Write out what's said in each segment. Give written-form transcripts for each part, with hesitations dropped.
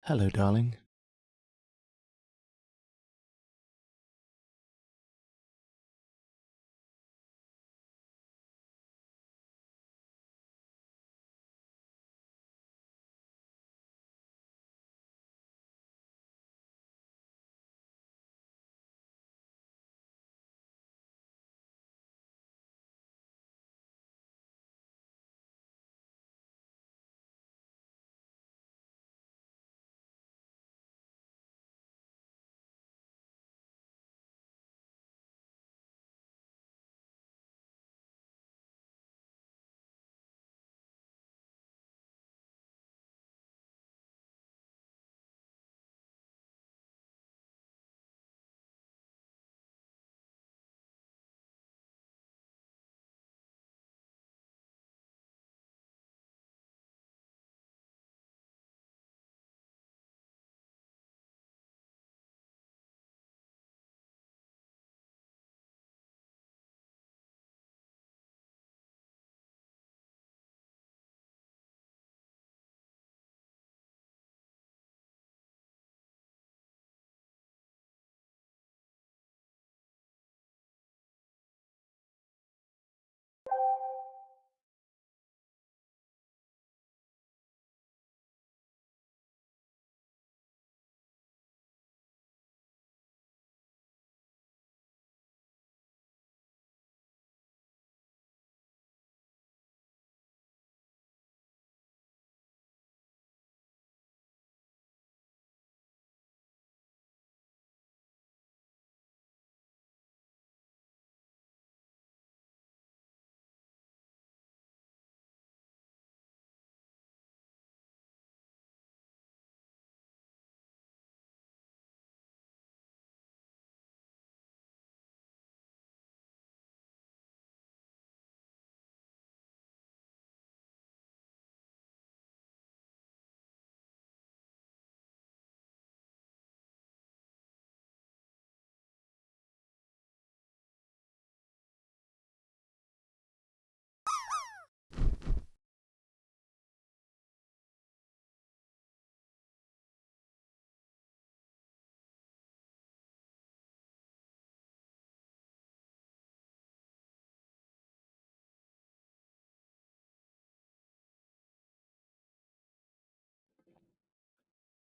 Hello, darling.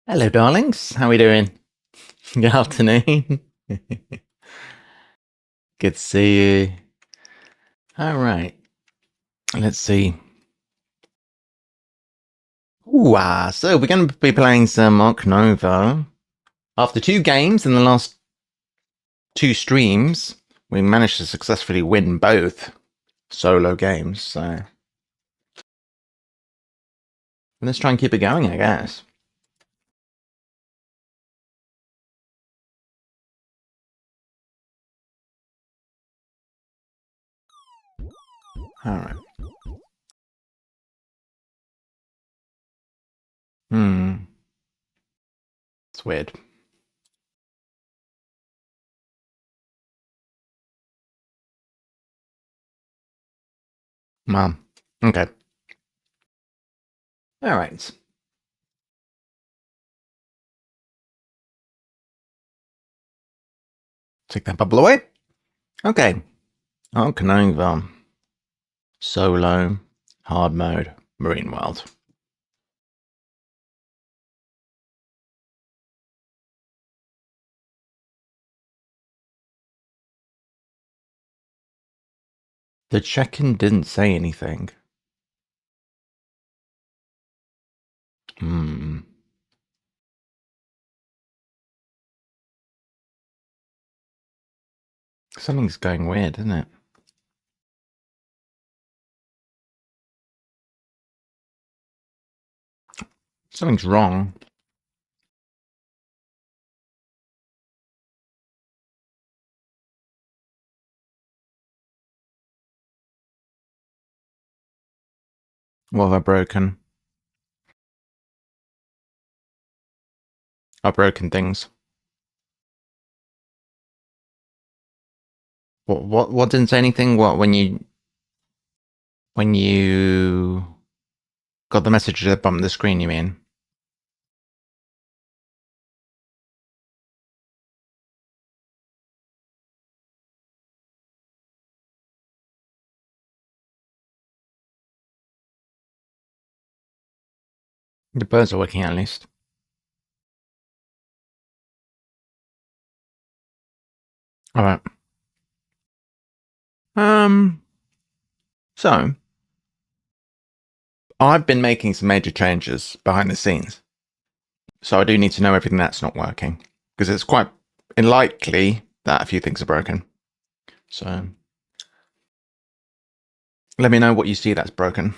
Hello, darlings. How are we doing? Good afternoon. Good to see you. All right. Let's see. So we're going to be playing some Ark Nova. After 2 games in the last 2 streams, we managed to successfully win both solo games. So let's try and keep it going, I guess. All right. It's weird. Mom. Okay. All right. Take that bubble away. Okay. Ark Nova. Solo. Hard mode. Marine world. The check-in didn't say anything. Something's going weird, isn't it? Something's wrong. What have I broken? I've broken things. What didn't say anything? What, when you got the message at the bottom of the screen, you mean? The birds are working at least. All right. So I've been making some major changes behind the scenes. So I do need to know everything that's not working because it's quite unlikely that a few things are broken. So let me know what you see that's broken.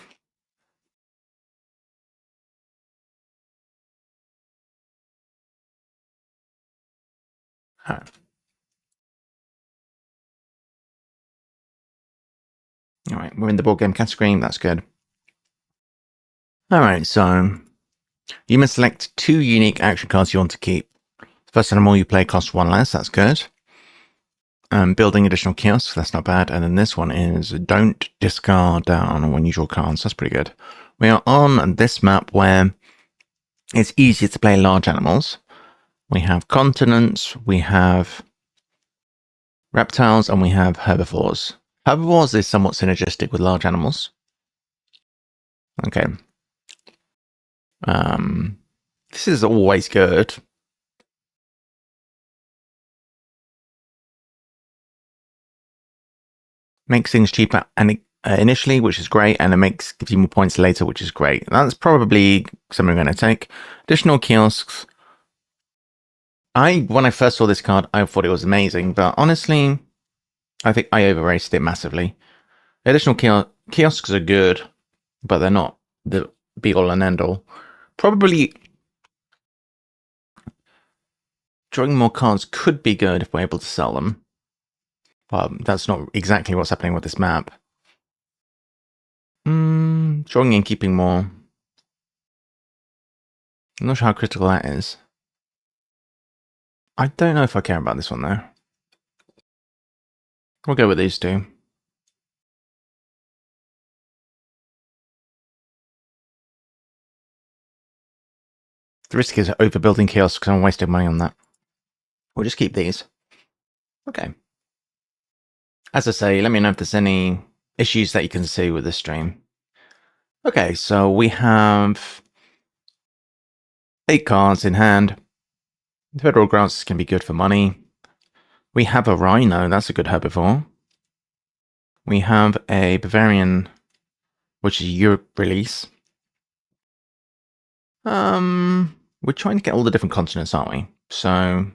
All right. All right, we're in the board game category. That's good. All right, so you must select 2 unique action cards you want to keep. The first animal you play costs 1 less. That's good. Building additional kiosks. That's not bad. And then this one is don't discard down when you draw cards. That's pretty good. We are on this map where it's easier to play large animals. We have continents, we have reptiles, and we have herbivores. Herbivores is somewhat synergistic with large animals. Okay. This is always good. Makes things cheaper and initially, which is great, and it gives you more points later, which is great. That's probably something we're going to take. Additional kiosks. When I first saw this card, I thought it was amazing, but honestly, I think I overrated it massively. Additional kiosks are good, but they're not the be all and end all. Probably drawing more cards could be good if we're able to sell them. But that's not exactly what's happening with this map. Drawing and keeping more. I'm not sure how critical that is. I don't know if I care about this one though. We'll go with these 2. The risk is overbuilding kiosks because I'm wasting money on that. We'll just keep these. Okay. As I say, let me know if there's any issues that you can see with this stream. Okay, so we have 8 cards in hand. The federal grants can be good for money. We have a rhino, that's a good herbivore. We have a Bavarian, which is Europe release. We're trying to get all the different continents, aren't we? So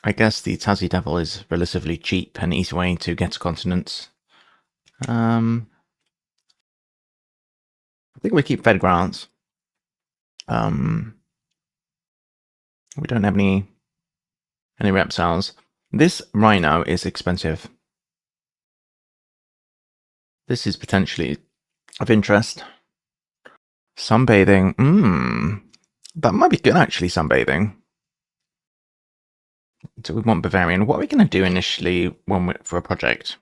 I guess the Tassie Devil is relatively cheap and easy way to get to continents. I think we keep Fed grants. We don't have any reptiles. This rhino is expensive. This is potentially of interest. Sunbathing. That might be good actually, sunbathing. So we want Bavarian. What are we going to do initially for a project?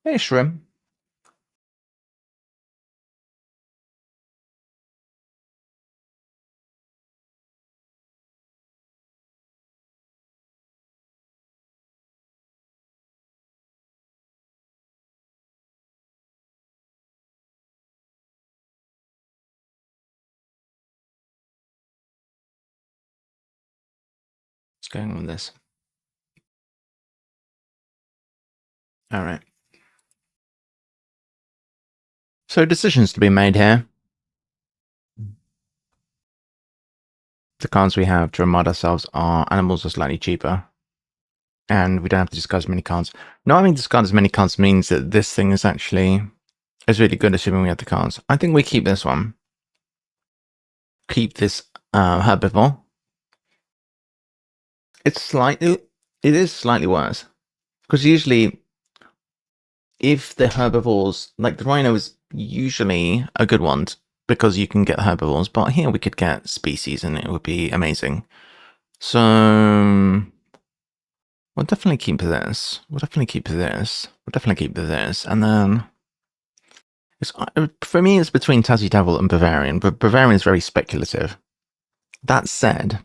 Hey, Shrimp. What's going on with this? All right. So decisions to be made here. The cards we have to remind ourselves are animals are slightly cheaper. And we don't have to discard as many cards. Not having to discard as many cards means that this thing is really good, assuming we have the cards. I think we keep this one. Keep this herbivore. It is slightly worse. Because usually, if the herbivores, like the rhino is usually a good one because you can get herbivores, but here we could get species and it would be amazing. So we'll definitely keep this. We'll definitely keep this. We'll definitely keep this. And then for me, it's between Tassie Devil and Bavarian, but Bavarian is very speculative. That said,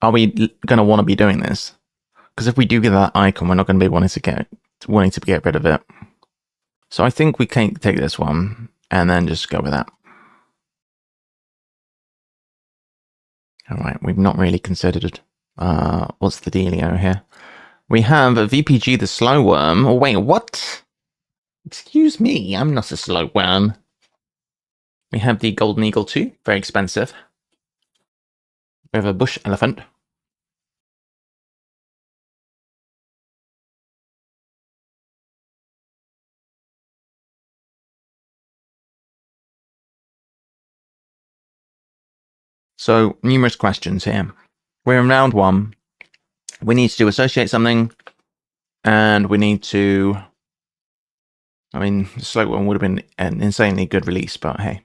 are we going to want to be doing this? Because if we do get that icon, we're not going to be wanting to get rid of it. So I think we can take this one and then just go with that. All right, we've not really considered what's the dealio here. We have a VPG, the slow worm. Oh, wait, what? Excuse me, I'm not a slow worm. We have the golden eagle too, very expensive. We have a bush elephant. So, numerous questions here. We're in round one. We need to associate something, and we need to... I mean, the slow one would have been an insanely good release, but hey.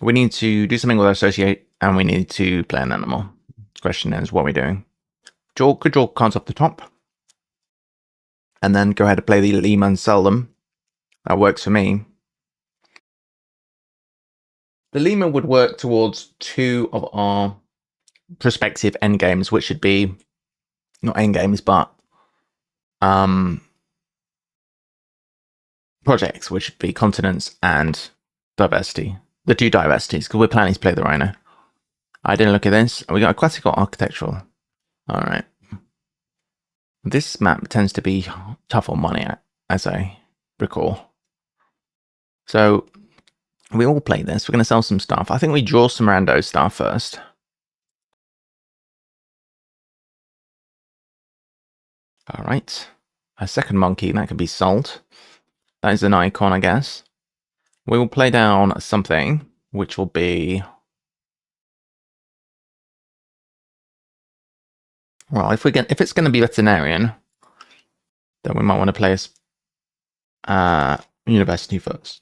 We need to do something with associate, and we need to play an animal. The question is, what are we doing? Could draw cards off the top, and then go ahead and play the Lima and sell them. That works for me. The Lima would work towards two of our prospective endgames, which should be not endgames, but projects, which would be continents and diversity. The two diversities, because we're planning to play the Rhino. I didn't look at this. We got a classical architectural. All right. This map tends to be tough on money, as I recall. So we all play this. We're going to sell some stuff. I think we draw some rando stuff first. All right. A second monkey, that could be sold. That is an icon, I guess. We will play down something, which will be... Well, if it's going to be veterinarian, then we might want to play as university first.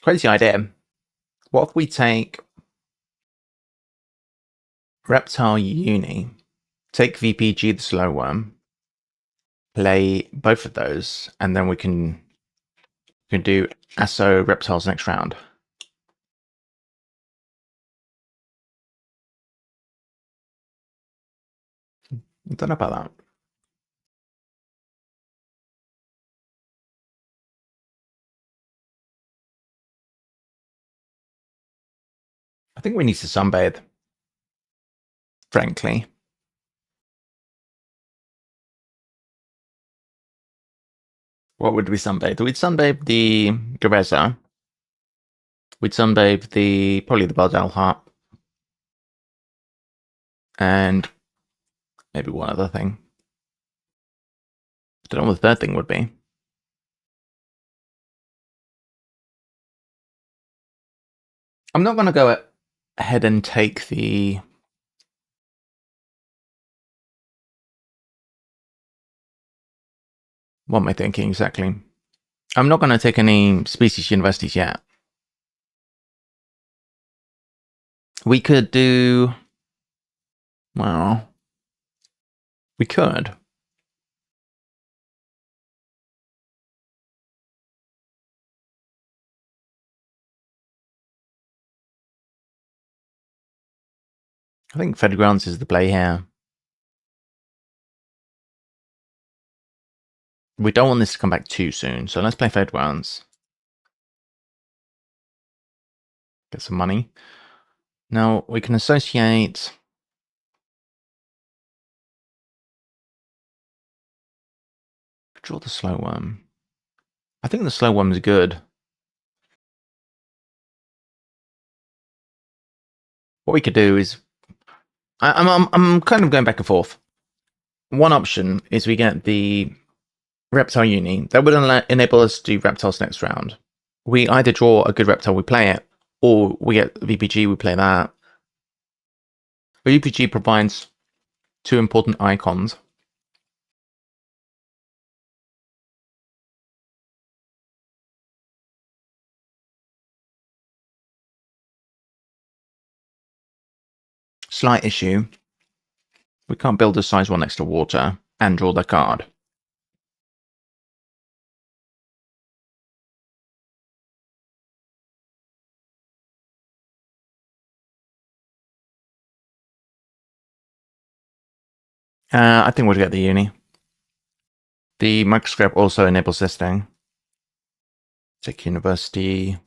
Crazy idea. What if we take Reptile Uni, take VPG the slow worm, play both of those, and then we can do Asso Reptiles next round. I don't know about that. I think we need to sunbathe, frankly. What would we sunbathe? We'd sunbathe the Gareza. We'd sunbathe probably the Bardell Heart. And maybe one other thing. I don't know what the third thing would be. I'm not going to go ahead and take the... What am I thinking exactly? I'm not going to take any species universities yet. We could do... Well... We could. I think Fairgrounds is the play here. We don't want this to come back too soon, so let's play Fairgrounds. Get some money. Now, we can associate... Draw the slow worm. I think the slow worm is good. What we could do is... I'm kind of going back and forth. One option is we get the Reptile Uni. That would enable us to do Reptiles next round. We either draw a good Reptile, we play it, or we get VPG, we play that. VPG provides two important icons. Slight issue. We can't build a size 1 next to water and draw the card. I think we'll get the uni. The microscope also enables this thing. Check university.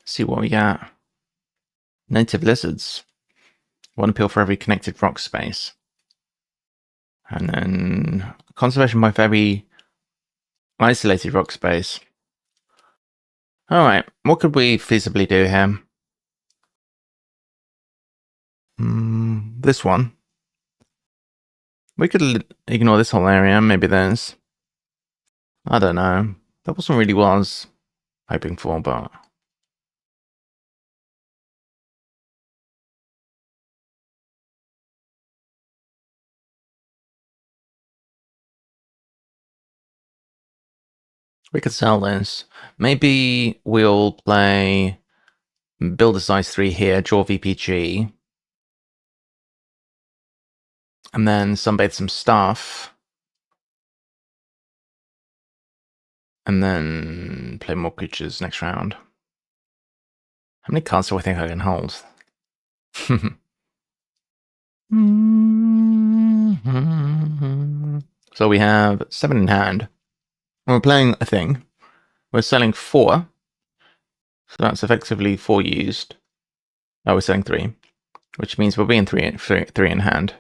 See what we got. Native lizards. 1 appeal for every connected rock space. And then conservation by every isolated rock space. Alright, what could we feasibly do here? This one. We could ignore this whole area, maybe there's... I don't know. That wasn't really what I was hoping for, but... we could sell this. Maybe we'll play... build a size 3 here, draw VPG. And then sunbathe some stuff. And then play more creatures next round. How many cards do I think I can hold? So we have 7 in hand. We're playing a thing. We're selling 4. So that's effectively 4 used. Oh, we're selling 3. Which means we're being 3 in hand.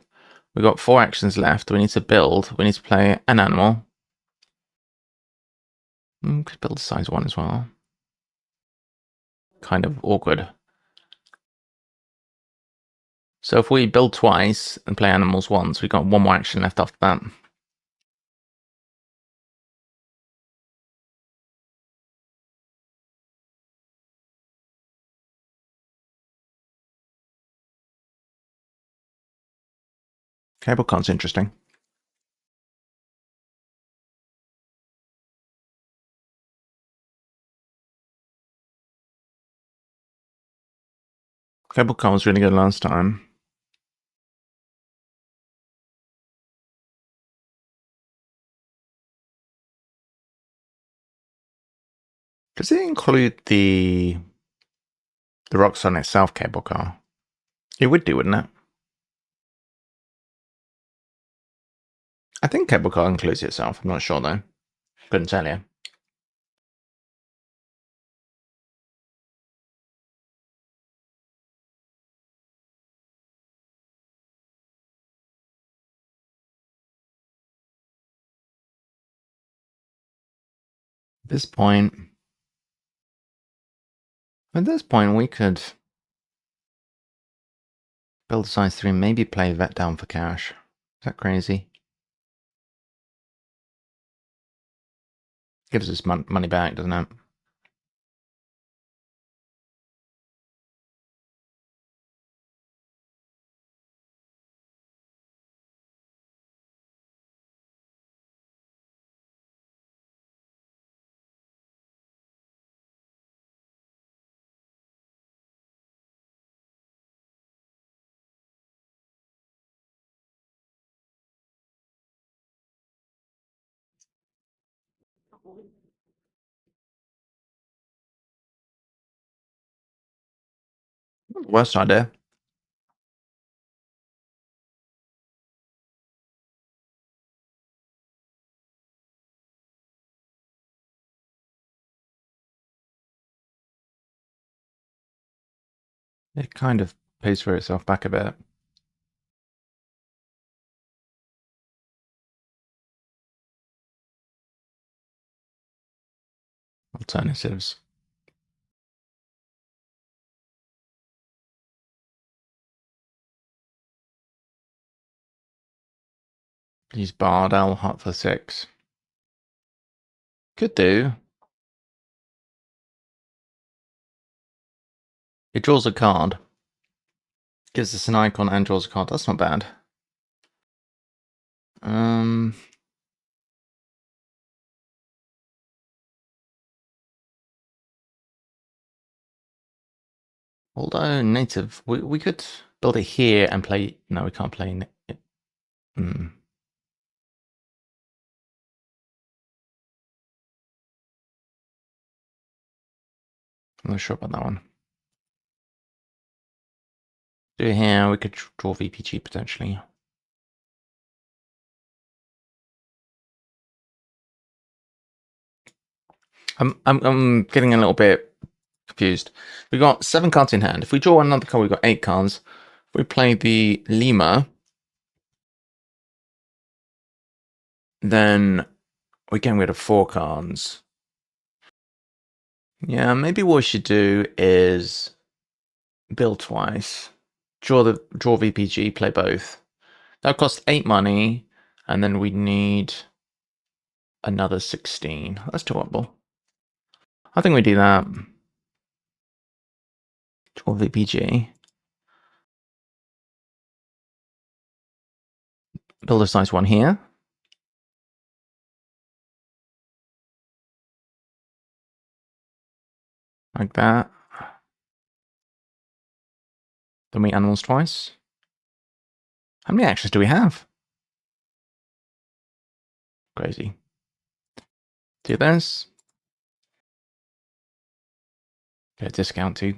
We've got 4 actions left. We need to build. We need to play an animal. Could build a size 1 as well. Kind of awkward. So if we build twice and play animals once, we've got 1 more action left after that. Cable card's interesting. Cable card was really good last time. Does it include the rocks on itself cable car? It would do, wouldn't it? I think cable car includes itself. I'm not sure though. Couldn't tell you. At this point, we could build size 3, maybe play vet down for cash. Is that crazy? Gives us money back, doesn't it? Worst idea. It kind of pays for itself back a bit. Alternatives. Use Bard, Owl, Hut for 6. Could do. It draws a card. Gives us an icon and draws a card. That's not bad. Although native, we could build it here and play. No, we can't play it. I'm not sure about that one. Do it here. We could draw VPG potentially. I'm getting a little bit confused. We got 7 cards in hand. If we draw another card, we've got 8 cards. If we play the lemur, then we're getting rid of 4 cards. Yeah, maybe what we should do is build twice. Draw VPG, play both. That costs 8 money, and then we need another 16. That's doable. I think we do that. Draw VPG. Build a size 1 here. Like that. Then we animals twice. How many actions do we have? Crazy. Do this. Get a discount too.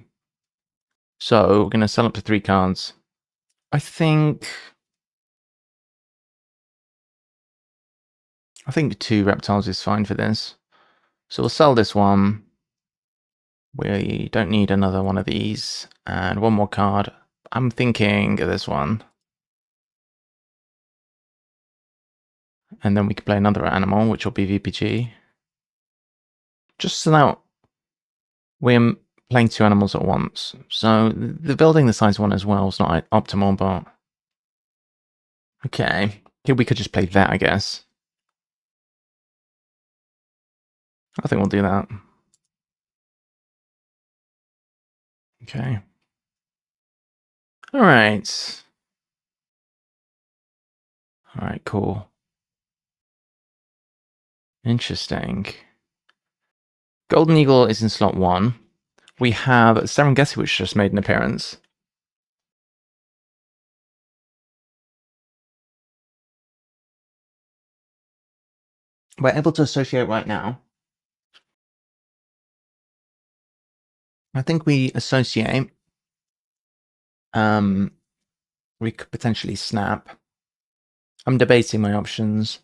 So we're going to sell up to 3 cards. I think 2 reptiles is fine for this. So we'll sell this one. We don't need another one of these. And 1 more card. I'm thinking of this one. And then we can play another animal, which will be VPG. Just so that we're playing 2 animals at once. So the building the size 1 as well is not optimal, but... Okay. Here we could just play that, I guess. I think we'll do that. Okay. All right. All right, cool. Interesting. Golden Eagle is in slot 1. We have Serengeti, which just made an appearance. We're able to associate right now. I think we associate. We could potentially snap. I'm debating my options.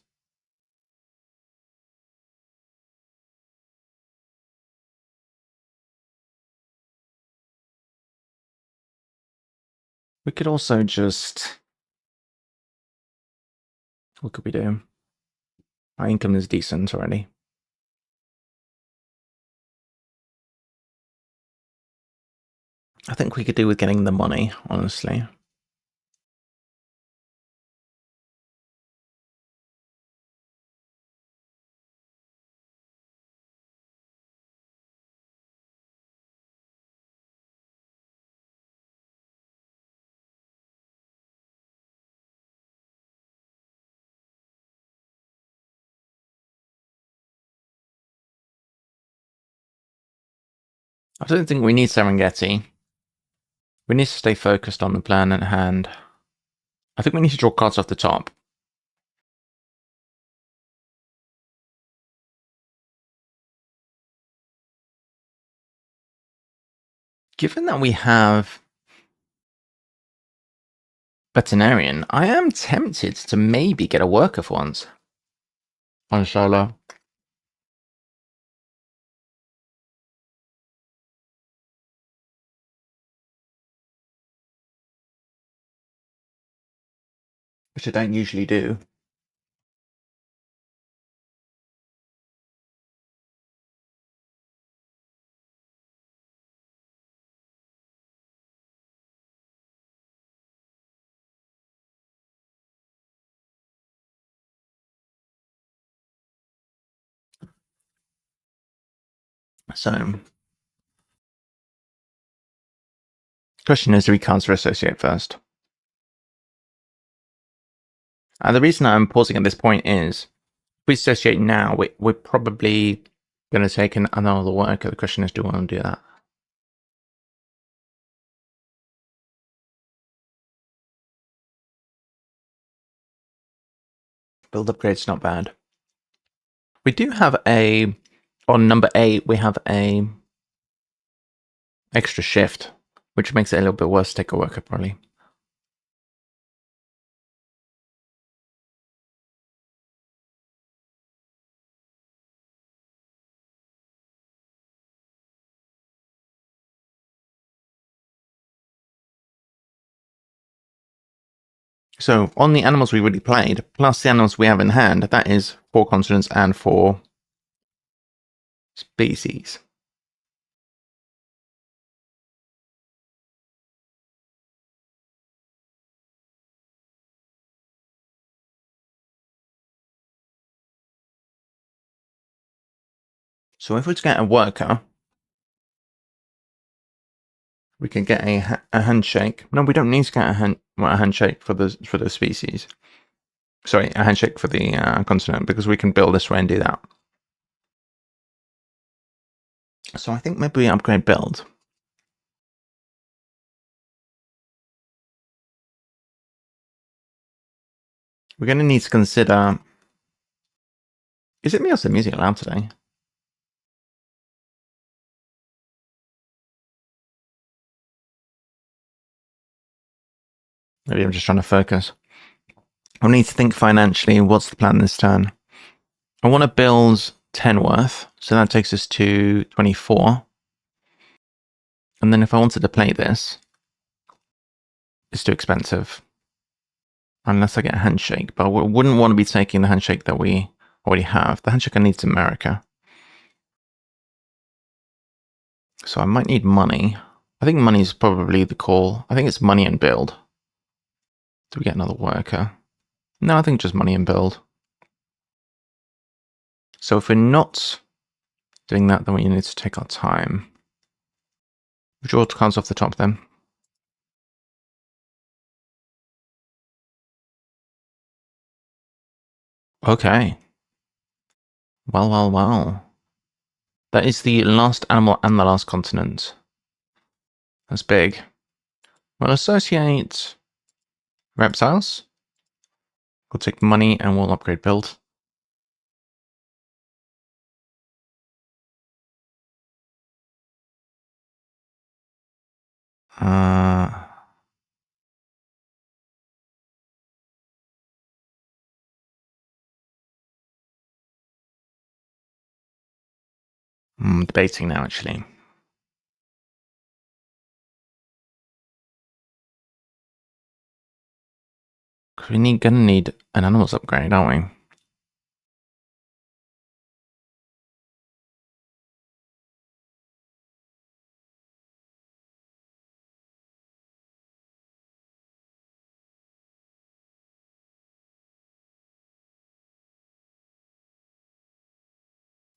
We could also just... What could we do? Our income is decent already. I think we could do with getting the money, honestly. I don't think we need Serengeti. We need to stay focused on the plan at hand. I think we need to draw cards off the top. Given that we have veterinarian, I am tempted to maybe get a worker for once on solo. Which I don't usually do. So, question is, do we cancel associate first? The reason I'm pausing at this point is, if we associate now, we're probably going to take another worker. The question is, do we want to do that? Build upgrade's not bad. We do have on number 8, we have a extra shift, which makes it a little bit worse to take a worker, probably. So on the animals we already played, plus the animals we have in hand, that is 4 continents and 4 species. So if we get a worker, we can get a handshake. No, we don't need to get a handshake for the species. Sorry, a handshake for the continent, because we can build this way and do that. So I think maybe we upgrade build. We're going to need to consider... Is it me or is the music loud today? Maybe I'm just trying to focus. I need to think financially. What's the plan this turn? I want to build 10 worth, so that takes us to 24. And then if I wanted to play this, it's too expensive. Unless I get a handshake. But I wouldn't want to be taking the handshake that we already have. The handshake I need is America. So I might need money. I think money is probably the call. I think it's money and build. Do we get another worker? No, I think just money and build. So if we're not doing that, then we need to take our time. Draw cards off the top then. Okay. Well. That is the last animal and the last continent. That's big. We'll associate reptiles. We'll take money and we'll upgrade build. I'm debating now, actually. We're gonna need an animals upgrade, aren't we?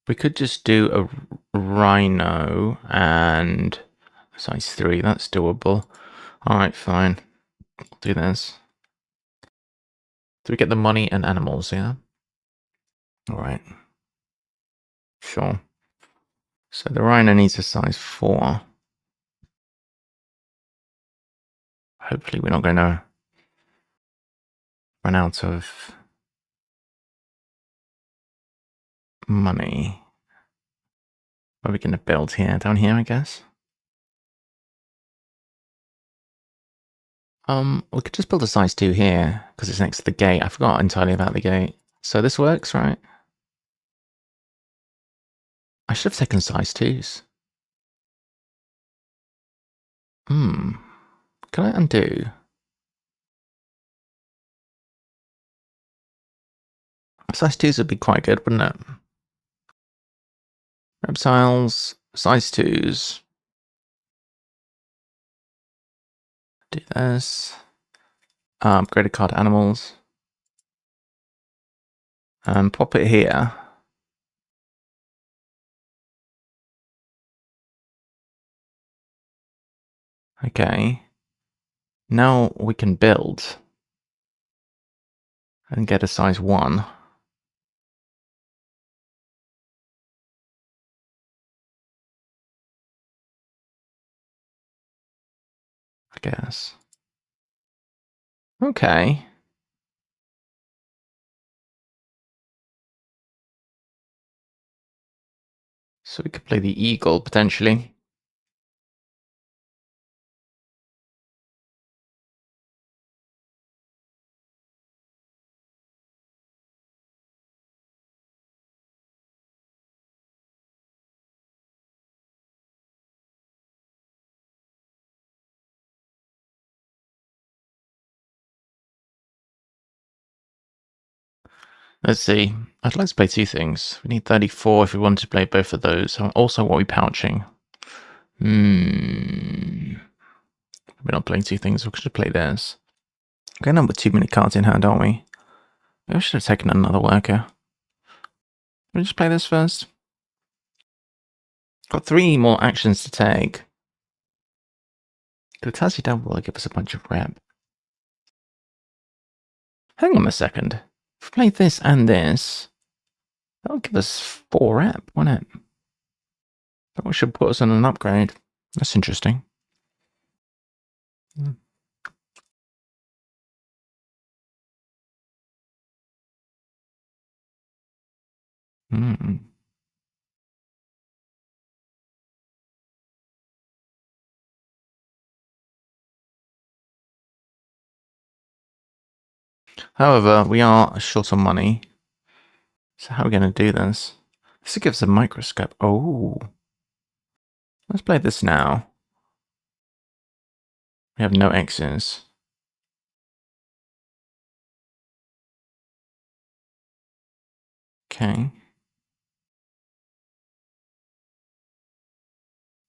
We could just do a rhino and size 3. That's doable. Alright, fine. We'll do this. Do we get the money and animals, yeah? Alright. Sure. So the rhino needs a size 4. Hopefully we're not going to run out of money. What are we going to build here? Down here, I guess? We could just build a size 2 here, because it's next to the gate. I forgot entirely about the gate. So this works, right? I should have taken size 2s. Can I undo? Size 2s would be quite good, wouldn't it? Reptiles, size 2s. Do this. Upgraded card animals. Pop it here. Okay. Now we can build and get a size 1. I guess. Okay. So we could play the eagle, potentially. Let's see. I'd like to play two things. We need 34 if we want to play both of those. Also, what are we pouching? We're not playing two things. We should play this. We're going on with too many cards in hand, aren't we? Maybe we should have taken another worker. We'll just play this first. Got 3 more actions to take. But Tazi down will give us a bunch of rep. Hang on a second. If we play this and this, that'll give us 4 rep, won't it? That should put us on an upgrade. That's interesting. However, we are short on money. So how are we going to do this? This gives us a microscope. Oh. Let's play this now. We have no X's. Okay.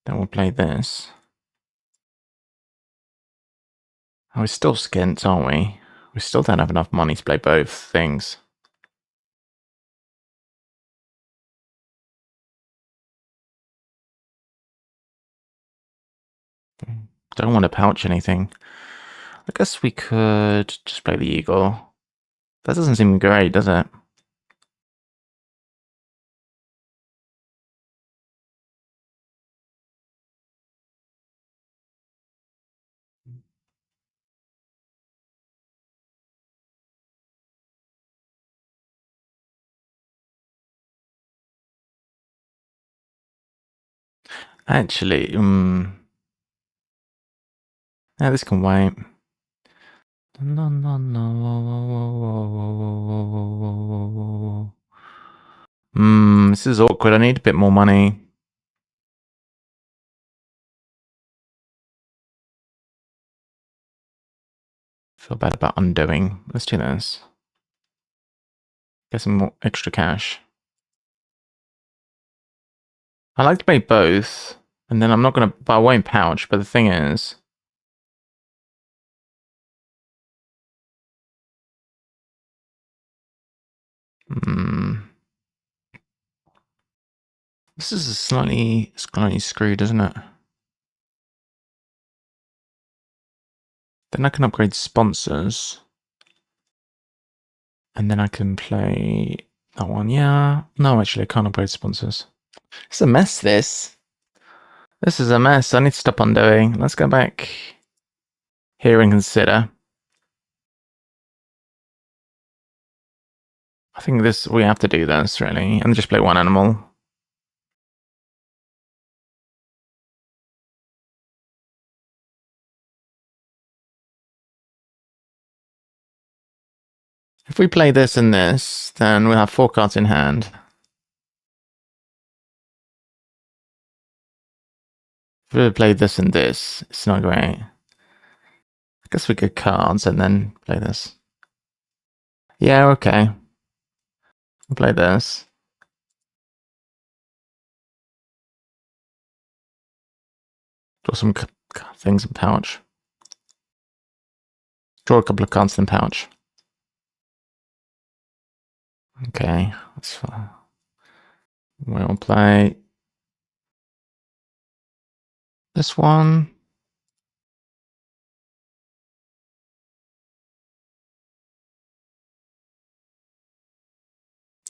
Then we'll play this. Oh, we're still skint, aren't we? We still don't have enough money to play both things. Don't want to pouch anything. I guess we could just play the eagle. That doesn't seem great, does it? Actually, yeah, this can wait. No, no, no. This is awkward. I need a bit more money. Feel bad about undoing. Let's do this. Get some more extra cash. I like to play both, and then I'm not gonna. But I won't pouch. But the thing is, this is a slightly screwed, isn't it? Then I can upgrade sponsors, and then I can play that one. Yeah, no, actually, I can't upgrade sponsors. It's a mess. This is a mess. I need to stop undoing. Let's go back here and consider. I think we have to do this really, and just play one animal. If we play this and this, then we'll have 4 cards in hand. If we play this and this, it's not great. I guess we get cards and then play this. Yeah, okay. We'll play this. Draw some things in pouch. Draw a couple of cards in pouch. Okay, that's fine. We'll play this one.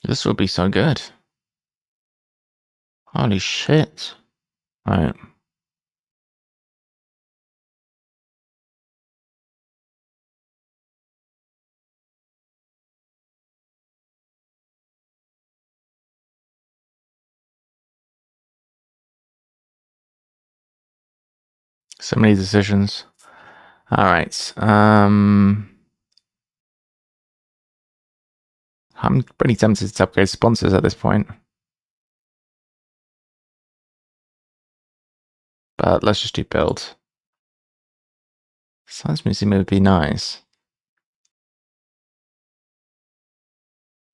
This will be so good. Holy shit. Right. So many decisions. All right. I'm pretty tempted to upgrade sponsors at this point. But let's just do build. Science Museum would be nice.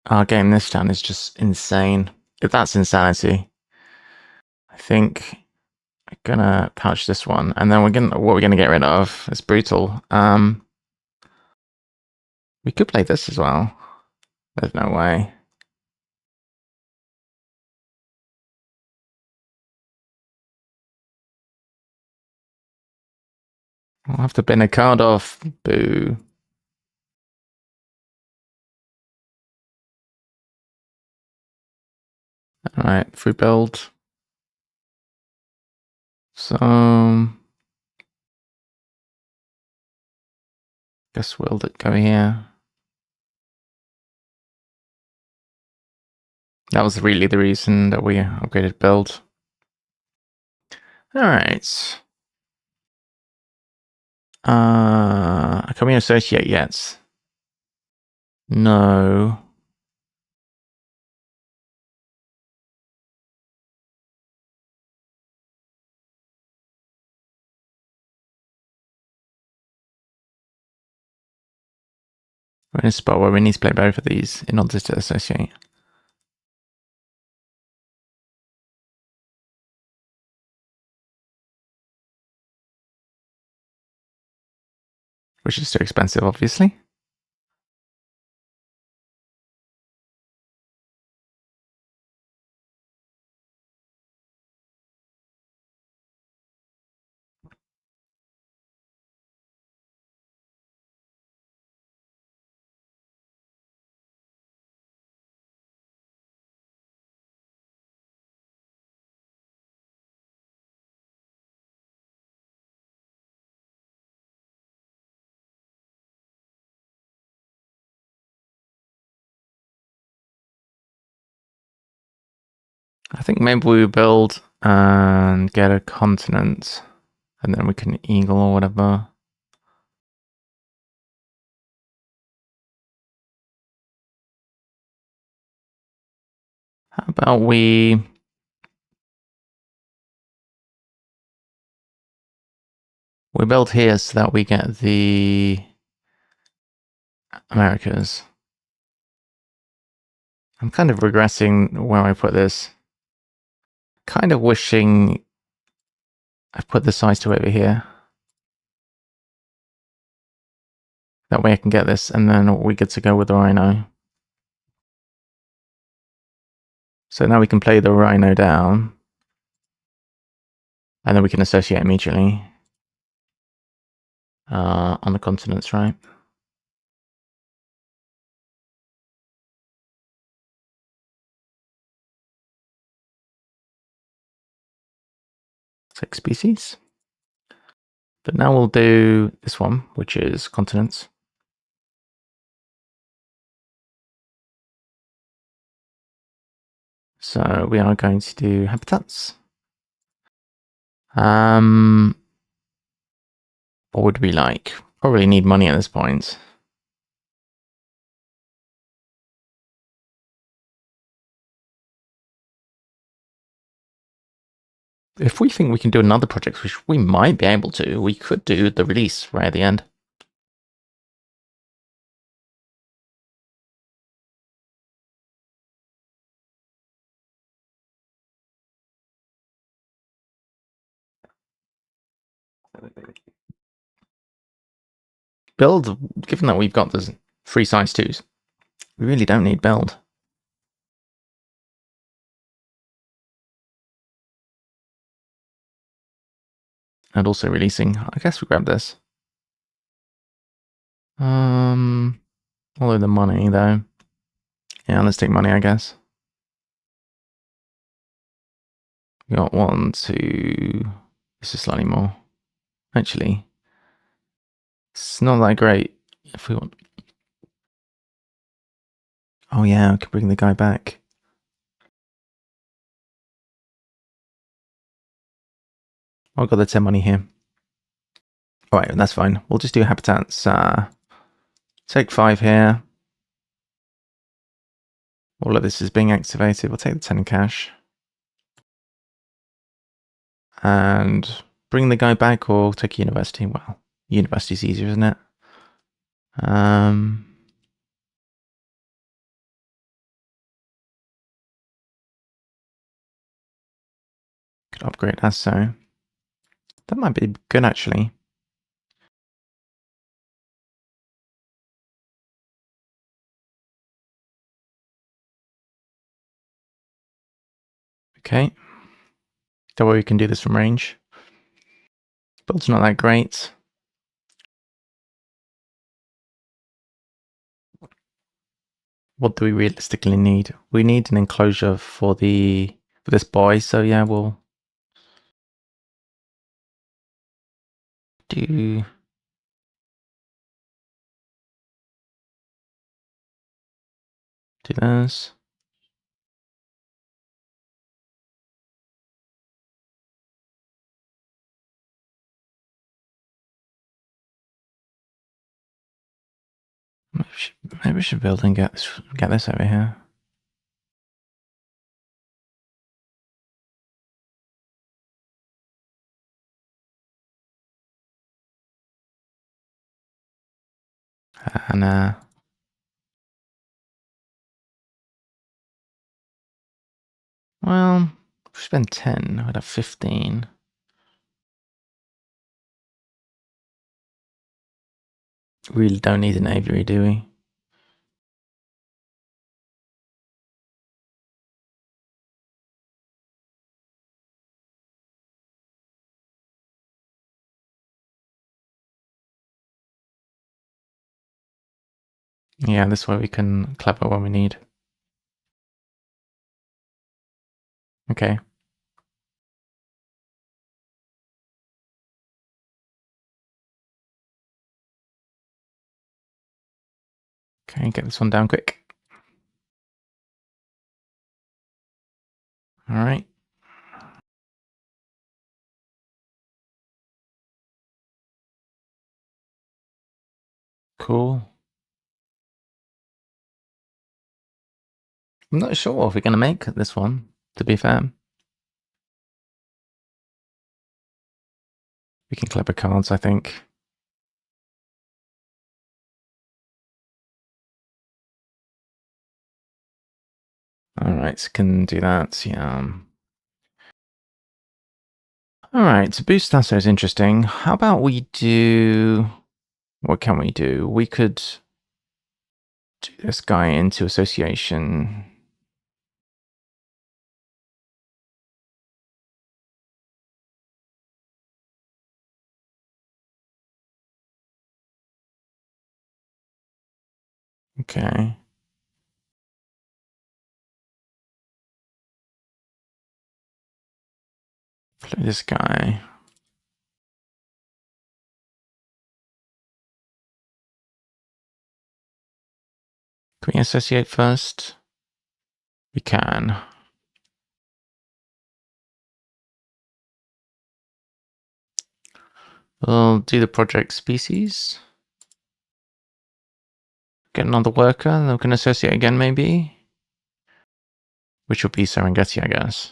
Our game this town is just insane. If that's insanity, I think I'm gonna pouch this one, and then what we're gonna get rid of is brutal. We could play this as well. There's no way. I'll have to bin a card off. Boo. Alright, free build. So guess we'll go here. That was really the reason that we upgraded build. Alright. Can we associate yet? No. We're in a spot where we need to play both of these in order to associate. Which is too expensive, obviously. I think maybe we build and get a continent, and then we can eagle or whatever. How about we build here so that we get the Americas. I'm kind of regressing where I put this. Kind of wishing I put the size to over here. That way I can get this, and then we get to go with the rhino. So now we can play the rhino down. And then we can associate immediately. On the continents, right? Six species. But now we'll do this one, which is continents. So we are going to do habitats. What would we like? Probably need money at this point. If we think we can do another project, which we might be able to, we could do the release right at the end. Build, given that we've got the free size 2s, we really don't need build. And also releasing. I guess we grab this. Although the money though. Yeah, let's take money, I guess. We got 1, 2. This is slightly more. Actually, it's not that great if we want. Oh yeah, I could bring the guy back. I've got the 10 money here. All right, that's fine. We'll just do habitats. Take 5 here. All of this is being activated. We'll take the 10 cash. And bring the guy back or take university. Well, university's easier, isn't it? Could upgrade that, so that might be good actually. Okay. Don't worry, we can do this from range. Build's not that great. What do we realistically need? We need an enclosure for this boy, so yeah, we'll do this. Maybe we should build and get this over here. And well, if we spend 10, we'd have 15. We really don't need an aviary, do we? Yeah, this way we can clever when we need. Okay. Okay, get this one down quick. All right. Cool. I'm not sure if we're going to make this one, to be fair. We can clever cards, I think. All right, so can do that. Yeah. All right, so boost Tasso is interesting. How about we do... What can we do? We could do this guy into association. Okay. Play this guy. Can we associate first? We can. We'll do the project species. Get another worker, then we can associate again maybe. Which will be Serengeti, I guess.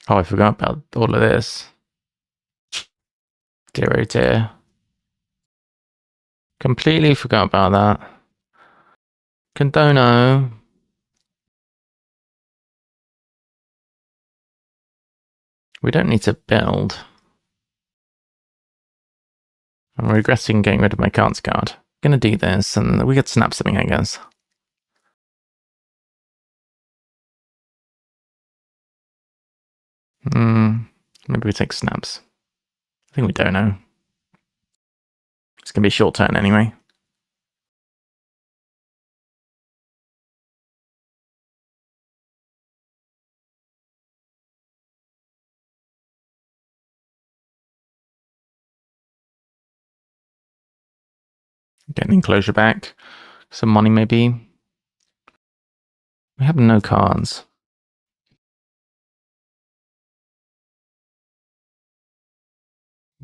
Oh, I forgot about all of this. Dear oh dear. Completely forgot about that. Condono. We don't need to build. I'm regretting getting rid of my cards card. I'm gonna do this, and we could snap something, I guess. Maybe we take snaps. I think we don't know. It's gonna be a short turn anyway. Get an enclosure back. Some money maybe. We have no cards.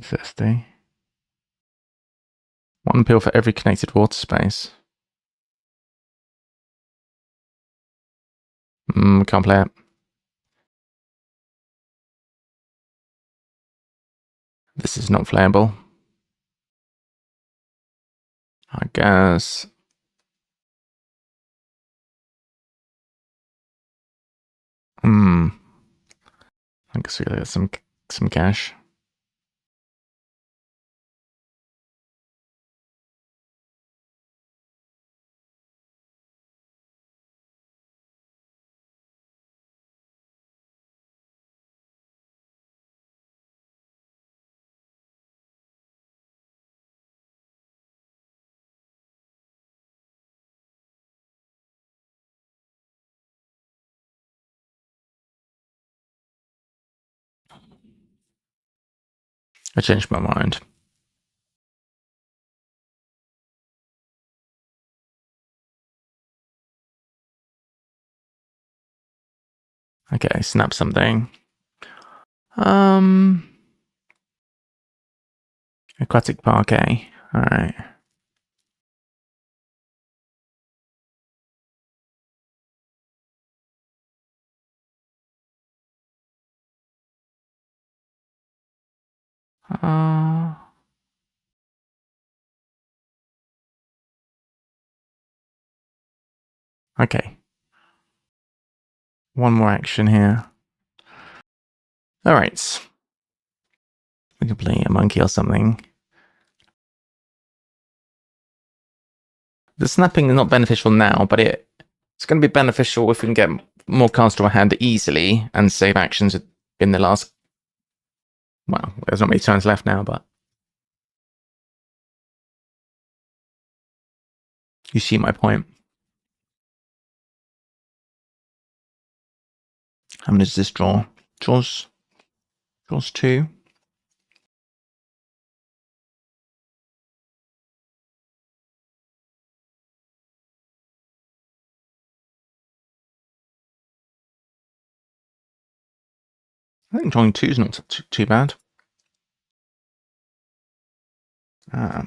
50. One pill for every connected water space. Can't play it. This is not playable. I guess. I guess we get some cash. I changed my mind. Okay, snap something. Aquatic parquet. Alright. Okay. One more action here. Alright. We can play a monkey or something. The snapping is not beneficial now, but it's going to be beneficial if we can get more cards to our hand easily and save actions in the last... Well, there's not many turns left now, but... You see my point. How many does this draw? Draws 2. I think drawing 2 is not too bad.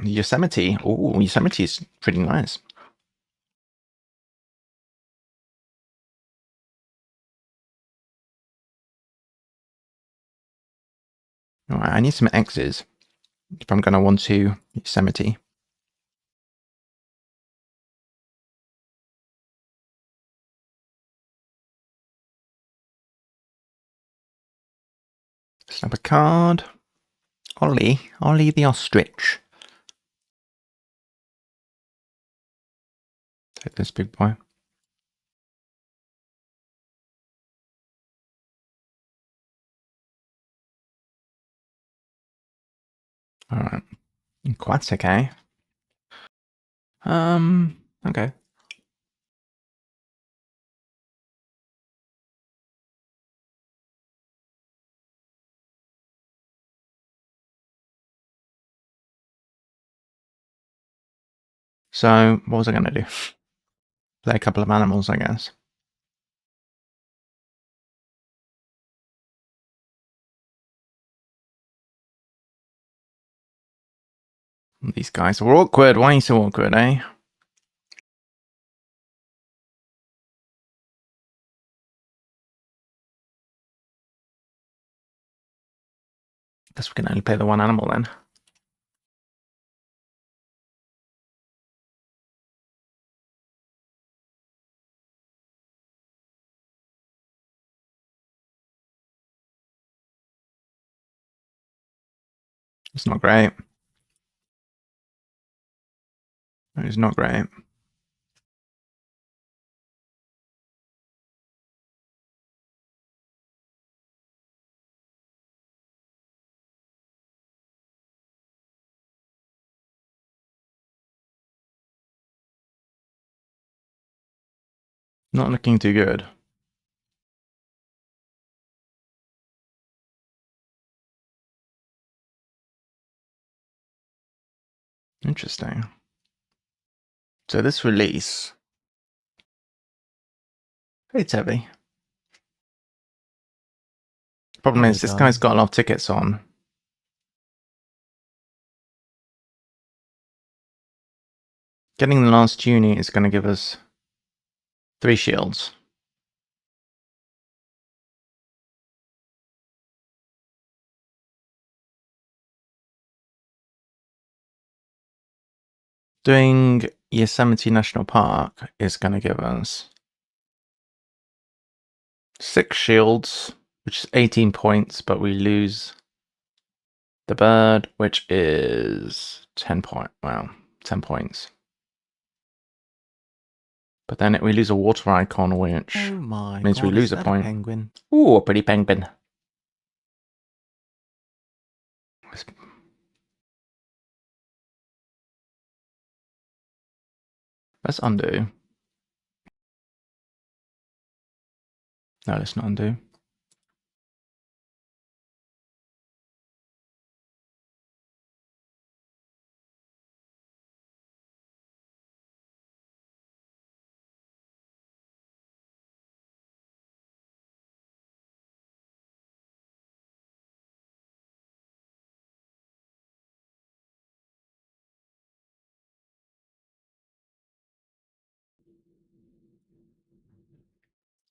Yosemite. Oh, Yosemite is pretty nice. All right, I need some X's if I'm going to want to Yosemite. Snap a card. Ollie the ostrich. Take this big boy. All right. Aquatic, eh? Okay. So, what was I going to do? Play a couple of animals, I guess. These guys are awkward. Why are you so awkward, eh? Guess we can only play the one animal then. It's not great. It's not great. Not looking too good. Interesting. So this release... It's heavy. Problem is, this guy's got a lot of tickets on. Getting the last unit is going to give us 3 shields. Doing Yosemite National Park is going to give us 6 shields, which is 18 points, but we lose the bird, which is 10 points. Wow, 10 points. But then we lose a water icon, which means we lose a point. Penguin. Ooh, a pretty penguin. Let's undo. No, let's not undo.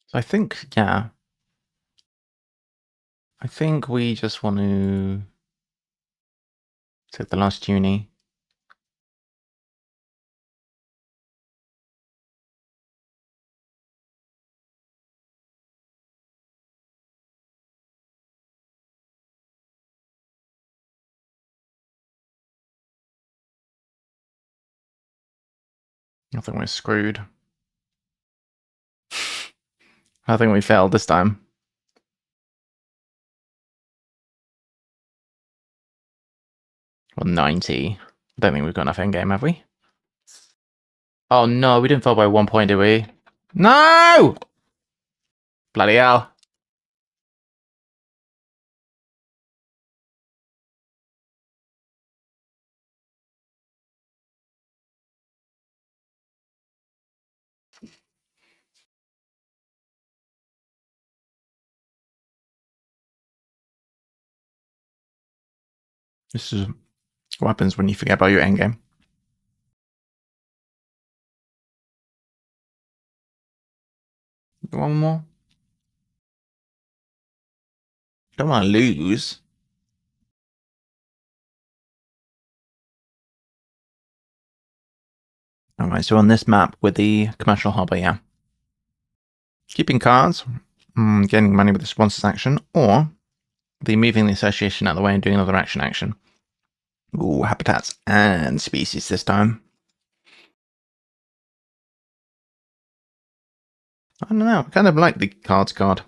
So I think, yeah. I think we just want to take the last uni. I think we're screwed. I think we failed this time. Well, 90. I don't think we've got enough endgame, have we? Oh no, we didn't fail by 1 point, did we? No! Bloody hell. This is what happens when you forget about your endgame. One more. Don't want to lose. Alright, so on this map with the commercial harbor, yeah. Keeping cards, getting money with the sponsors action, or the moving the association out of the way and doing another action. Ooh, habitats and species this time. I don't know, I kind of like the cards card.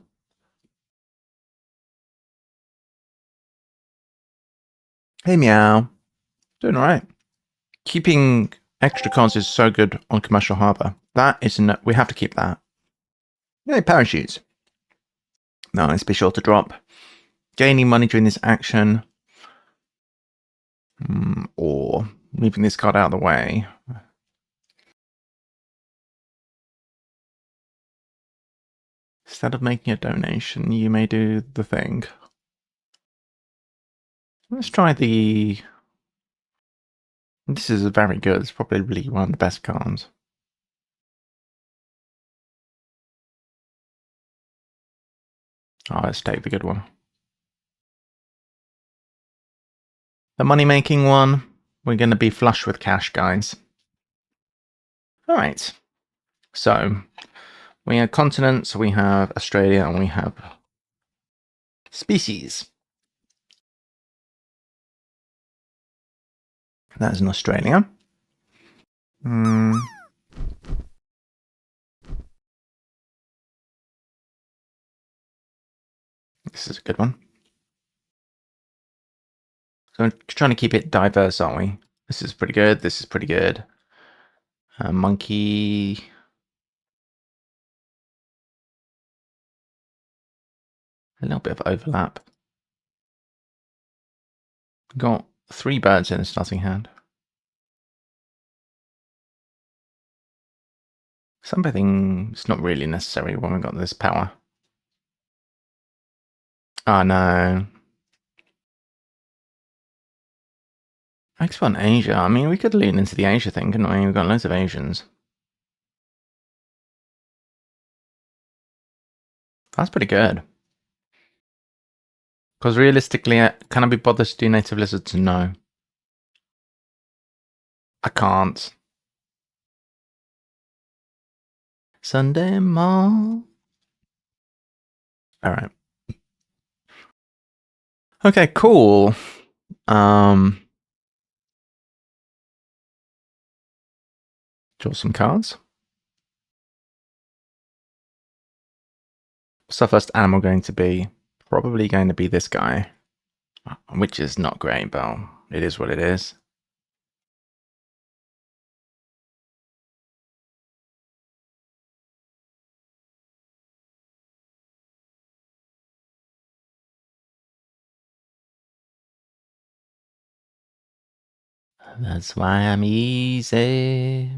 Hey meow. Doing alright. Keeping extra cards is so good on commercial harbor. That is we have to keep that. Yay, parachutes. Nice, be sure to drop. Gaining money during this action. Or moving this card out of the way. Instead of making a donation, you may do the thing. Let's try the... This is very good. It's probably really one of the best cards. Oh, let's take the good one. The money-making one. We're going to be flush with cash, guys. Alright. So, we have continents, we have Australia, and we have species. That is in Australia. This is a good one. So we're trying to keep it diverse, aren't we? This is pretty good. This is pretty good. Monkey. A little bit of overlap. Got 3 birds in a starting hand. Something is not really necessary when we've got this power. Oh no. Export Asia. I mean, we could lean into the Asia thing, couldn't we? We've got loads of Asians. That's pretty good. Because realistically, can I be bothered to do native lizards? No. I can't. Sunday Mall. Alright. Okay, cool. Draw some cards. What's our first animal going to be? Probably going to be this guy. Which is not great, but it is what it is. That's why I'm easy.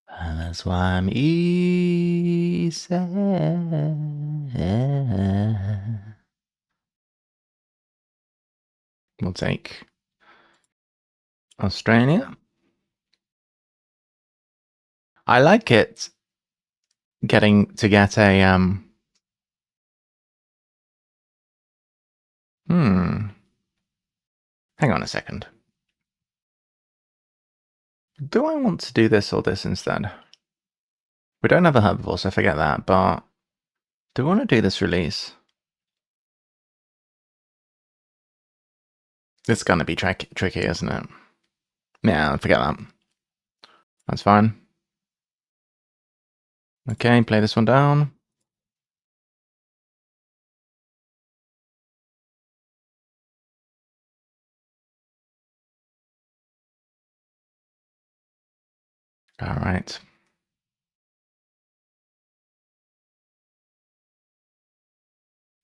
That's why I'm easy. We'll take Australia. I like it getting to get a hang on a second. Do I want to do this or this instead? We don't have a herbivore, so forget that, but do we want to do this release? It's gonna be tricky, isn't it? Yeah, forget that. That's fine. Okay, play this one down. Alright.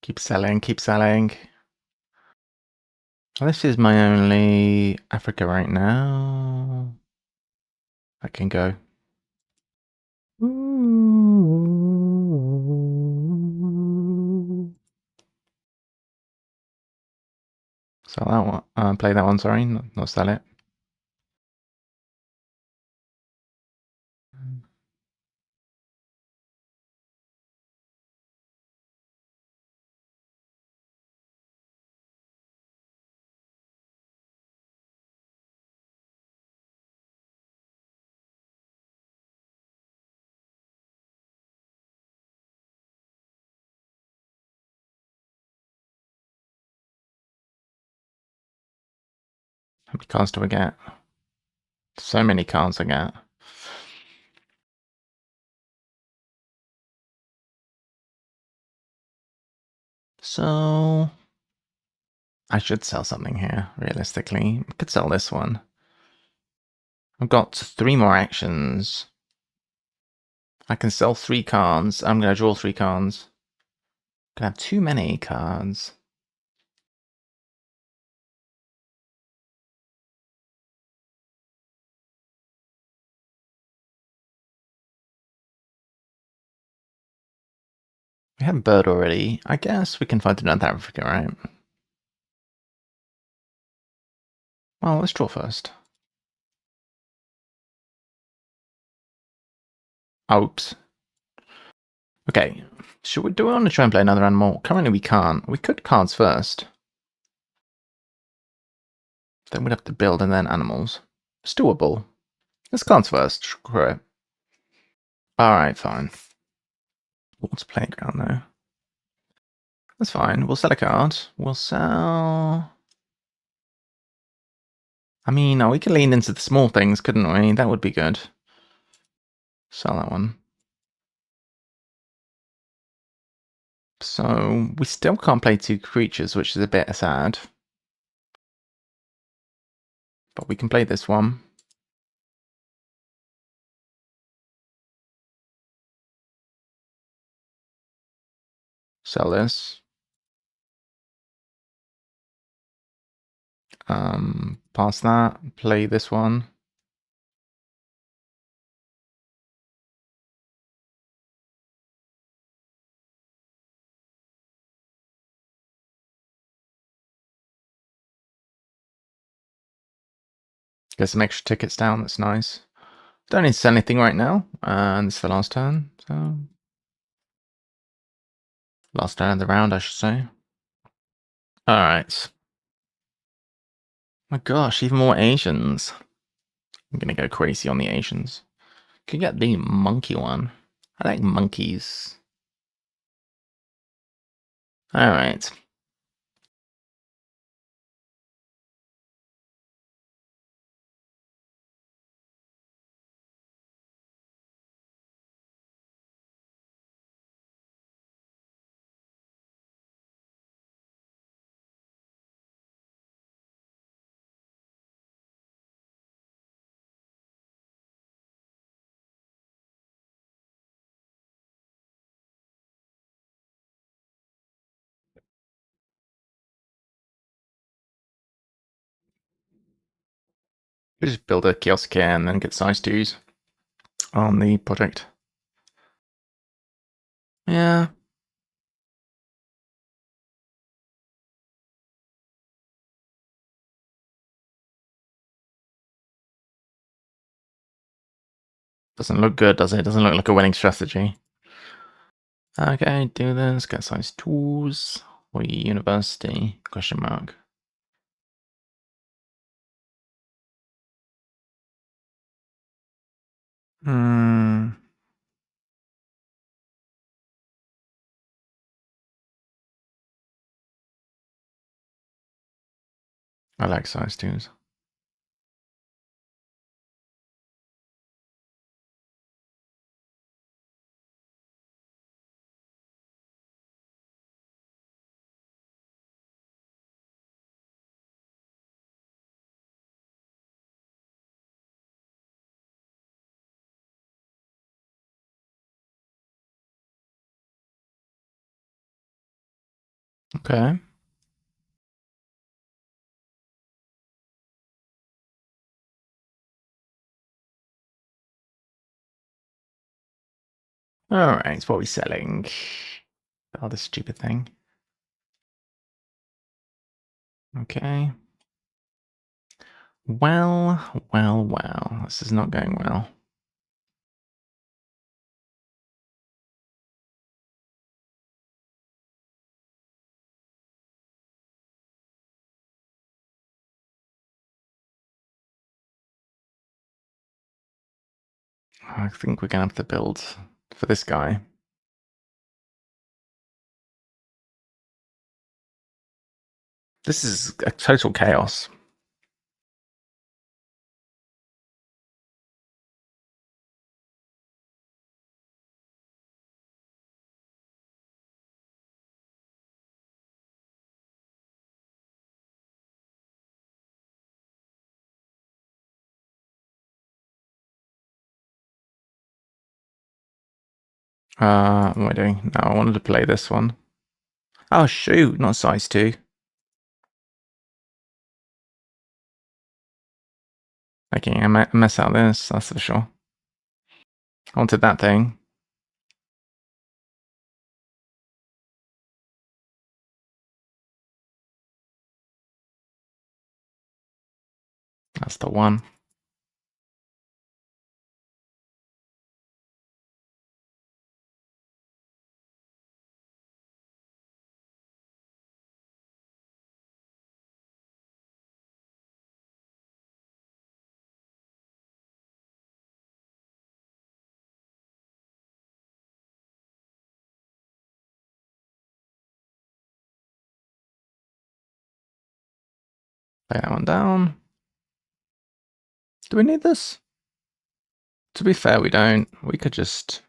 Keep selling, keep selling. Well, this is my only Africa right now. I can go. Sell that one. Play that one, sorry. Not sell it. How many cards do I get? So many cards I get. So I should sell something here, realistically. I could sell this one. I've got 3 more actions. I can sell 3 cards. I'm going to draw 3 cards. Gonna have too many cards. We have bird already. I guess we can find another Africa, right? Well, let's draw first. Oops. Okay. Do we want to try and play another animal? Currently we can't. We could cards first. Then we'd have to build and then animals. It's doable. Let's cards first. Screw it. Alright, fine. What's playground though? That's fine. We'll sell a card. We'll sell... I mean, we could lean into the small things, couldn't we? That would be good. Sell that one. So, we still can't play 2 creatures, which is a bit sad. But we can play this one. Sell this. Pass that. Play this one. Get some extra tickets down, that's nice. Don't need to sell anything right now, and this is the last turn, so... Last turn of the round, I should say. Alright. My gosh, even more Asians. I'm gonna go crazy on the Asians. Could get the monkey one. I like monkeys. Alright. We just build a kiosk here and then get size 2s on the project. Yeah. Doesn't look good, does it? Doesn't look like a winning strategy. Okay, do this, get size 2s. For university, question mark. Hmm. I like size 2s. Okay. Alright, what are we selling? Oh, this stupid thing. Okay. Well. This is not going well. I think we're gonna have to build for this guy. This is a total chaos. What am I doing? No, I wanted to play this one. Oh shoot, not size 2. Okay, I mess out this, that's for sure. I wanted that thing. That's the one. Lay that one down. Do we need this? To be fair, we don't. We could just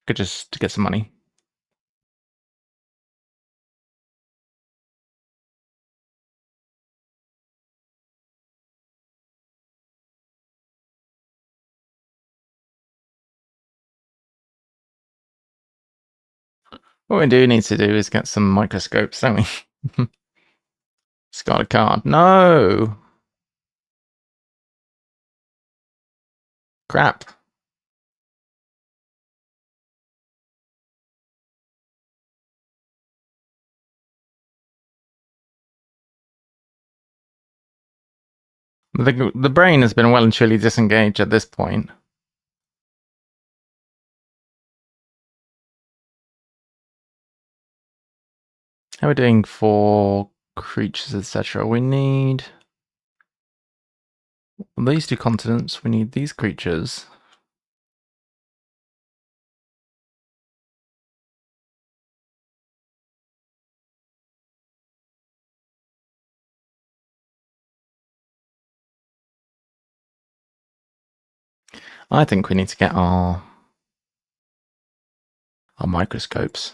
get some money. What we do need to do is get some microscopes, don't we? Discard a card. No! Crap. The brain has been well and truly disengaged at this point. How are we doing for creatures, etc.? We need these two continents. We need these creatures. I think we need to get our microscopes.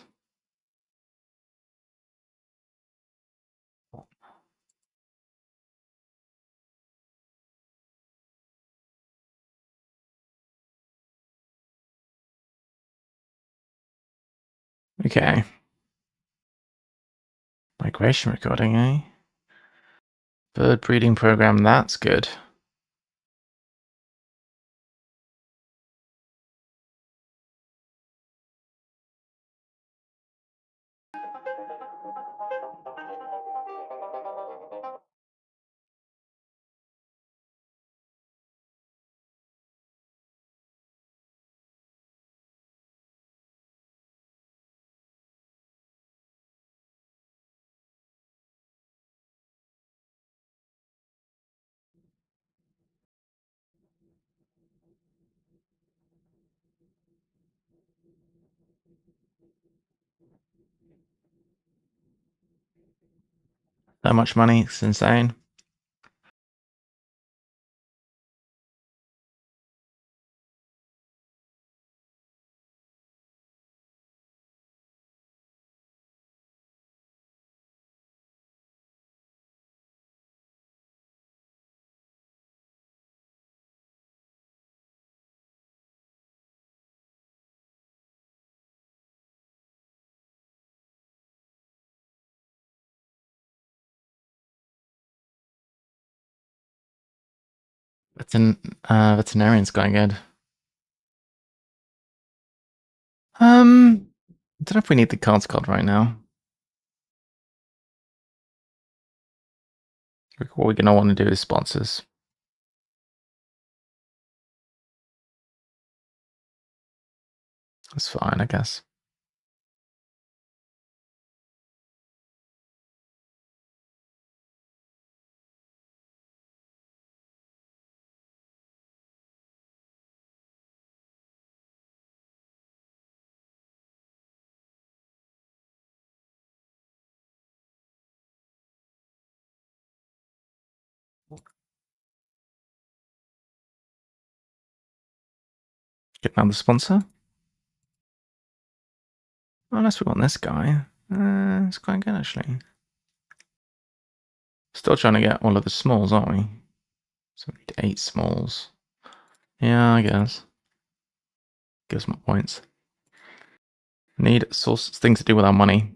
Okay. Migration recording, eh? Bird breeding program, that's good. So much money, it's insane. Veterinarian's going good. I don't know if we need the cards card right now. What we're gonna want to do is sponsors. That's fine, I guess. Get another sponsor. Unless we want this guy. It's quite good actually. Still trying to get all of the smalls, aren't we? So we need 8 smalls. Yeah, I guess. Gives more points. Need source things to do with our money.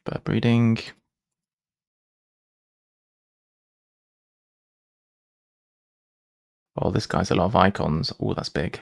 Bird breeding. Oh, this guy's a lot of icons. Oh, that's big.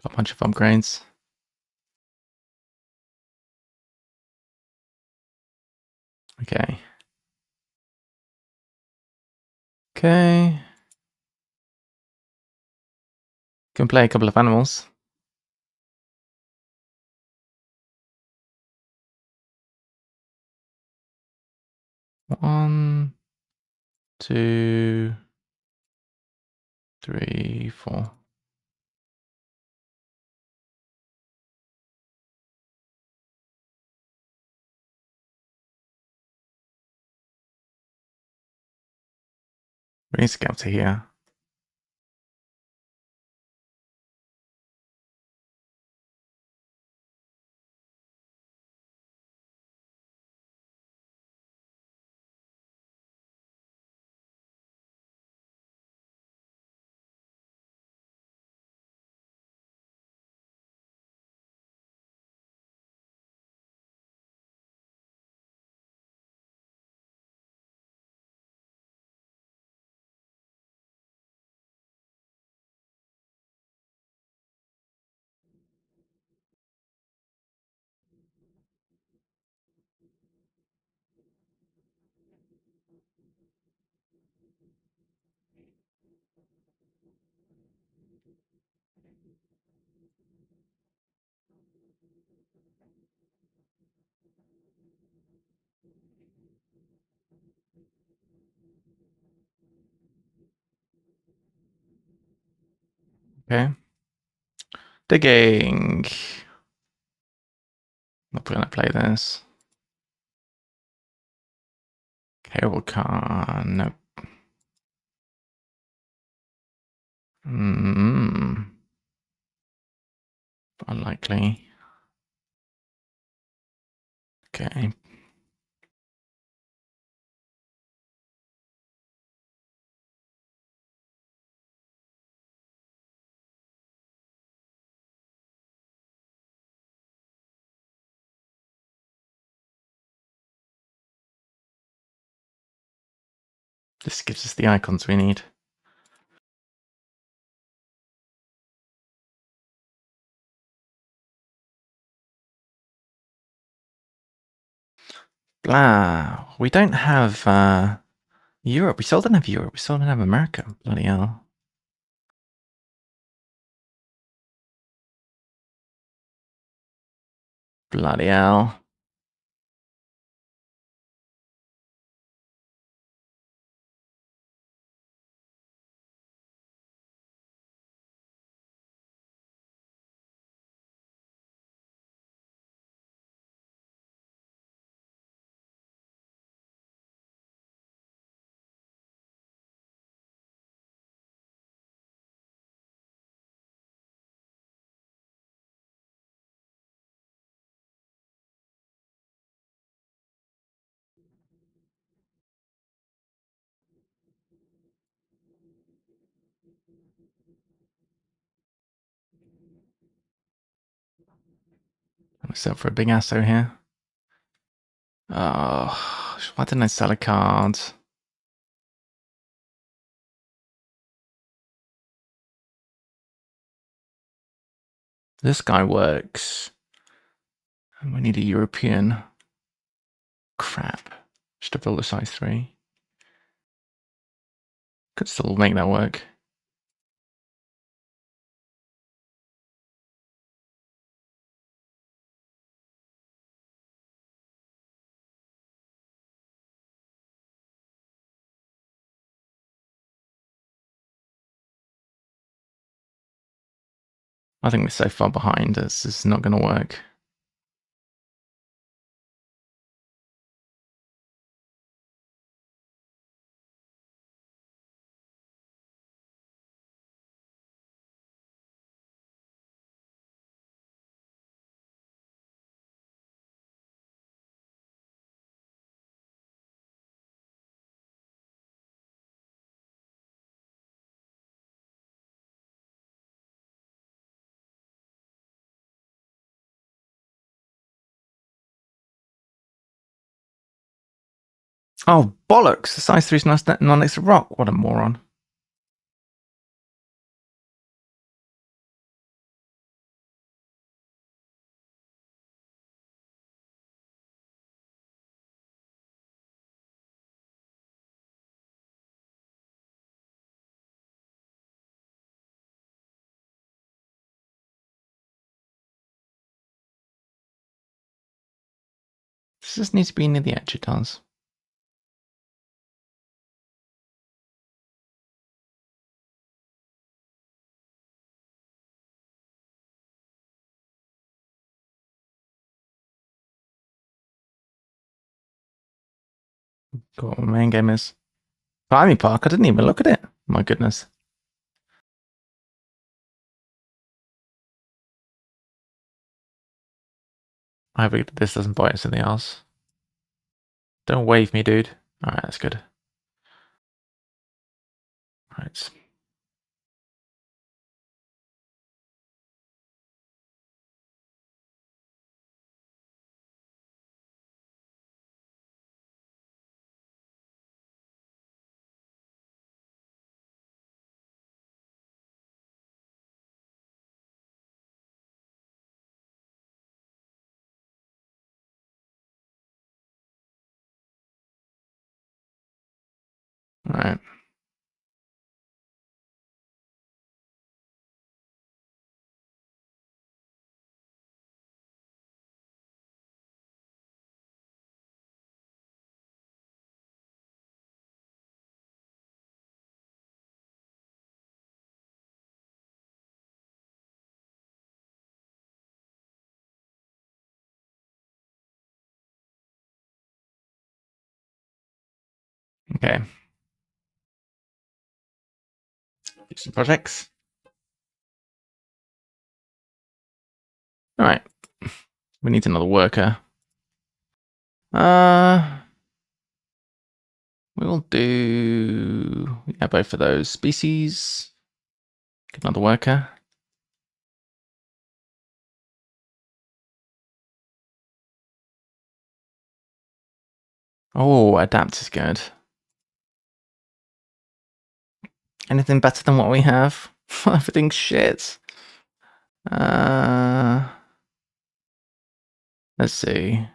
Got a bunch of upgrades. Okay. Okay. Can play a couple of animals. One, 2, 3, 4. We need to get up to here. Okay. Digging. Not gonna play this. Cable car. Nope. Unlikely. Okay. This gives us the icons we need. Blah. We don't have Europe. We still don't have Europe. We still don't have America. Bloody hell. Bloody hell. I'm set for a big asso here. Oh, why didn't I sell a card? This guy works. And we need a European. Crap. Should have built a size 3. Could still make that work. I think we're so far behind, this is not going to work. Oh, bollocks! The size 3 is not next to rock. What a moron. This just needs to be near the edge, it does. Got what my main game is. Climbing Park, I didn't even look at it. My goodness. I hope this doesn't bite us in the arse. Don't wave me, dude. Alright, that's good. Alright. Alright. Okay. Do some projects. Alright. We need another worker. We'll do both of those species. Get another worker. Oh, adapt is good. Anything better than what we have? Everything's shit. Let's see.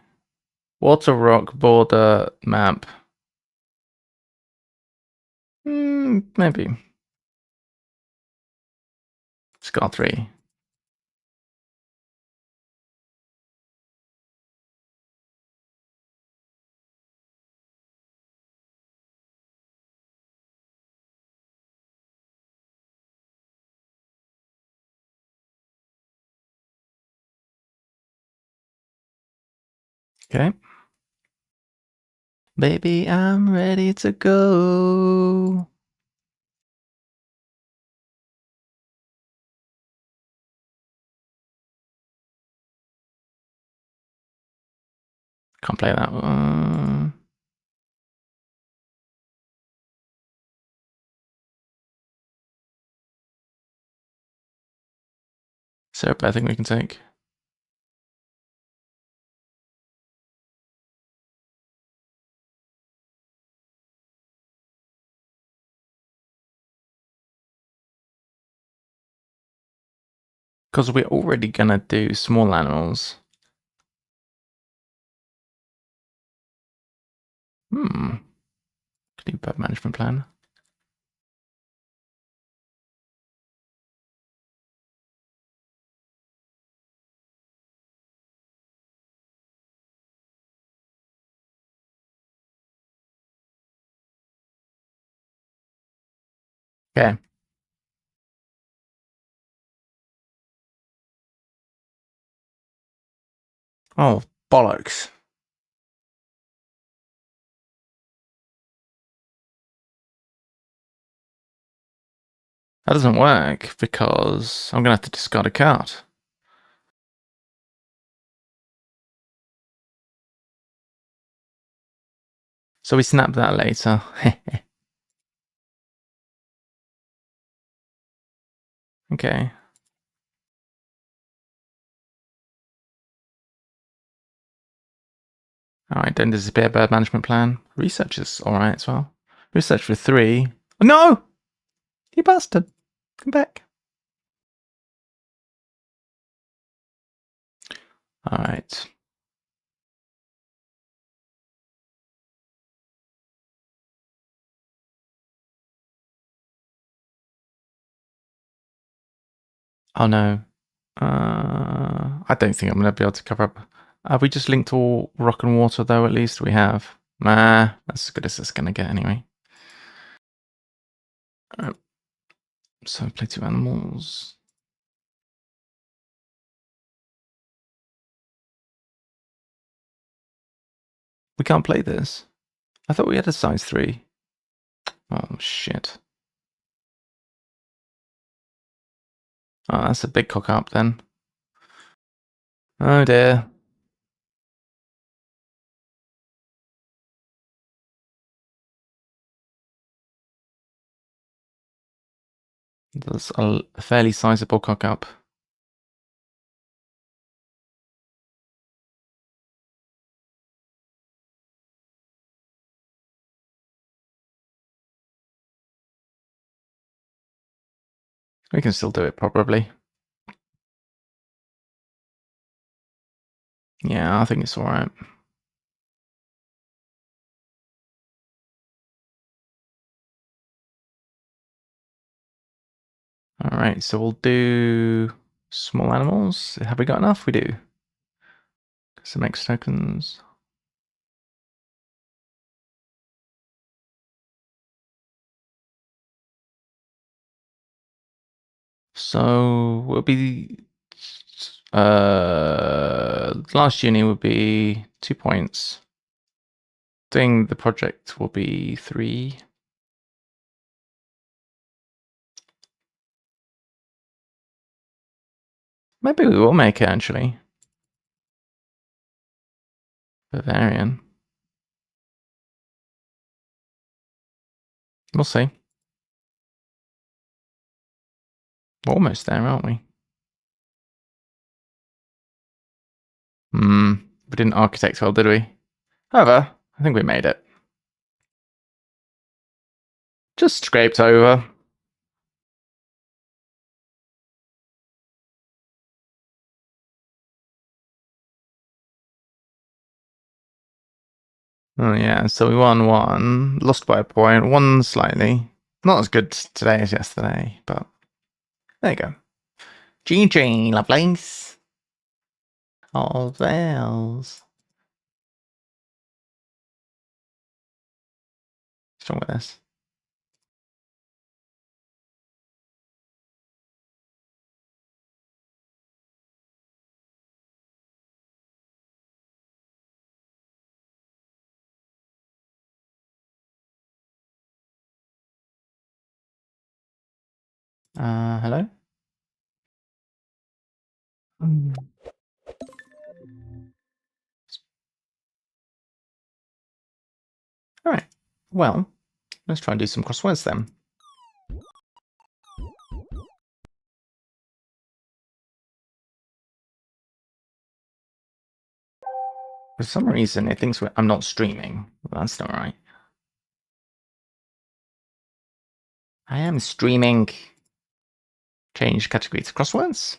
Water, rock, border, map. Maybe. Scar 3. Okay. Baby, I'm ready to go. Can't play that one. Syrup, I think we can take. Because we're already gonna do small animals. Could do bird management plan. Okay. Oh, bollocks. That doesn't work because I'm gonna have to discard a card. So we snap that later. Okay. Alright, don't disappear bird management plan. Research is alright as well. Research for 3. Oh, no! You bastard! Come back. Alright. Oh no. I don't think I'm going to be able to cover up. Have we just linked all rock and water though, at least? We have. Nah, that's as good as it's going to get anyway. Alright. So play 2 animals. We can't play this. I thought we had a size 3. Oh shit. Oh, that's a big cock up then. Oh dear. That's a fairly sizable cock up. We can still do it probably. Yeah, I think it's alright. Alright, so we'll do small animals. Have we got enough? We do. Some X tokens. So we'll be last uni would be 2 points. Doing the project will be 3. Maybe we will make it actually. Bavarian. We'll see. We're almost there, aren't we? We didn't architect well, did we? However, I think we made it. Just scraped over. Oh yeah, so we won 1, lost by a point, won slightly. Not as good today as yesterday, but there you go. GG, lovelies. All bells. What's wrong with this? Hello? Alright, well, let's try and do some crosswords then. For some reason, it thinks I'm not streaming. That's not right. I am streaming. Change category to crosswords.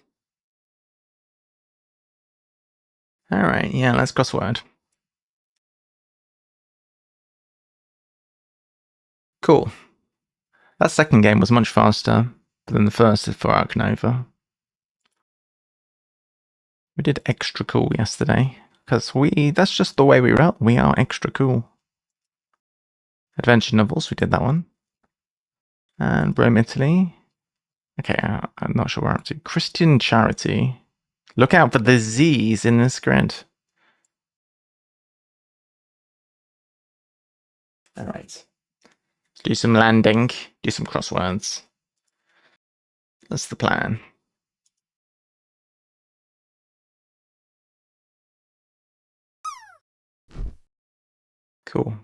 Alright, yeah, let's crossword. Cool. That second game was much faster than the first for Arc Nova. We did extra cool yesterday, because that's just the way we roll. We are extra cool. Adventure novels, we did that one. And Rome, Italy. Okay, I'm not sure where I'm up to. Christian charity. Look out for the Z's in this grid. Alright. Let's do some landing, do some crosswords. That's the plan. Cool.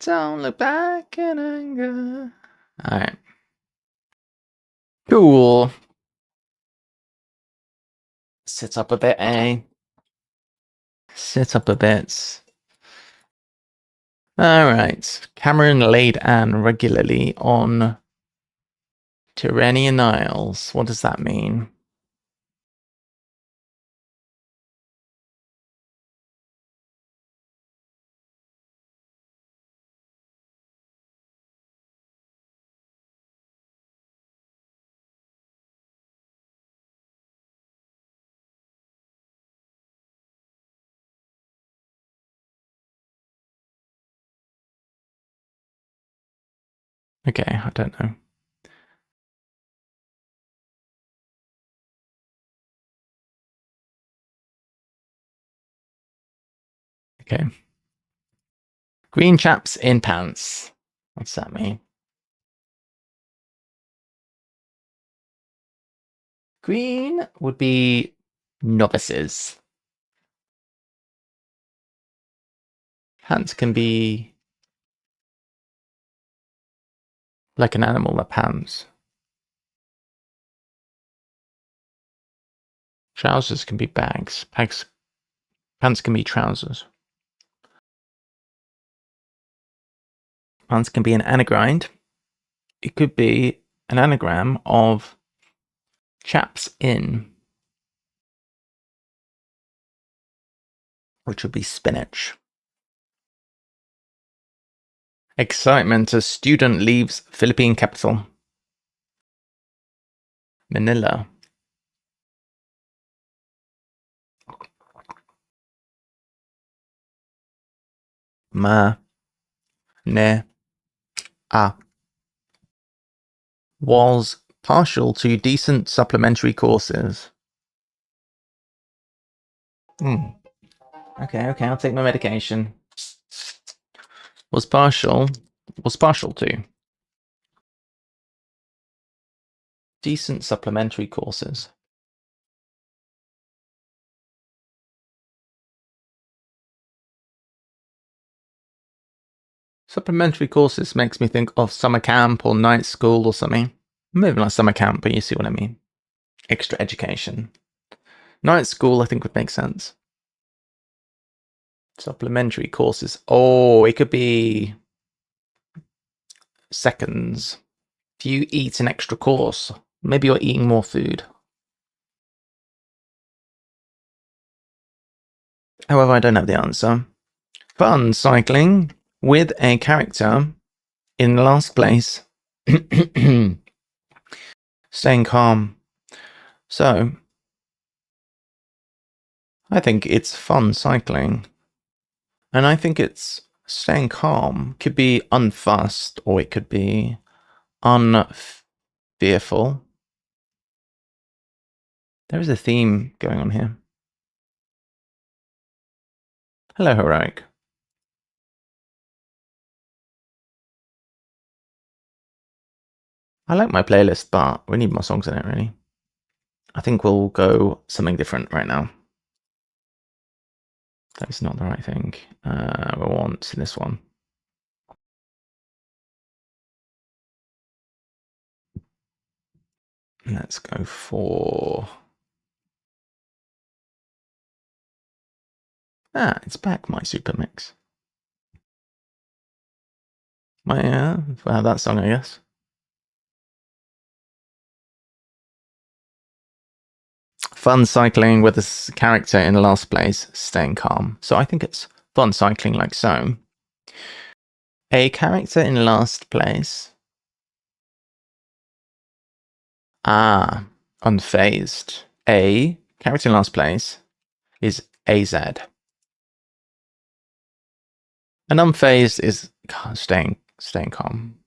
Don't look back in anger. Alright. Cool. Sit up a bit, eh? Sit up a bit. Alright. Cameron laid Anne regularly on Tyrrhenian Isles. What does that mean? Okay, I don't know. Okay. Green chaps in pants. What's that mean? Green would be novices. Pants can be like an animal that pants. Trousers can be bags. Pants can be trousers. Pants can be an anagram. It could be an anagram of chaps in. which would be spinach. Excitement as student leaves Philippine capital. Manila. Ma. Ne. Ah. Was partial to decent supplementary courses. Okay, I'll take my medication. Was partial to decent supplementary courses. Supplementary courses makes me think of summer camp or night school or something. Maybe not summer camp, but you see what I mean. Extra education. Night school, I think, would make sense. Supplementary courses. Oh, it could be seconds. If you eat an extra course, maybe you're eating more food. However, I don't have the answer. Fun cycling with a character in last place. Staying calm. So, I think it's fun cycling. And I think it's staying calm. Could be unfussed, or it could be unfearful. There is a theme going on here. Hello, Heroic. I like my playlist, but we need more songs in it, really. I think we'll go something different right now. That is not the right thing. We want this one. Let's go for... it's back, my super mix. We'll have that song, I guess. Fun cycling with a character in the last place, staying calm. So I think it's fun cycling like so. A character in last place. Unfazed. A character in last place is AZ. And unfazed is staying calm.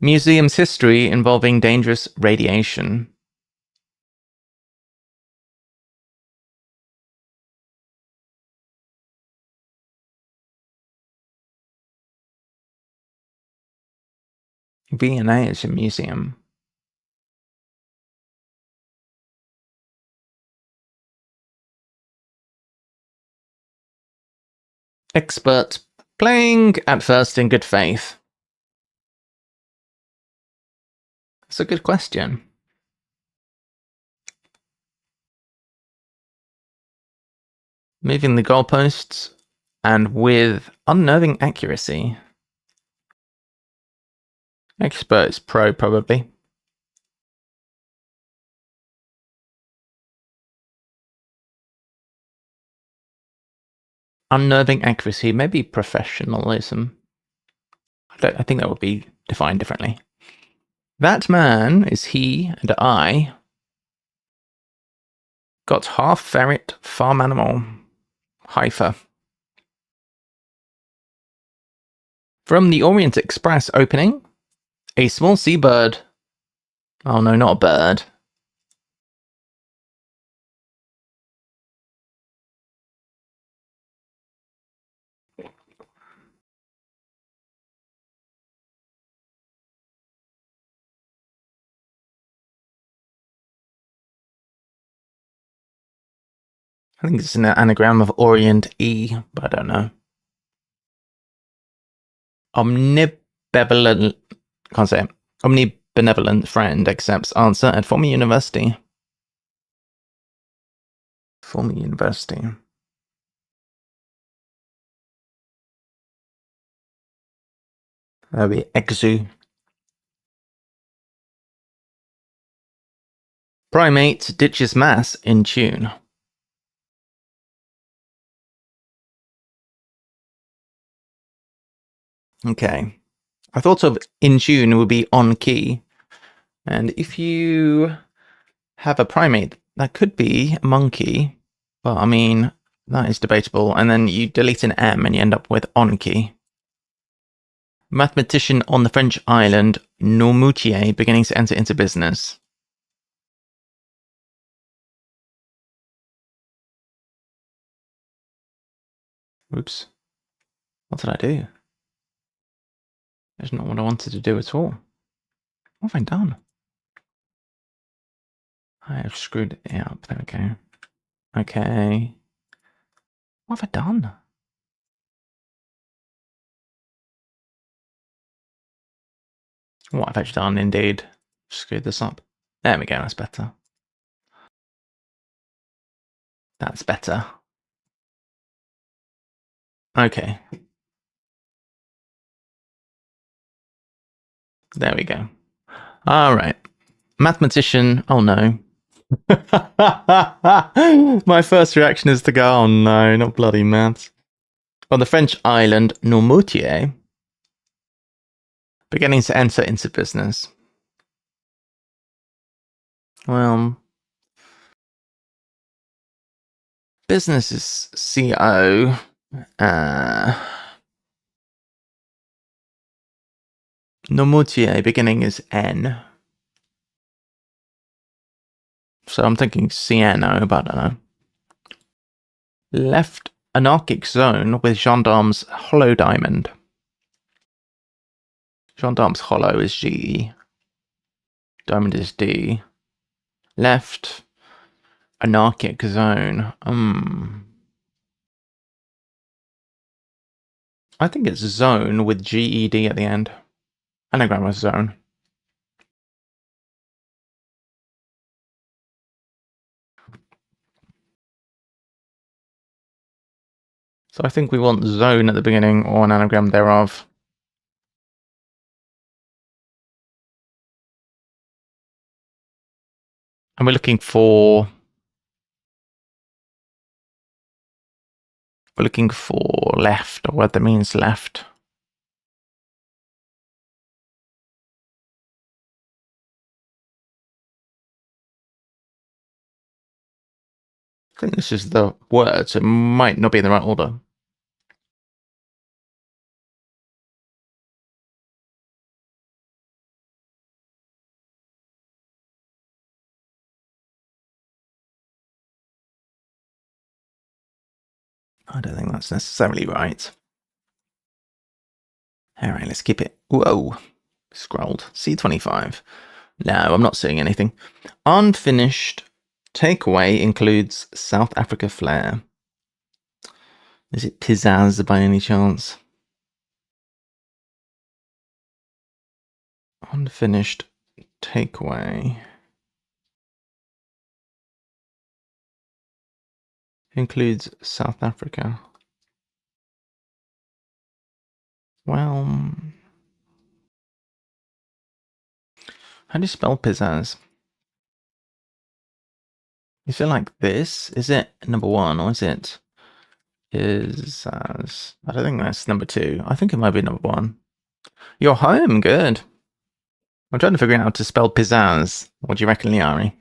Museum's history involving dangerous radiation. V&A is a museum. Expert. Playing at first in good faith. That's a good question. Moving the goalposts and with unnerving accuracy. Expert is pro, probably. Unnerving accuracy, maybe professionalism. I think that would be defined differently. That man is he, and I got half ferret, farm animal, heifer. From the Orient Express opening, a small seabird. Oh no, not a bird. I think it's an anagram of Orient E, but I don't know. Omnibenevolent, can't say it. Omnibenevolent friend accepts answer at former university. Former university. That'll be exu. Primate ditches mass in tune. Okay. I thought of in tune would be on key. And if you have a primate, that could be a monkey. But I mean, that is debatable. And then you delete an M and you end up with on key. Mathematician on the French island Noirmoutier beginning to enter into business. Oops. What did I do? That's not what I wanted to do at all. What have I done? I have screwed it up. There we go. Okay. What have I done? What I've actually done, indeed. Screwed this up. There we go, that's better. That's better. Okay. There we go. Alright. Mathematician. Oh no. My first reaction is to go, oh no, not bloody maths. On the French island Noirmoutier, beginning to enter into business. Well, business is CO. Noirmoutier, beginning is N. So I'm thinking CNO, but I don't know. Left anarchic zone with gendarme's hollow diamond. Gendarme's hollow is G. Diamond is D. Left anarchic zone. I think it's zone with GED at the end. Anagram of zone. So I think we want zone at the beginning or an anagram thereof. And we're looking for left, or what that means left. I think this is the word, so it might not be in the right order. I don't think that's necessarily right. Alright, let's keep it. Whoa. Scrolled. C25. No, I'm not seeing anything. Unfinished takeaway includes South Africa flair. Is it pizzazz by any chance? Unfinished takeaway includes South Africa. Well, how do you spell pizzazz? Is it like this? Is it number one, or is it pizzazz? I don't think that's number two. I think it might be number one. You're home, good. I'm trying to figure out how to spell pizzazz. What do you reckon, Liari?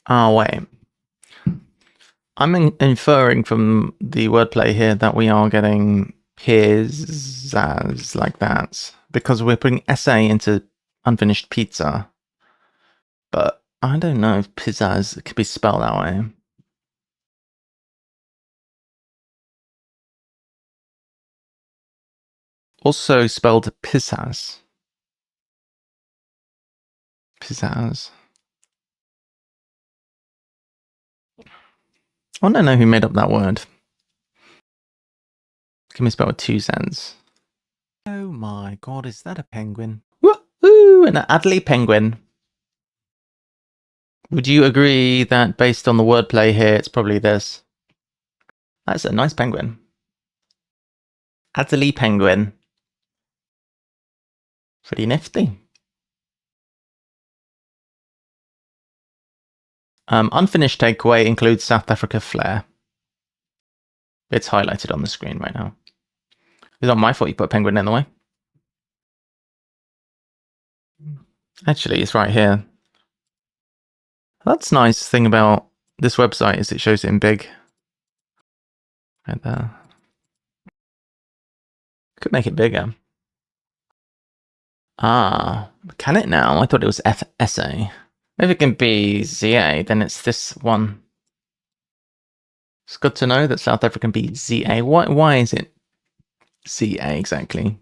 Oh, wait. I'm inferring from the wordplay here that we are getting pizzazz like that because we're putting SA into unfinished pizza. But I don't know if pizzazz could be spelled that way. Also spelled pizzazz. Pizzazz. I don't know who made up that word. Can be spelled with 2 cents. Oh my god, is that a penguin? Woohoo! An Adley penguin. Would you agree that based on the wordplay here, it's probably this? That's a nice penguin. Adley penguin. Pretty nifty. Unfinished takeaway includes South Africa flair. It's highlighted on the screen right now. It's not my fault you put a penguin in the way. Actually, it's right here. That's nice thing about this website is it shows it in big. Right there. Could make it bigger. Ah, can it now? I thought it was SA. If it can be ZA, then it's this one. It's good to know that South Africa can be ZA. Why is it ZA exactly?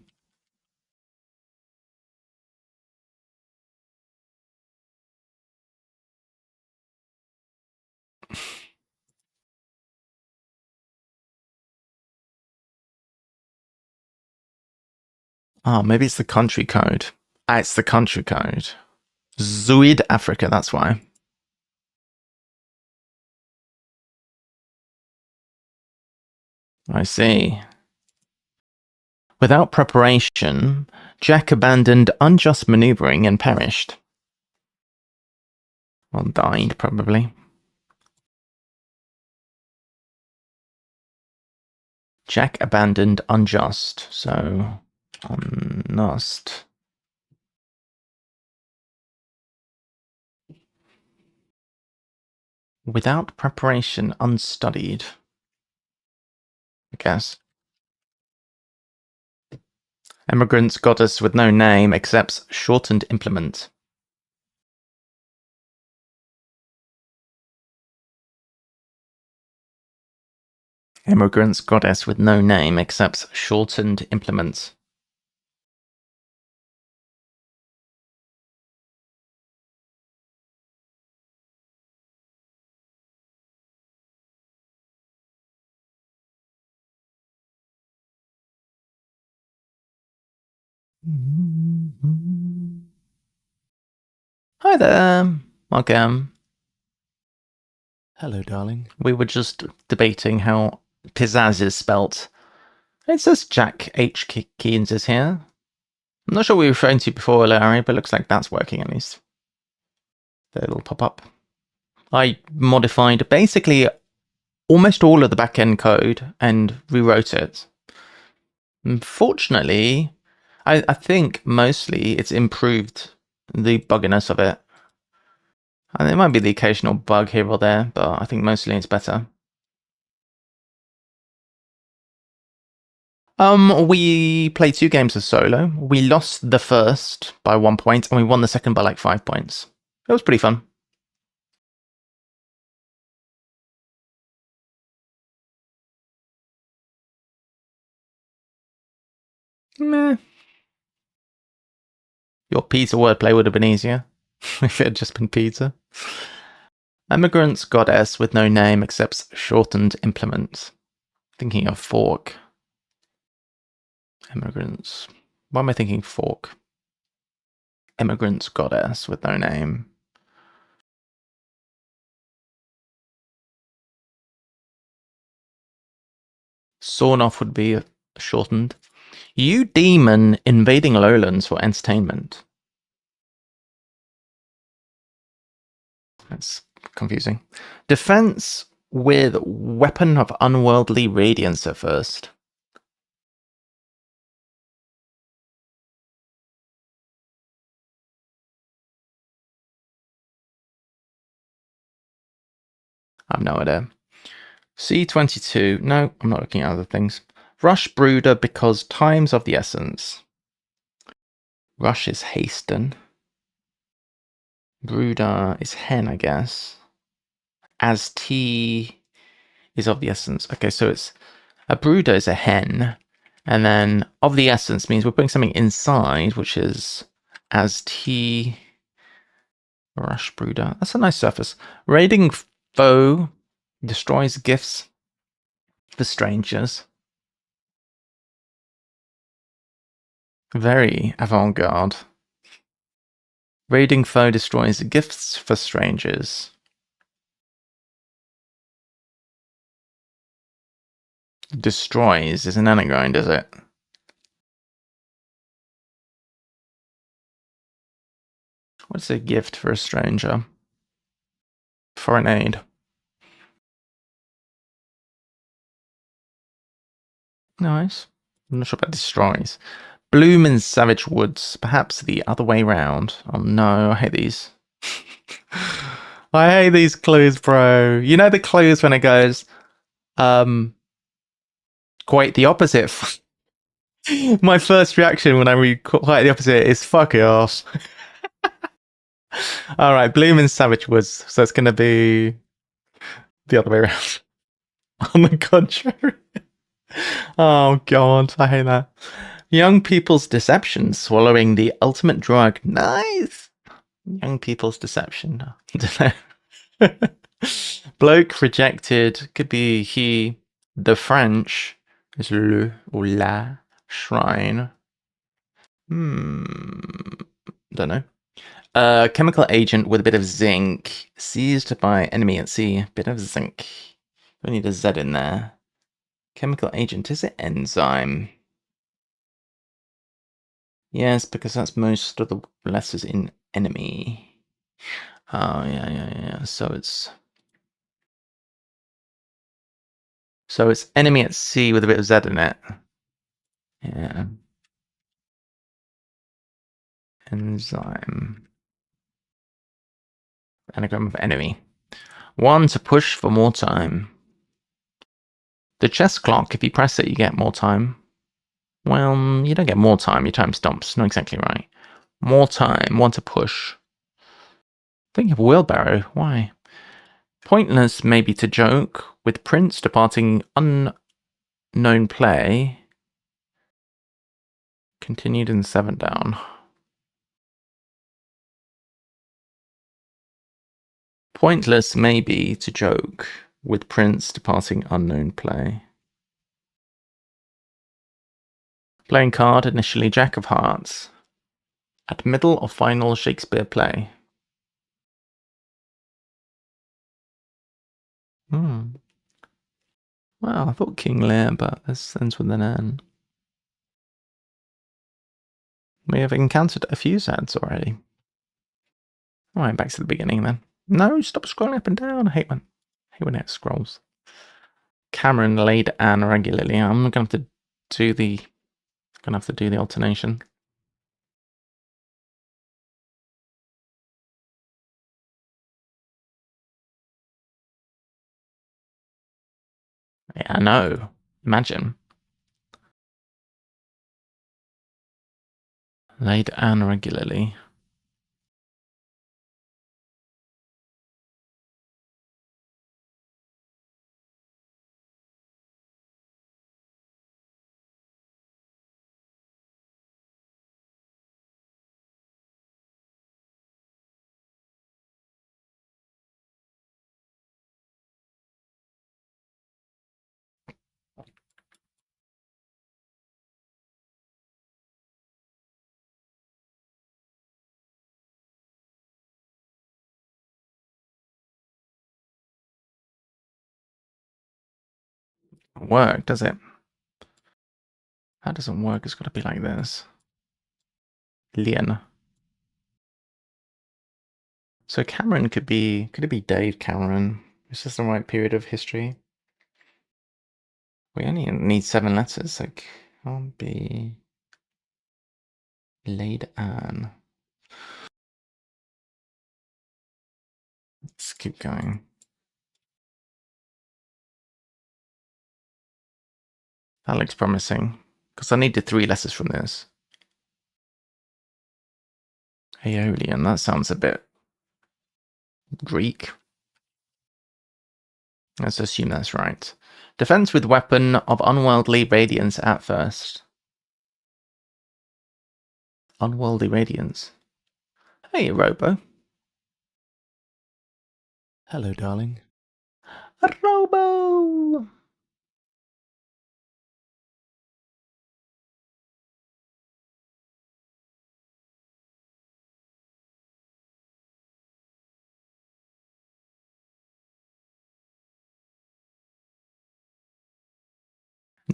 Oh, maybe it's the country code. Ah, it's the country code. Zuid Africa, that's why. I see. Without preparation, Jack abandoned unjust maneuvering and perished. Well, died, probably. Jack abandoned unjust, so unjust. Without preparation, unstudied. I guess. Emigrant's goddess with no name accepts shortened implement. Immigrant's goddess with no name accepts shortened implement. Hi there. Welcome. Hello, darling. We were just debating how pizzazz is spelt. It says Jack H. Keynes is here. I'm not sure what we were referring to before, Larry, but it looks like that's working at least. It'll pop up. I modified basically almost all of the backend code and rewrote it. Unfortunately, I think mostly it's improved the bugginess of it. And there might be the occasional bug here or there, but I think mostly it's better. We played 2 games of solo. We lost the first by 1 point, and we won the second by like 5 points. It was pretty fun. Meh. Your pizza wordplay would have been easier if it had just been pizza. Emigrant's goddess with no name accepts shortened implement. Thinking of fork. Immigrants. Why am I thinking fork? Immigrant's goddess with no name. Sawn off would be shortened. You demon invading lowlands for entertainment. That's confusing. Defense with weapon of unworldly radiance at first. I've no idea. C22. No, I'm not looking at other things. Rush Brooder because time's of the essence. Rush is hasten. Brooder is hen, I guess. As T is of the essence. Okay, so it's a brooder is a hen, and then of the essence means we're putting something inside, which is as T. Rush brooder. That's a nice surface. Raiding foe destroys gifts for strangers. Very avant-garde. Raiding foe destroys gifts for strangers. Destroys is an anagram, is it? What's a gift for a stranger? foreign aid. Nice. I'm not sure about destroys. Bloom in Savage Woods. Perhaps the other way round. Oh no, I hate these. I hate these clues, bro. You know the clues when it goes, quite the opposite. My first reaction when I read quite the opposite is fuck it off. Alright, Bloom in Savage Woods. So it's going to be the other way around. On the contrary. Oh god, I hate that. Young people's deception, swallowing the ultimate drug. Nice. Young people's deception. Bloke rejected. Could be he. The French is le or la shrine. Don't know. Chemical agent with a bit of zinc. Seized by enemy at sea. Bit of zinc. We need a Z in there. Chemical agent. Is it enzyme? Yes, because that's most of the letters in enemy. Oh, yeah. So it's enemy at sea with a bit of Z in it. Yeah. Enzyme. Anagram of enemy. 1 to push for more time. The chess clock, if you press it, you get more time. Well, you don't get more time, your time stops. Not exactly right. More time, 1 to push. Think of wheelbarrow, why? Pointless maybe to joke, with prince departing unknown play. Continued in 7 down. Pointless maybe to joke, with prince departing unknown play. Playing card, initially Jack of Hearts. At middle or final Shakespeare play. Well, I thought King Lear, but this ends with an N. We have encountered a few Zads already. Alright, back to the beginning then. No, stop scrolling up and down. I hate when it scrolls. Cameron laid Anne regularly. I'm gonna have to do the alternation. Yeah, I know. Imagine. Laid Anne regularly. Work, does it? That doesn't work. It's got to be like this. Lien. So Cameron could it be Dave Cameron? Is this the right period of history? We only need 7 letters, so it can't be Laid Anne. Let's keep going. That looks promising, because I need the 3 letters from this. Aeolian, that sounds a bit Greek. Let's assume that's right. Defense with weapon of unworldly radiance at first. Unworldly radiance. Hey, Robo. Hello, darling. Robo!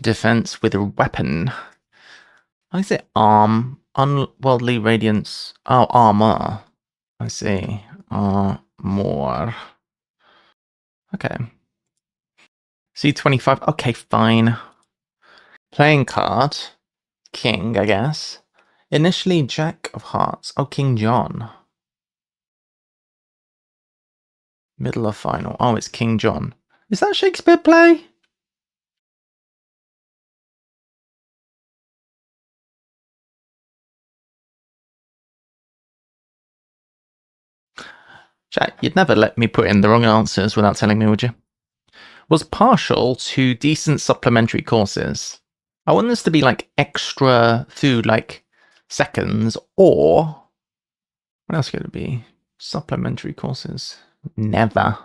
Defense with a weapon. I say arm. Unworldly radiance. Oh, armor. I see. Armor. Okay. C25. Okay, fine. Playing card. King, I guess. Initially, Jack of Hearts. Oh, King John. Middle of final. Oh, it's King John. Is that Shakespeare play? Jack, you'd never let me put in the wrong answers without telling me, would you? Was partial to decent supplementary courses. I want this to be like extra food, like seconds, or what else could it be? Supplementary courses. Never.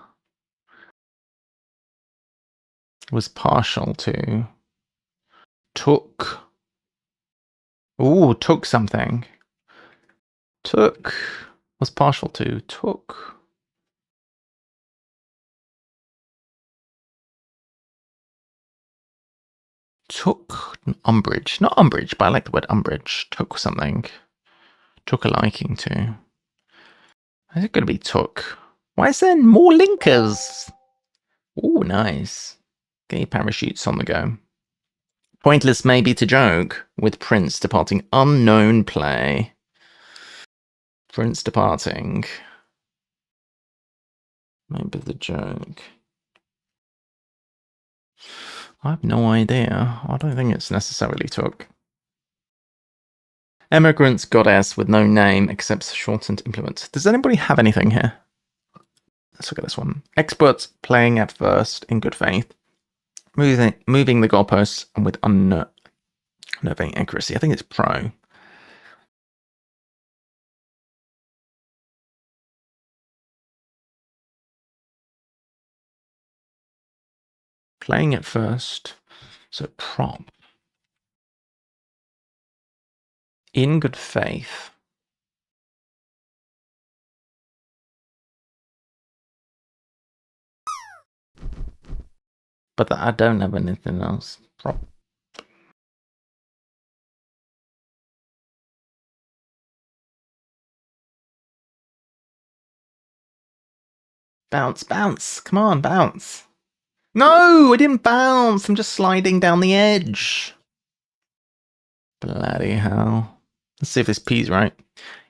Was partial to. Took. Ooh, took something. Took. Was partial to. Took. Took umbrage. Not umbrage, but I like the word umbrage. Took something. Took a liking to. Is it going to be took? Why is there more linkers? Ooh, nice. Get your parachutes on the go. Pointless maybe to joke, with Prince departing unknown play. Prince departing. Maybe the joke. I have no idea. I don't think it's necessarily took. Emigrant's goddess with no name except shortened implement. Does anybody have anything here? Let's look at this one. Experts playing at first in good faith. Moving the goalposts and with unnerving accuracy. I think it's pro. Playing at first. So prop. In good faith. But I don't have anything else. Prop. Bounce, bounce. Come on, bounce. No, I didn't bounce. I'm just sliding down the edge. Bloody hell. Let's see if this P's right.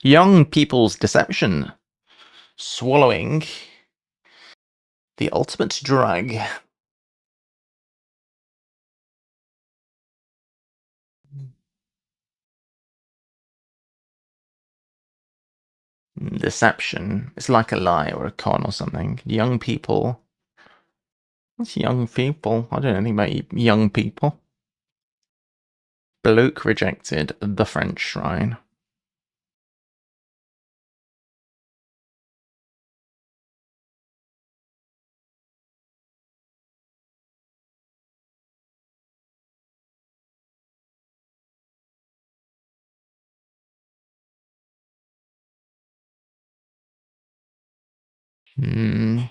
Young people's deception. Swallowing. The ultimate drug. Deception. It's like a lie or a con or something. Young people. What's young people? I don't know anything about young people. Bloke rejected the French shrine. Hmm.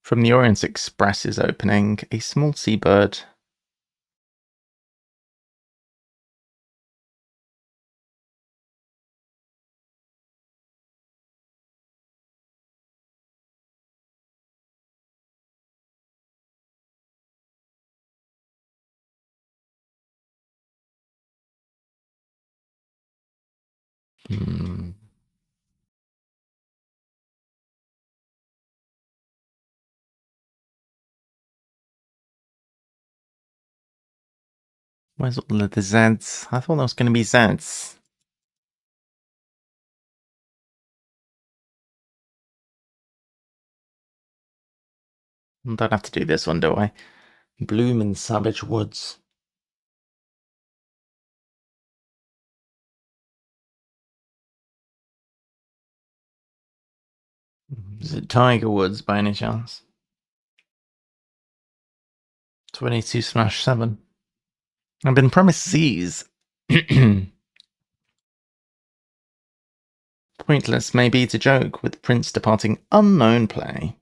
From the Orient Express's opening, a small seabird. Hmm. Where's all of the Zeds? I thought that was going to be Zeds. Don't have to do this one, do I? Bloom in Savage Woods. Is it Tiger Woods by any chance? 22/7. I've been promised Z's. Pointless maybe to joke with Prince departing unknown play.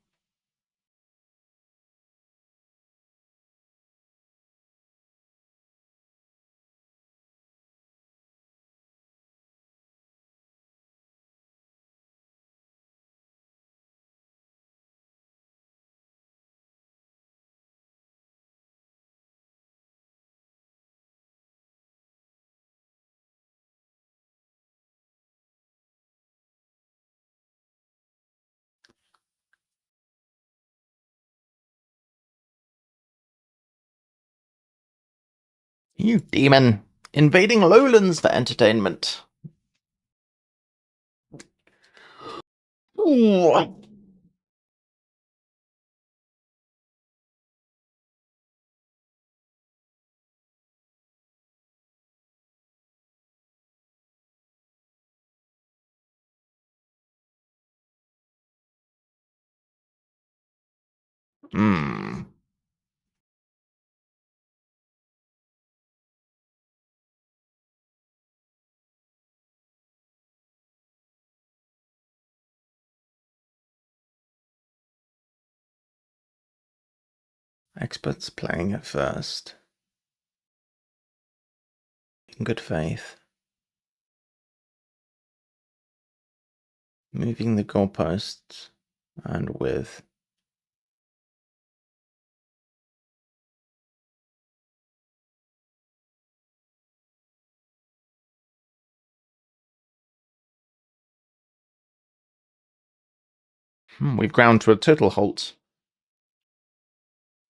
You demon! Invading lowlands for entertainment. Ooh. Hmm. Experts playing at first. In good faith. Moving the goalposts and with. We've ground to a total halt.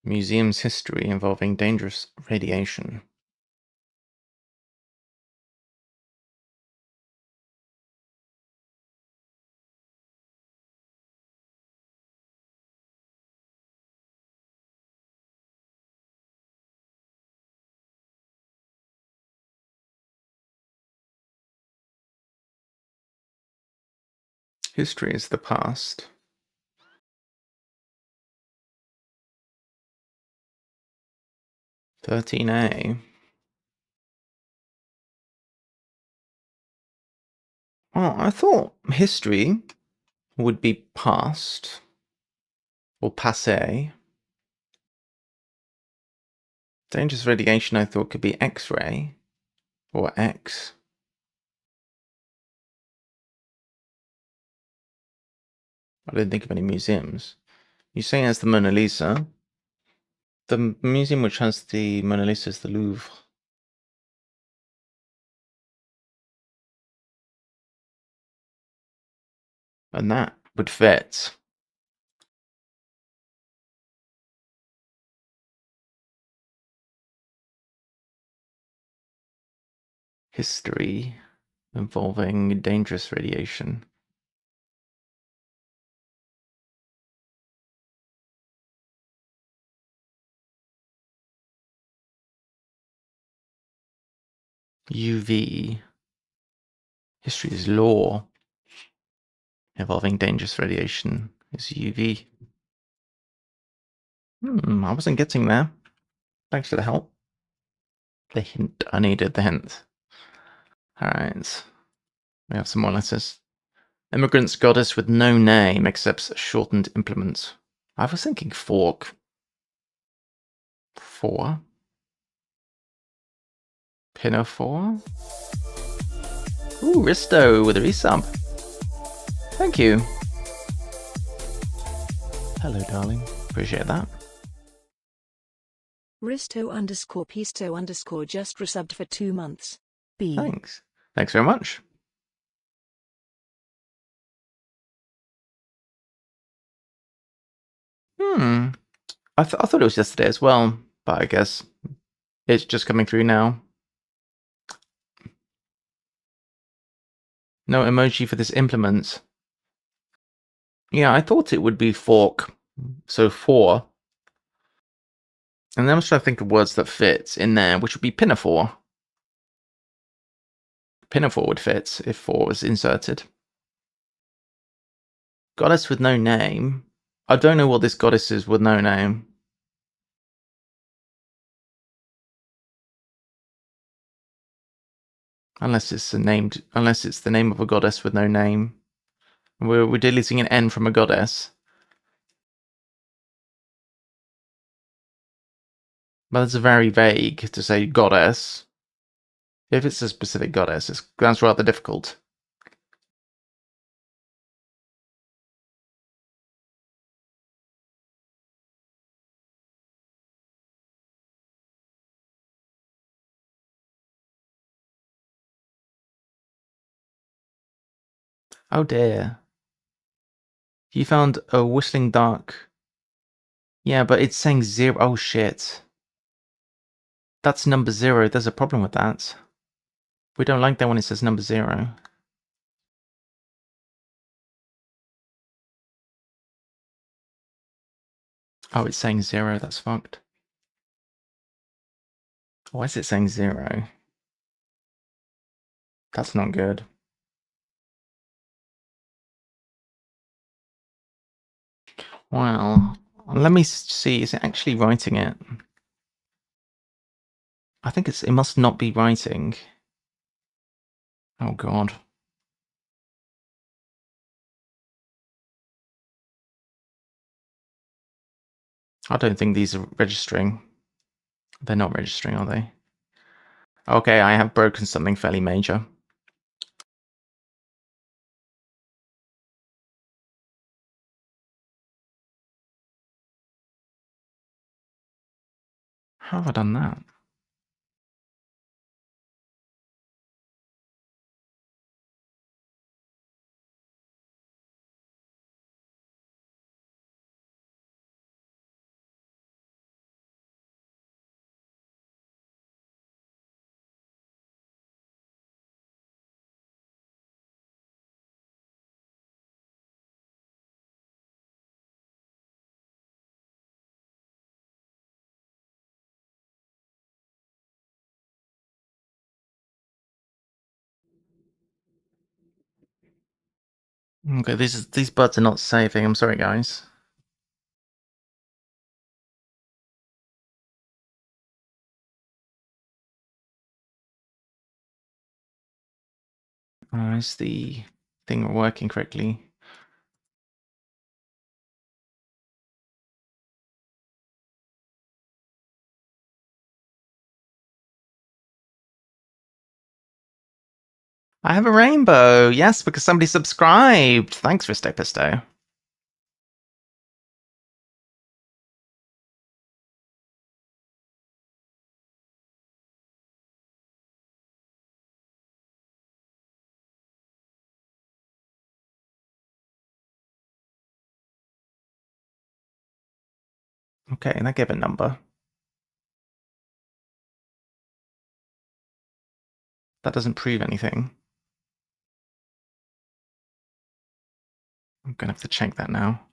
Museum's history involving dangerous radiation. History is the past. 13A. Oh, I thought history would be past or passé. Dangerous radiation I thought could be X-ray or X. I didn't think of any museums. You're saying it's the Mona Lisa. The museum which has the Mona Lisa is the Louvre. And that would fit. History involving dangerous radiation. UV. History is law involving dangerous radiation is UV. I wasn't getting there. Thanks for the help. The hint. I needed the hint. Alright. We have some more letters. Immigrant's goddess with no name accepts shortened implements. I was thinking fork. 4. Pinafore? Ooh, Risto with a resub. Thank you. Hello, darling. Appreciate that. Risto_Pisto_ just resubbed for 2 months. B. Thanks. Thanks very much. I thought it was yesterday as well, but I guess it's just coming through now. No emoji for this implement. Yeah, I thought it would be fork. So 4. And then I was trying to think of words that fit in there, which would be pinafore. Pinafore would fit if 4 was inserted. Goddess with no name. I don't know what this goddess is with no name. Unless it's the name of a goddess with no name. We're deleting an N from a goddess. But it's very vague to say goddess. If it's a specific goddess, that's rather difficult. Oh dear. You found a whistling dark. Yeah, but it's saying 0. Oh shit. That's number 0. There's a problem with that. We don't like that when it says number 0. Oh, it's saying 0. That's fucked. Why is it saying 0? That's not good. Well, let me see. Is it actually writing it? I think it must not be writing. Oh, God. I don't think these are registering. They're not registering, are they? Okay, I have broken something fairly major. How have I done that? Okay, these birds are not saving. I'm sorry, guys. Is the thing working correctly? I have a rainbow. Yes, because somebody subscribed. Thanks, Risto Pisto. Okay, and that gave a number. That doesn't prove anything. I'm gonna have to check that now.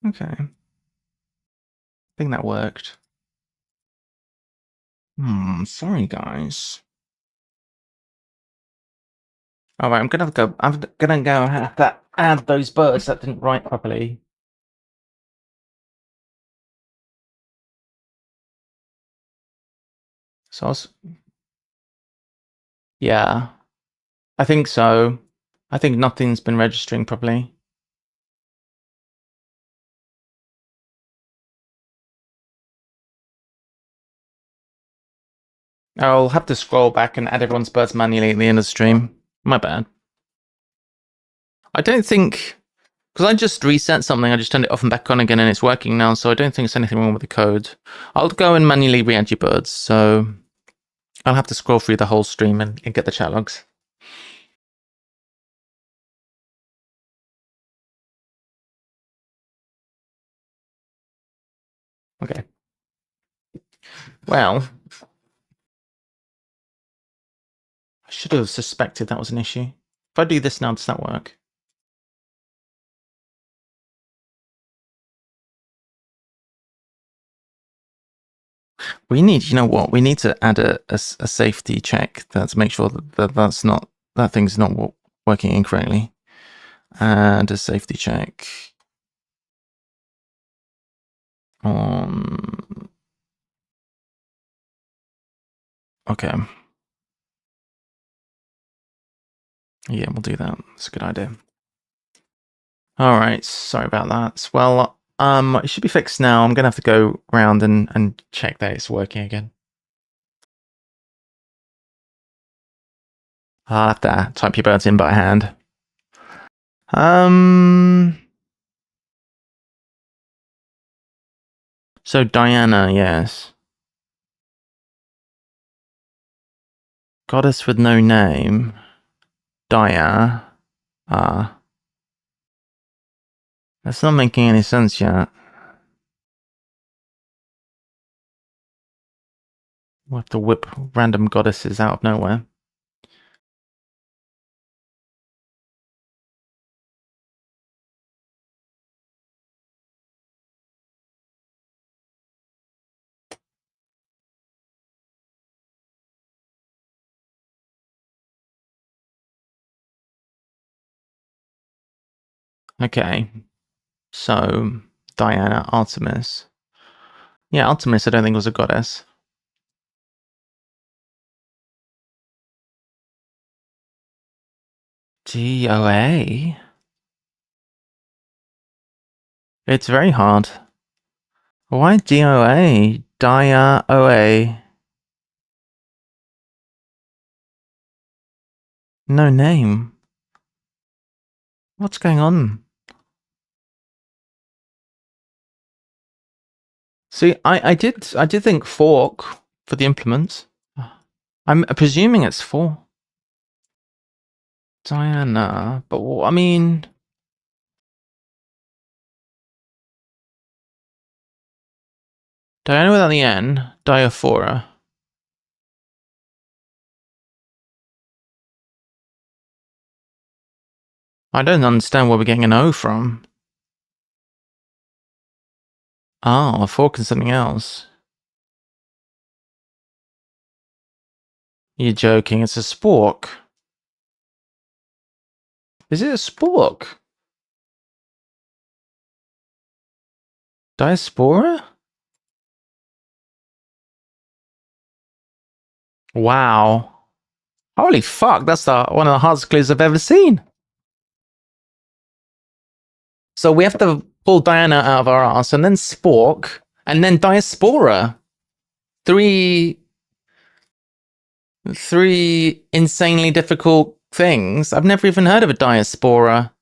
Okay. I think that worked. Sorry, guys. All right, I'm gonna go. I'm gonna go and have to add those birds that didn't write properly. So, yeah, I think so. I think nothing's been registering properly. I'll have to scroll back and add everyone's birds manually at the end of the stream. My bad. I don't think, because I just reset something, I just turned it off and back on again and it's working now, so I don't think there's anything wrong with the code. I'll go and manually re-add your birds, so I'll have to scroll through the whole stream and get the chat logs. Okay. Well, I should have suspected that was an issue. If I do this now, does that work? We need, you know what? We need to add a safety check to make sure that thing's not working incorrectly. And a safety check on. Okay. Yeah, we'll do that. That's a good idea. All right. Sorry about that. Well, it should be fixed now. I'm gonna have to go around and check that it's working again. I'll have to type your birds in by hand. So Diana, yes. Goddess with no name. Dia. Ah. That's not making any sense yet. We'll have to whip random goddesses out of nowhere. Okay. So, Diana, Artemis. Yeah, Artemis I don't think was a goddess. DOA? It's very hard. Why DOA? Dia OA. No name. What's going on? See, I did think fork for the implements. I'm presuming it's for Diana, but I mean, Diana without the N, Diaphora. I don't understand where we're getting an O from. Oh, a fork and something else. You're joking, it's a spork. Is it a spork? Diaspora? Wow. Holy fuck, that's one of the hardest clues I've ever seen. So we have to pull Diana out of our ass, and then spork, and then diaspora. Three insanely difficult things. I've never even heard of a diaspora.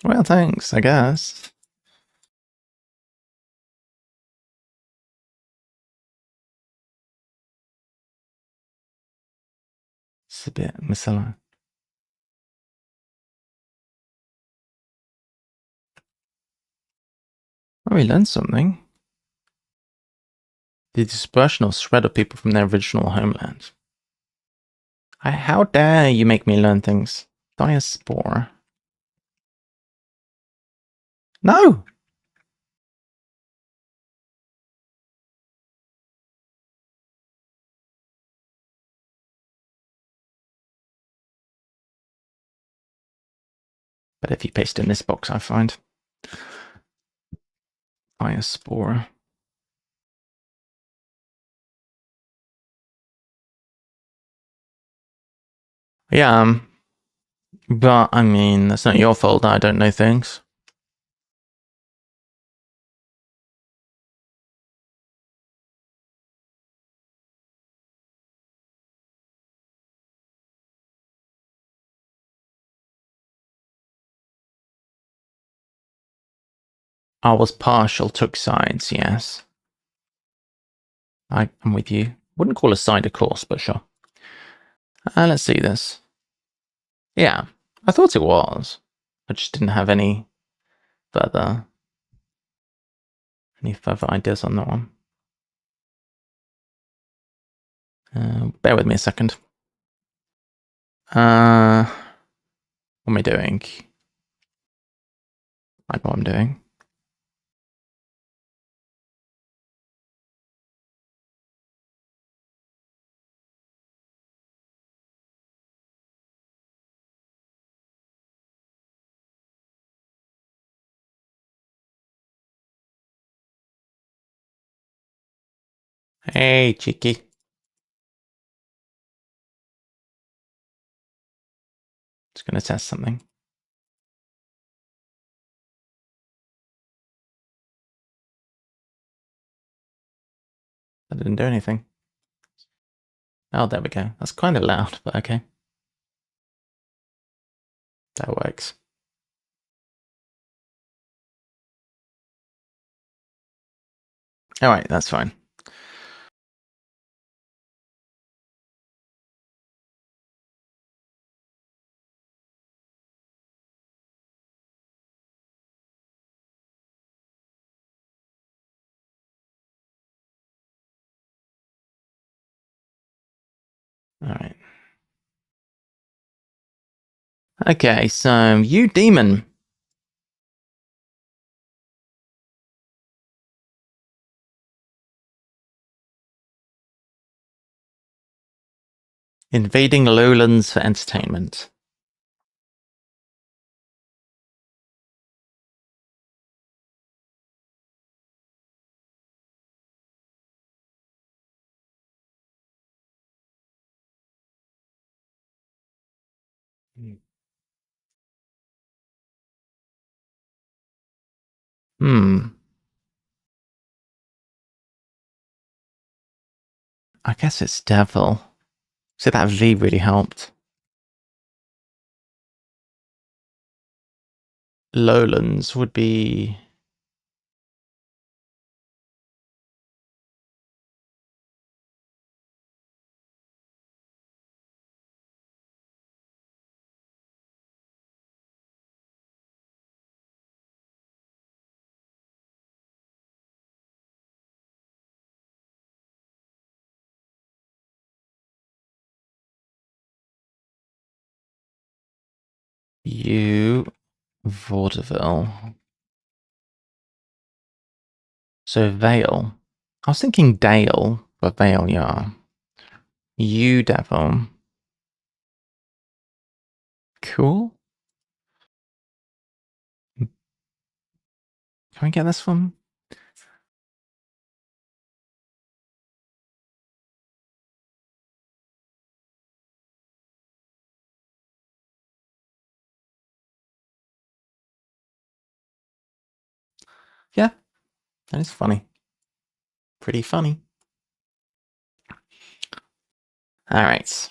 Well, thanks, I guess. It's a bit miscellaneous. Oh, we learned something. The dispersion or spread of people from their original homeland. How dare you make me learn things? Diaspora. No! But if you paste in this box, I find. Diaspora. Yeah, but I mean, that's not your fault that I don't know things. I was partial, took sides, yes. I'm with you. Wouldn't call a side a course, but sure. Let's see this. Yeah, I thought it was. I just didn't have any further ideas on that one. Bear with me a second. What am I doing? I know what I'm doing. Hey, cheeky. Just gonna test something. That didn't do anything. Oh, there we go. That's kind of loud, but okay. That works. All right, that's fine. All right. Okay, so you demon. Invading lowlands for entertainment. Hmm. I guess it's devil. So that V really helped. Lowlands would be you, vaudeville. So Vale. I was thinking Dale, but Vale, yeah. You devil. Cool. Can we get this one? Yeah, that is funny. Pretty funny. All right.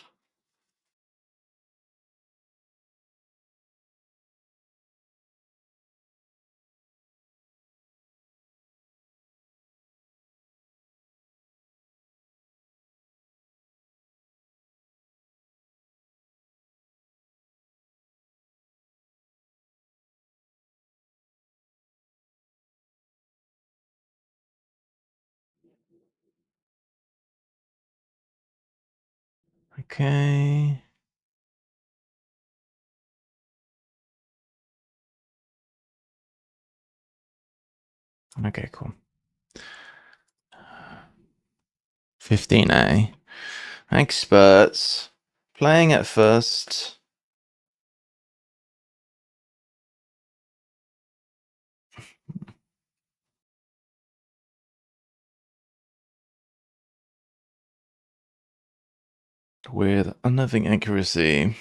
Okay. Okay, cool. 15A. Experts. Playing at first. With unnerving accuracy.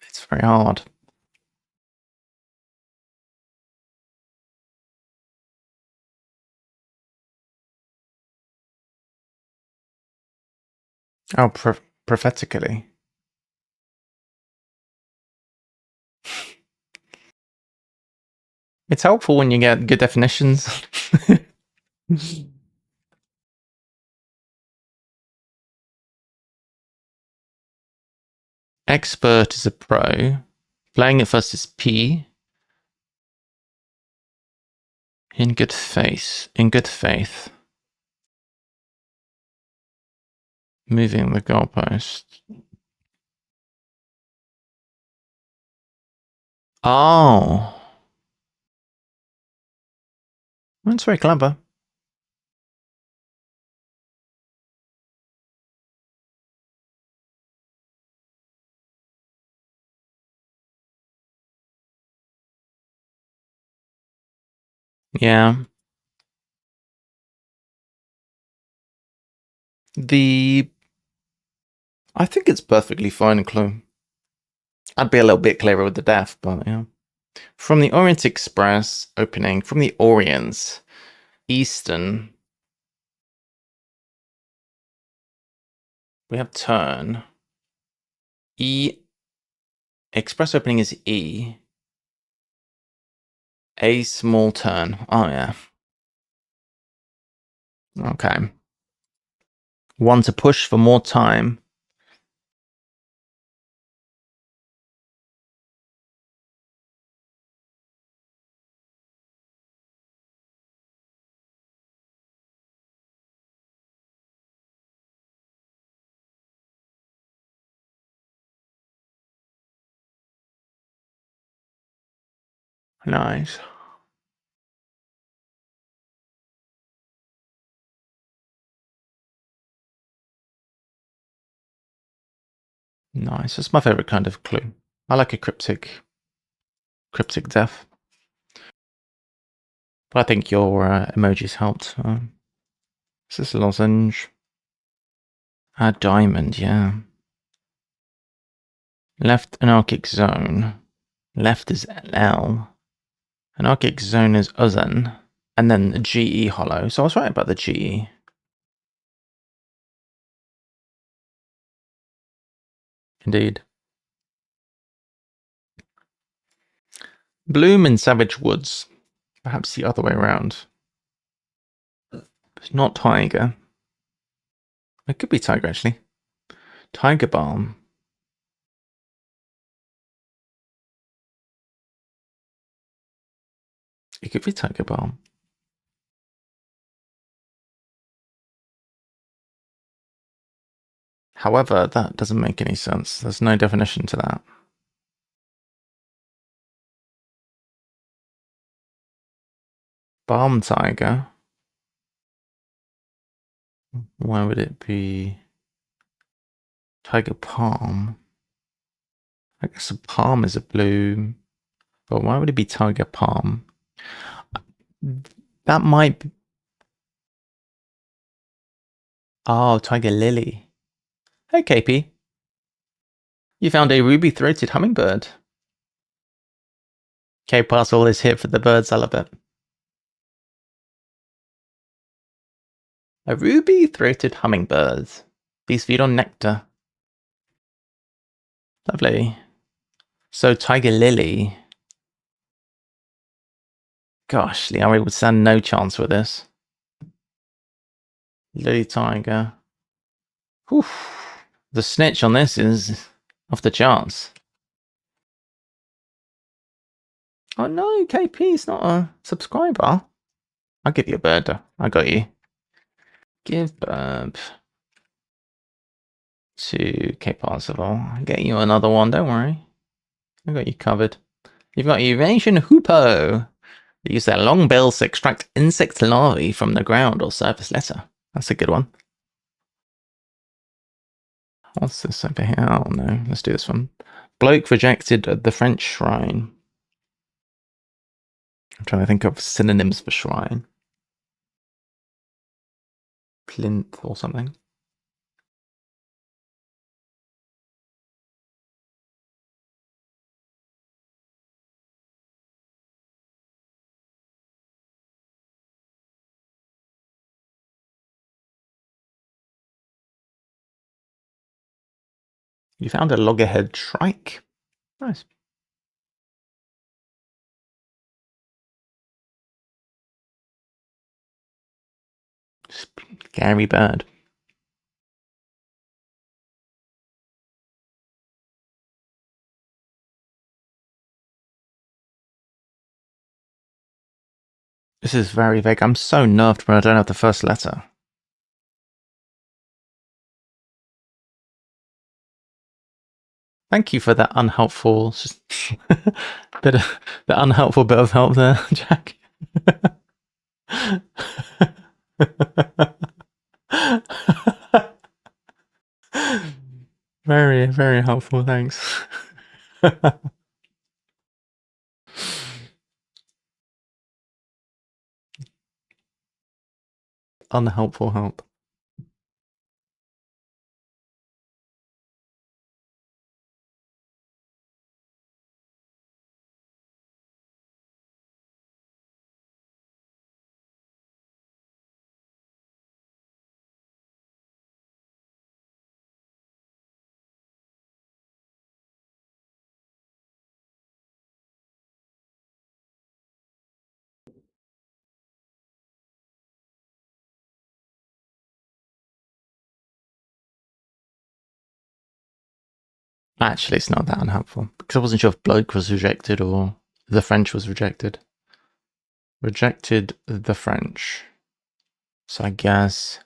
It's very hard. Oh, prophetically. It's helpful when you get good definitions. Expert is a pro. Playing it first is P. In good faith. In good faith. Moving the goalpost. Oh. That's very clever. Yeah. I think it's perfectly fine, Clue. I'd be a little bit clearer with the death, but yeah. From the Orient Express opening, from the Orients, Eastern, we have turn. E. Express opening is E. A small turn. Oh, yeah. Okay. One to push for more time. Nice. Nice. That's my favorite kind of clue. I like a cryptic death. But I think your emojis helped. Is this a lozenge? A diamond, yeah. Left anarchic zone. Left is L. Anarchic zone is Uzan. And then GE hollow. So I was right about the GE. Indeed. Bloom in Savage Woods. Perhaps the other way around. It's not tiger. It could be tiger, actually. Tiger balm. It could be tiger balm. However, that doesn't make any sense. There's no definition to that. Balm tiger. Why would it be tiger palm? I guess a palm is a bloom, but why would it be tiger palm? That might be... Oh, tiger lily. Hey, KP. You found a ruby-throated hummingbird. K-Parcel is here for the birds, I love it. A ruby-throated hummingbird. These feed on nectar. Lovely. So, tiger lily. Gosh, Liari would stand no chance with this. Lily tiger. Whew. The snitch on this is off the charts. Oh no, KP is not a subscriber. I'll give you a bird. I got you. Give bird to K Parzival. I'll get you another one, don't worry. I got you covered. You've got Eurasian hoopoe. They use their long bills to extract insect larvae from the ground or surface litter. That's a good one. What's this over here? Oh no, let's do this one. Bloke rejected at the French shrine. I'm trying to think of synonyms for shrine. Plinth or something. You found a loggerhead shrike. Nice. Scary bird. This is very vague. I'm so nerved when I don't have the first letter. Thank you for that unhelpful bit of the unhelpful bit of help there, Jack. Very, very helpful, thanks. Unhelpful help. Actually, it's not that unhelpful because I wasn't sure if bloke was rejected or the French was rejected. Rejected the French. So I guess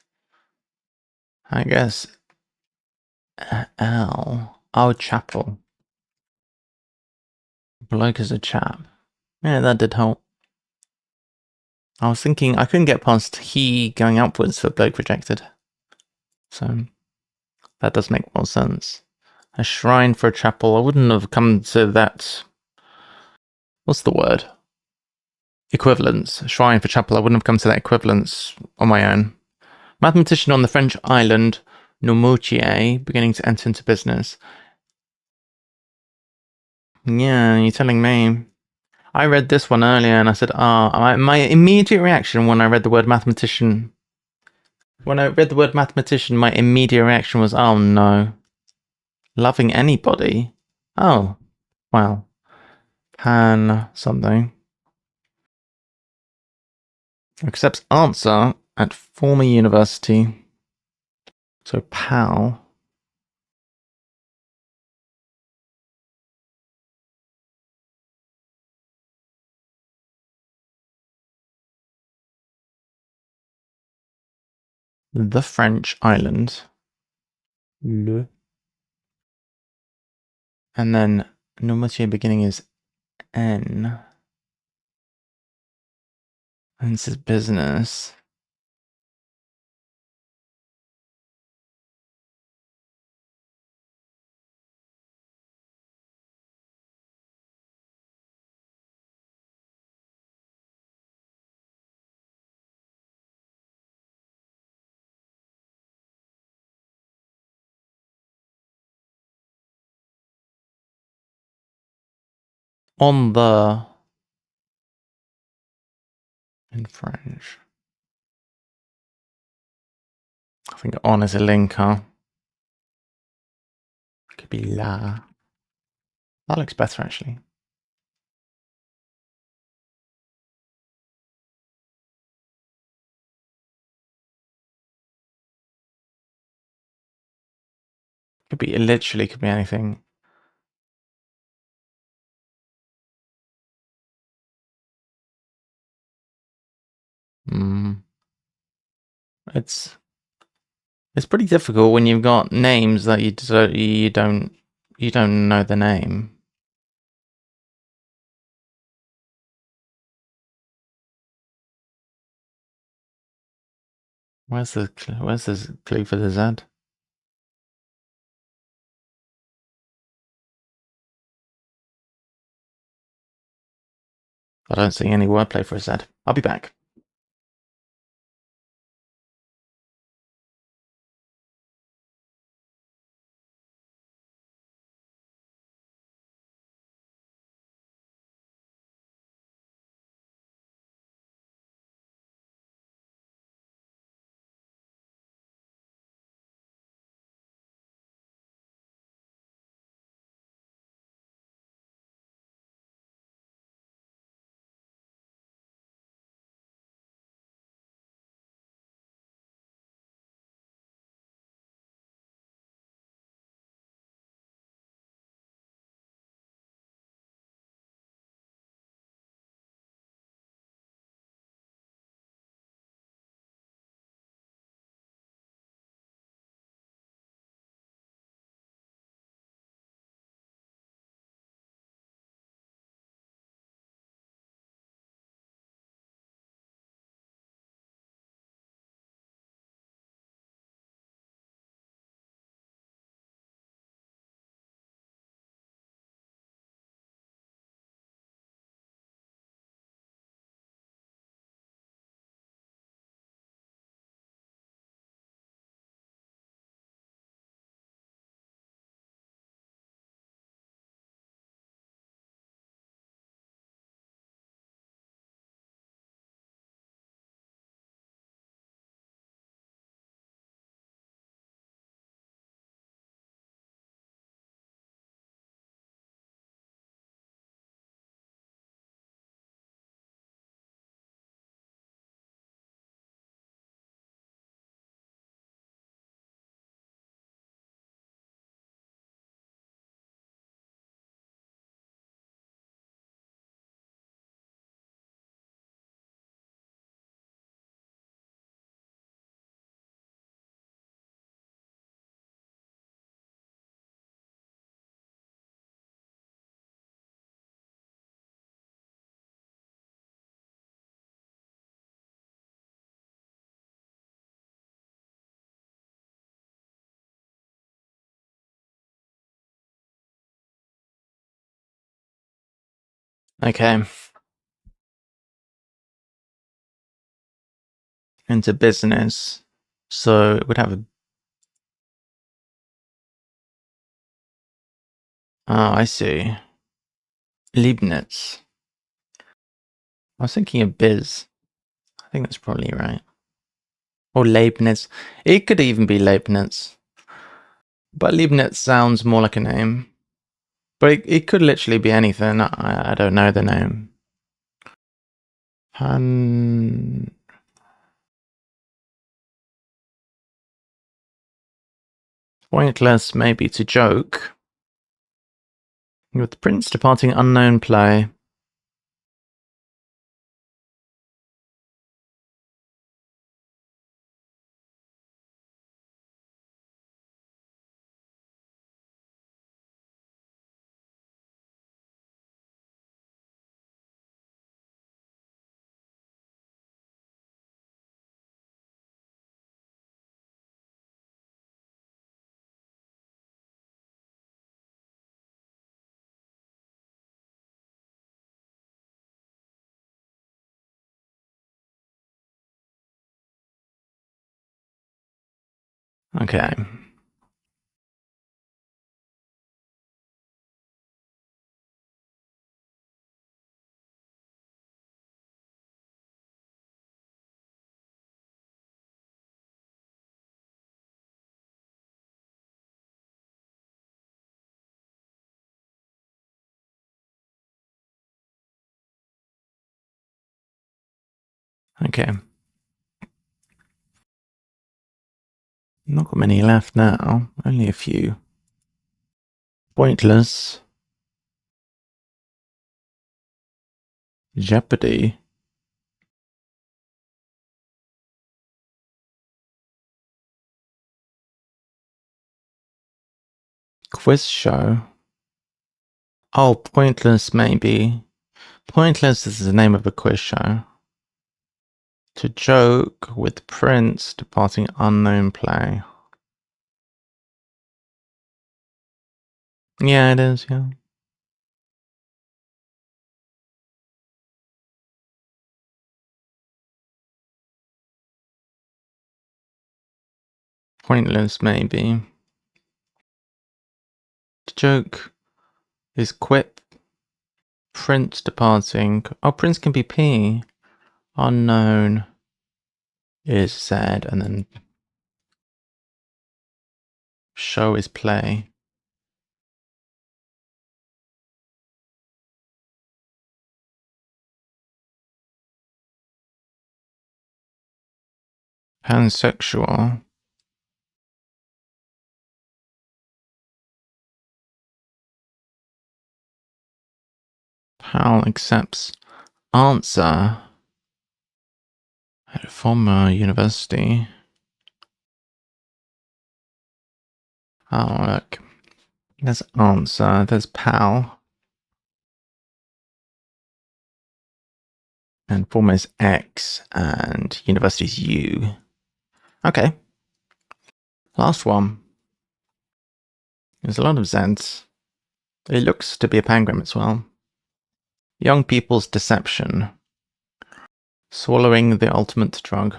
L. Oh, chapel. Bloke is a chap. Yeah, that did help. I was thinking I couldn't get past he going upwards for bloke rejected. So that does make more sense. A shrine for a chapel. I wouldn't have come to that. What's the word? Equivalence. Shrine for chapel. I wouldn't have come to that equivalence on my own. Mathematician on the French island Noirmoutier beginning to enter into business. Yeah, you're telling me. I read this one earlier and I said, my immediate reaction when I read the word mathematician. When I read the word mathematician, my immediate reaction was, oh no. Loving anybody? Oh, well. Pan something. Accepts answer at former university. So pal. The French island. Le. And then Noirmoutier beginning is N. And this is business. On the. In French. I think on is a linker. Could be la. That looks better actually. Could be literally could be anything. It's pretty difficult when you've got names that you don't know the name. Where's the clue for the Z? I don't see any wordplay for a Z. I'll be back. Okay. Into business. So it would have a... Oh, I see. Leibniz. I was thinking of biz. I think that's probably right. Or Leibniz. It could even be Leibniz. But Leibniz sounds more like a name. But it could literally be anything. I don't know the name. Han... Pointless, maybe, to joke. With the prince departing unknown play. Okay. Okay. Not got many left now. Only a few. Pointless. Jeopardy. Quiz show. Oh, Pointless, maybe. Pointless is the name of a quiz show. To joke with prince departing unknown play. Yeah, it is, yeah. Pointless, maybe. To joke is quip. Prince departing. Oh, prince can be P. Unknown is Z, and then show is play. Pansexual. Pal accepts answer at a former university. Oh, look. There's answer. There's pal. And former is X. And university is U. Okay. Last one. There's a lot of Zs. It looks to be a pangram as well. Young people's deception. Swallowing the ultimate drug.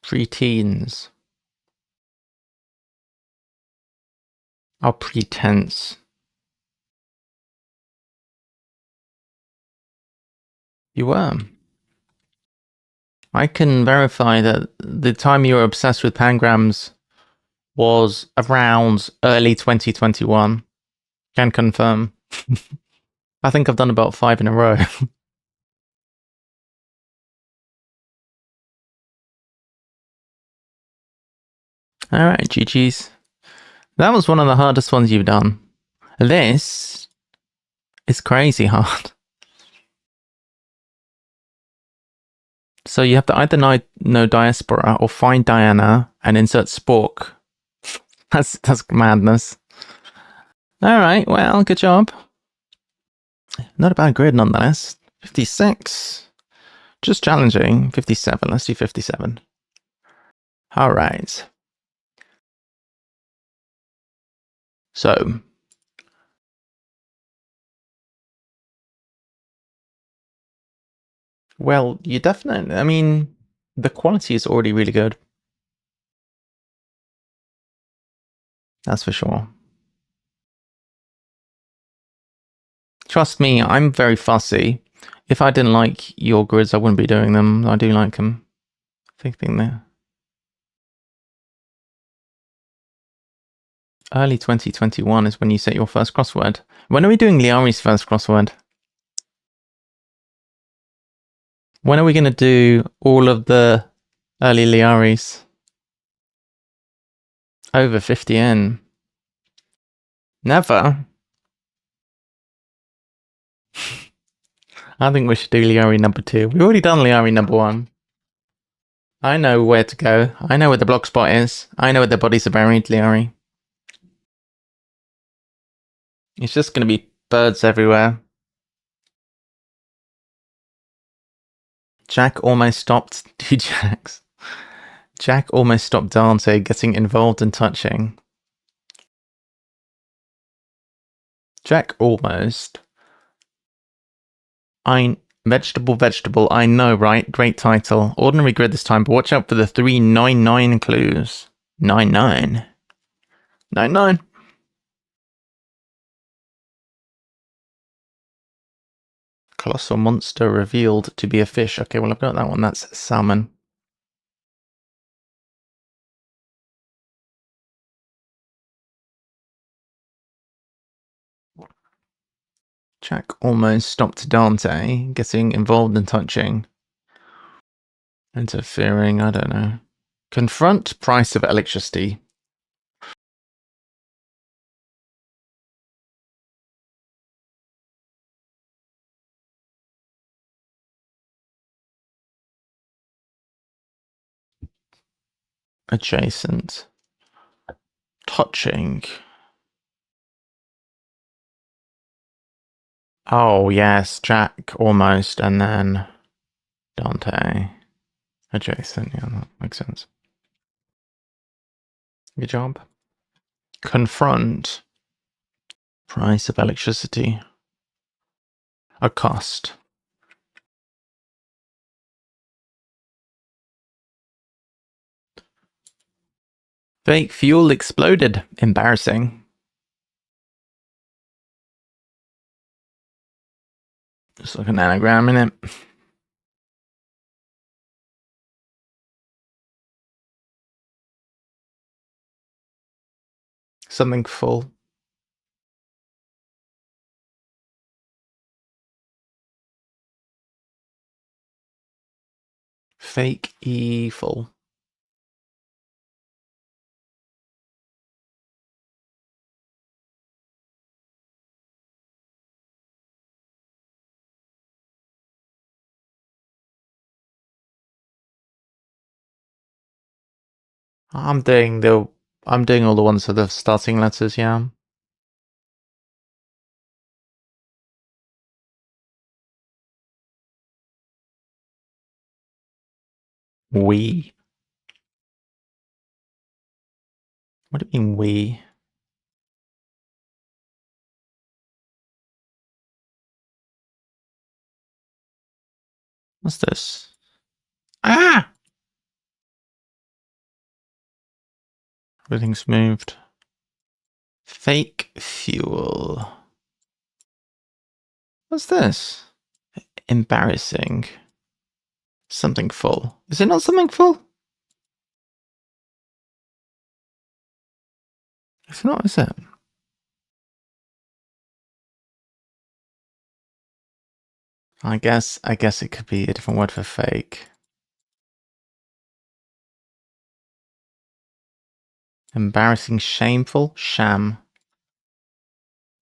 Preteens. Oh, pretense. You were. I can verify that the time you were obsessed with pangrams was around early 2021. Can confirm. I think I've done about 5 in a row. Alright, GG's. That was one of the hardest ones you've done. This is crazy hard. So you have to either know diaspora or find Diana and insert spork. That's madness. Alright, well, good job. Not a bad grid nonetheless. 56. Just challenging. 57. Let's do 57. All right. So. Well, you definitely, I mean, the quality is already really good. That's for sure. Trust me, I'm very fussy. If I didn't like your grids, I wouldn't be doing them. I do like them. I think they're early 2021 is when you set your first crossword. When are we doing Liari's first crossword? When are we going to do all of the early Liaris? Over 50N. Never. I think we should do Liari number 2. We've already done Liari number 1. I know where to go. I know where the block spot is. I know where the bodies are buried, Liari. It's just going to be birds everywhere. Jack almost stopped. Two Jacks. Jack almost stopped Dante getting involved and touching. Jack almost. Vegetable. I know, right? Great title. Ordinary grid this time, but watch out for the 399 clues. 99. 99. Colossal monster revealed to be a fish. Okay, well, I've got that one. That's salmon. Jack almost stopped Dante getting involved and touching. Interfering, I don't know. Confront price of electricity. Adjacent. Touching. Oh, yes, Jack almost, and then Dante. Adjacent, yeah, that makes sense. Good job. Confront. Price of electricity. A cost. Fake fuel exploded. Embarrassing. Just like an anagram in it. Something full. Fake evil. I'm doing all the ones for the starting letters, yeah. We. What do you mean we? What's this? Ah! Everything's moved. Fake fuel. What's this? Embarrassing. Something full. Is it not something full? It's not, is it? I guess it could be a different word for fake. Embarrassing, shameful, sham.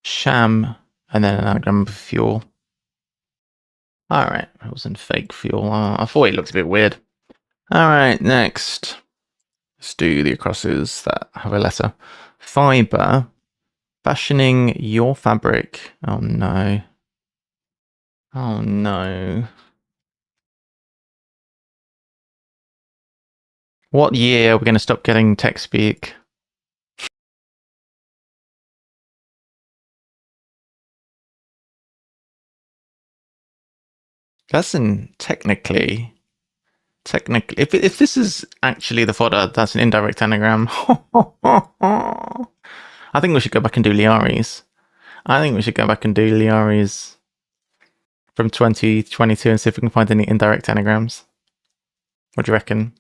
Sham, and then an anagram of fuel. Alright, it wasn't fake fuel. I thought it looked a bit weird. Alright, next. Let's do the acrosses that have a letter. Fiber. Fashioning your fabric. Oh no. Oh no. What year are we going to stop getting tech speak? That's in technically, if this is actually the fodder, that's an indirect anagram. I think we should go back and do Liari's. I think we should go back and do Liari's from 2022 and see if we can find any indirect anagrams. What do you reckon?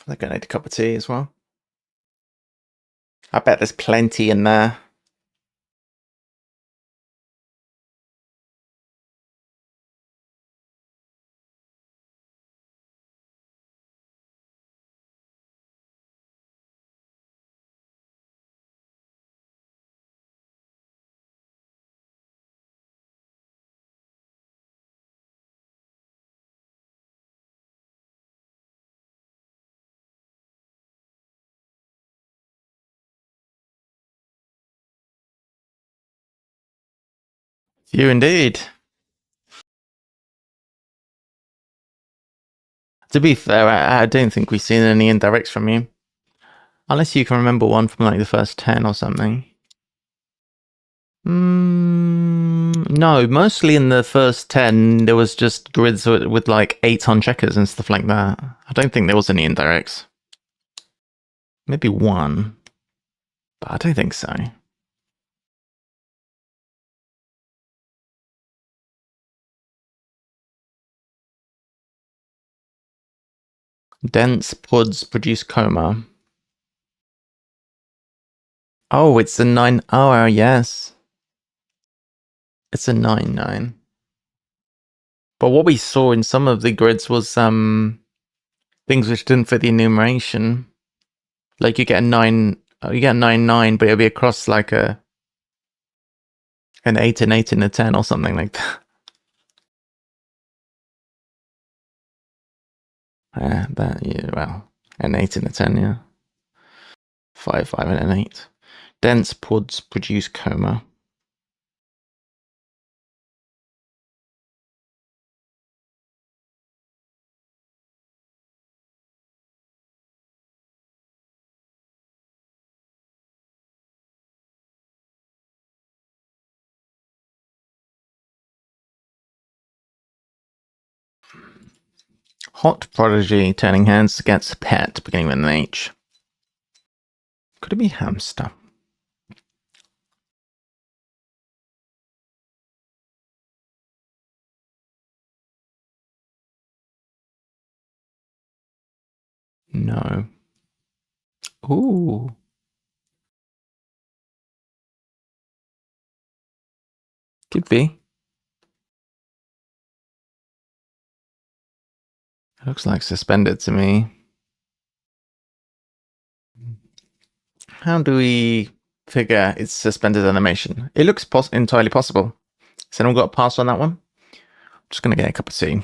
I think I need a cup of tea as well. I bet there's plenty in there. You indeed. To be fair, I don't think we've seen any indirects from you. Unless you can remember one from like the first 10 or something. No, mostly in the first 10, there was just grids with like 8 on checkers and stuff like that. I don't think there was any indirects. Maybe one, but I don't think so. Dense pods produce coma. Oh, it's a 9. Oh, yes. It's a 9-9. But what we saw in some of the grids was things which didn't fit the enumeration. Like you get a 9, you get a 9-9, but it'll be across like an 8 and 8 and a 10 or something like that. Yeah, well, an 8 and a 10, yeah. 5, 5 and an 8. Dense pods produce coma. Hot prodigy turning hands against pet beginning with an H. Could it be hamster? No. Ooh. Could be. It looks like suspended to me. How do we figure it's suspended animation? It looks entirely possible. Has anyone got a pass on that one? I'm just going to get a cup of tea.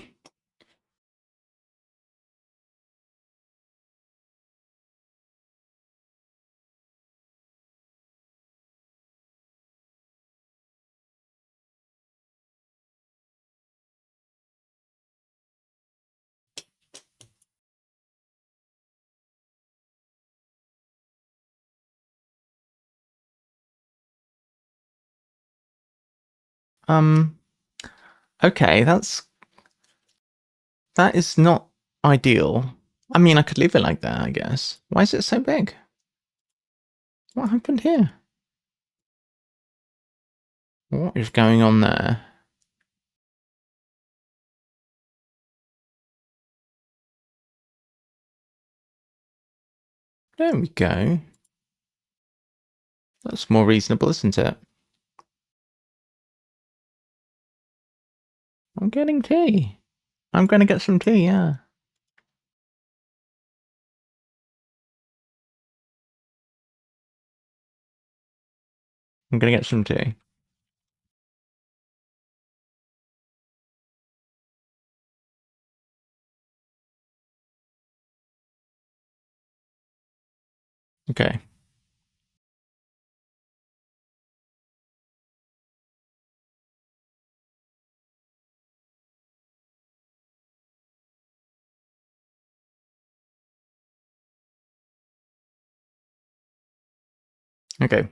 Okay, that is not ideal. I mean, I could leave it like that, I guess. Why is it so big? What happened here? What is going on there? There we go. That's more reasonable, isn't it? I'm getting tea. I'm going to get some tea, yeah. I'm going to get some tea. Okay. Okay.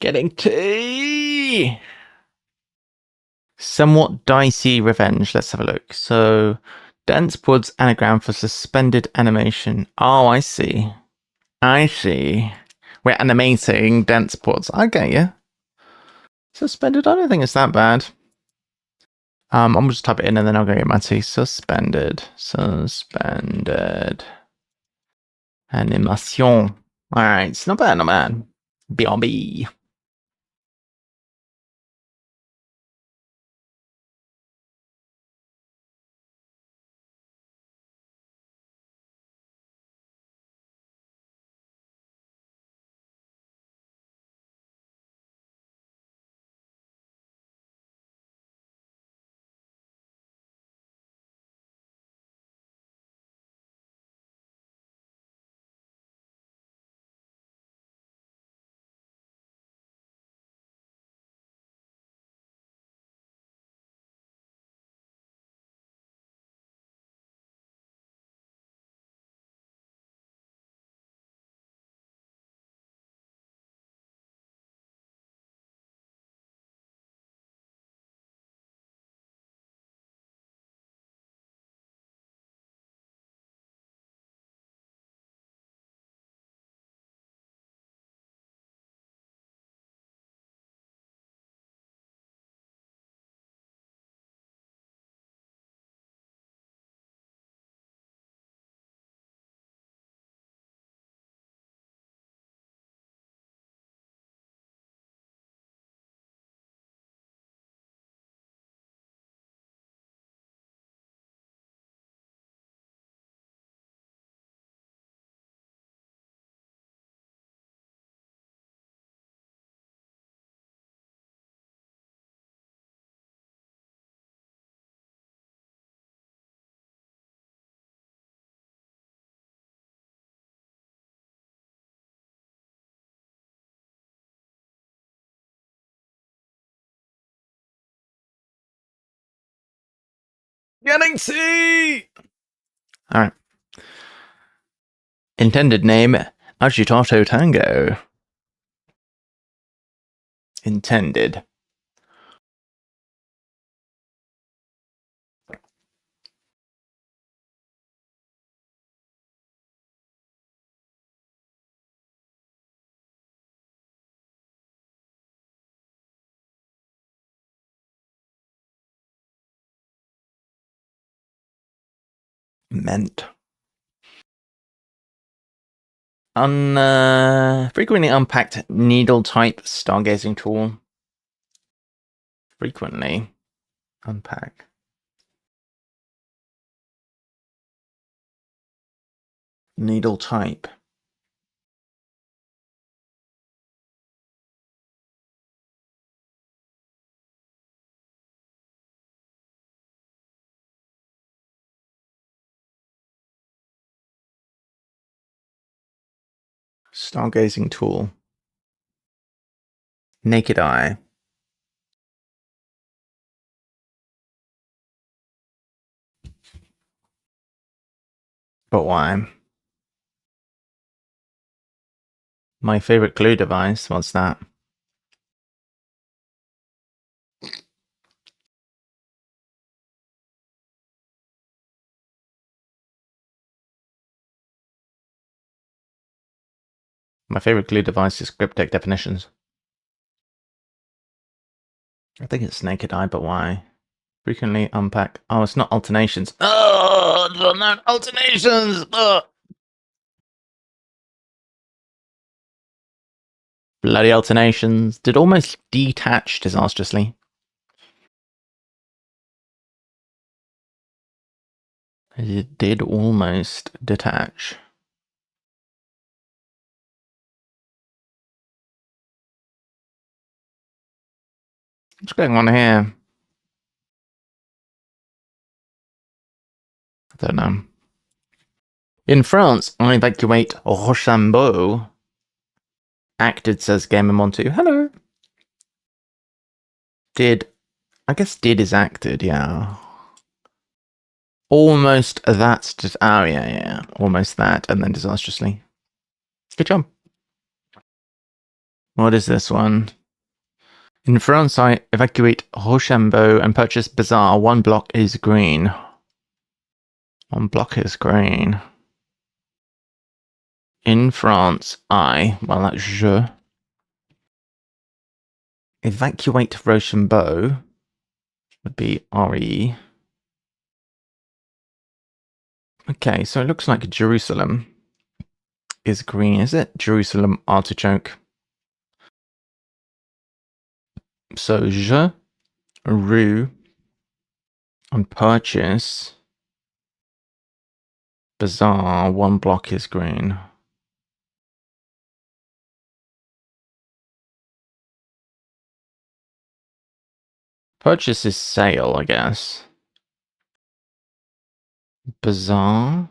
Getting tea. Somewhat dicey revenge. Let's have a look. So, dense woods anagram for suspended animation. Oh, I see. I see. We're animating dense woods. I get you. Suspended. I don't think it's that bad. I'm gonna just type it in and then I'll go get my tea. Suspended. Suspended. Animation. Alright, it's not bad, not bad. BRB. Getting tea! Alright. Intended name, Agitato Tango. Intended. Meant. Frequently unpacked needle type stargazing tool. Frequently unpack. Needle type. Stargazing tool. Naked eye. But why? My favorite glue device. What's that? My favorite glue device is cryptic definitions. I think it's naked eye, but why? Frequently unpack. Oh, it's not alternations. Oh, not alternations. Oh. Bloody alternations. Did almost detach disastrously. It did almost detach. What's going on here? I don't know. In France, I evacuate Rochambeau. Acted, says Gamer12. Hello. Did. I guess did is acted, yeah. Almost that's just, oh yeah, almost that, and then disastrously. Good job. What is this one? In France, I evacuate Rochambeau and purchase Bazaar. One block is green. One block is green. In France, well, that's je. Evacuate Rochambeau would be RE. Okay, so it looks like Jerusalem is green, is it? Jerusalem artichoke. So je, rue, and purchase. Bazaar, one block is green. Purchase is sale, I guess. Bazaar.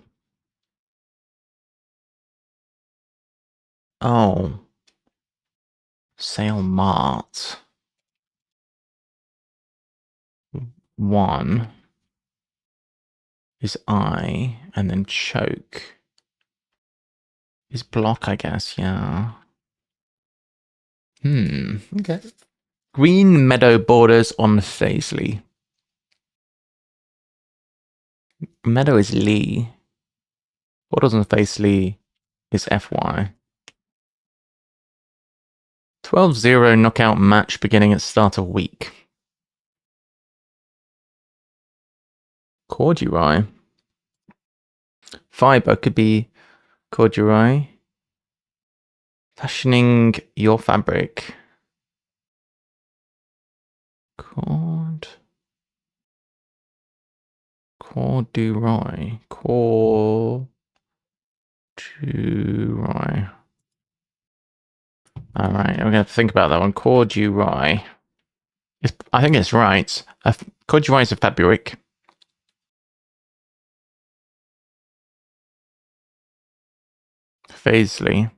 Oh. Sale mart. One is I, and then choke is block, I guess, yeah. Okay. Green meadow borders on Faisley. Meadow is Lee. Borders on Faisley is FY. 12-0 knockout match beginning at start of week. Corduroy. Fiber could be corduroy. Fashioning your fabric. Corduroy. Corduroy. Alright, I'm going to think about that one. Corduroy. I think it's right. Corduroy is a fabric. Faisley.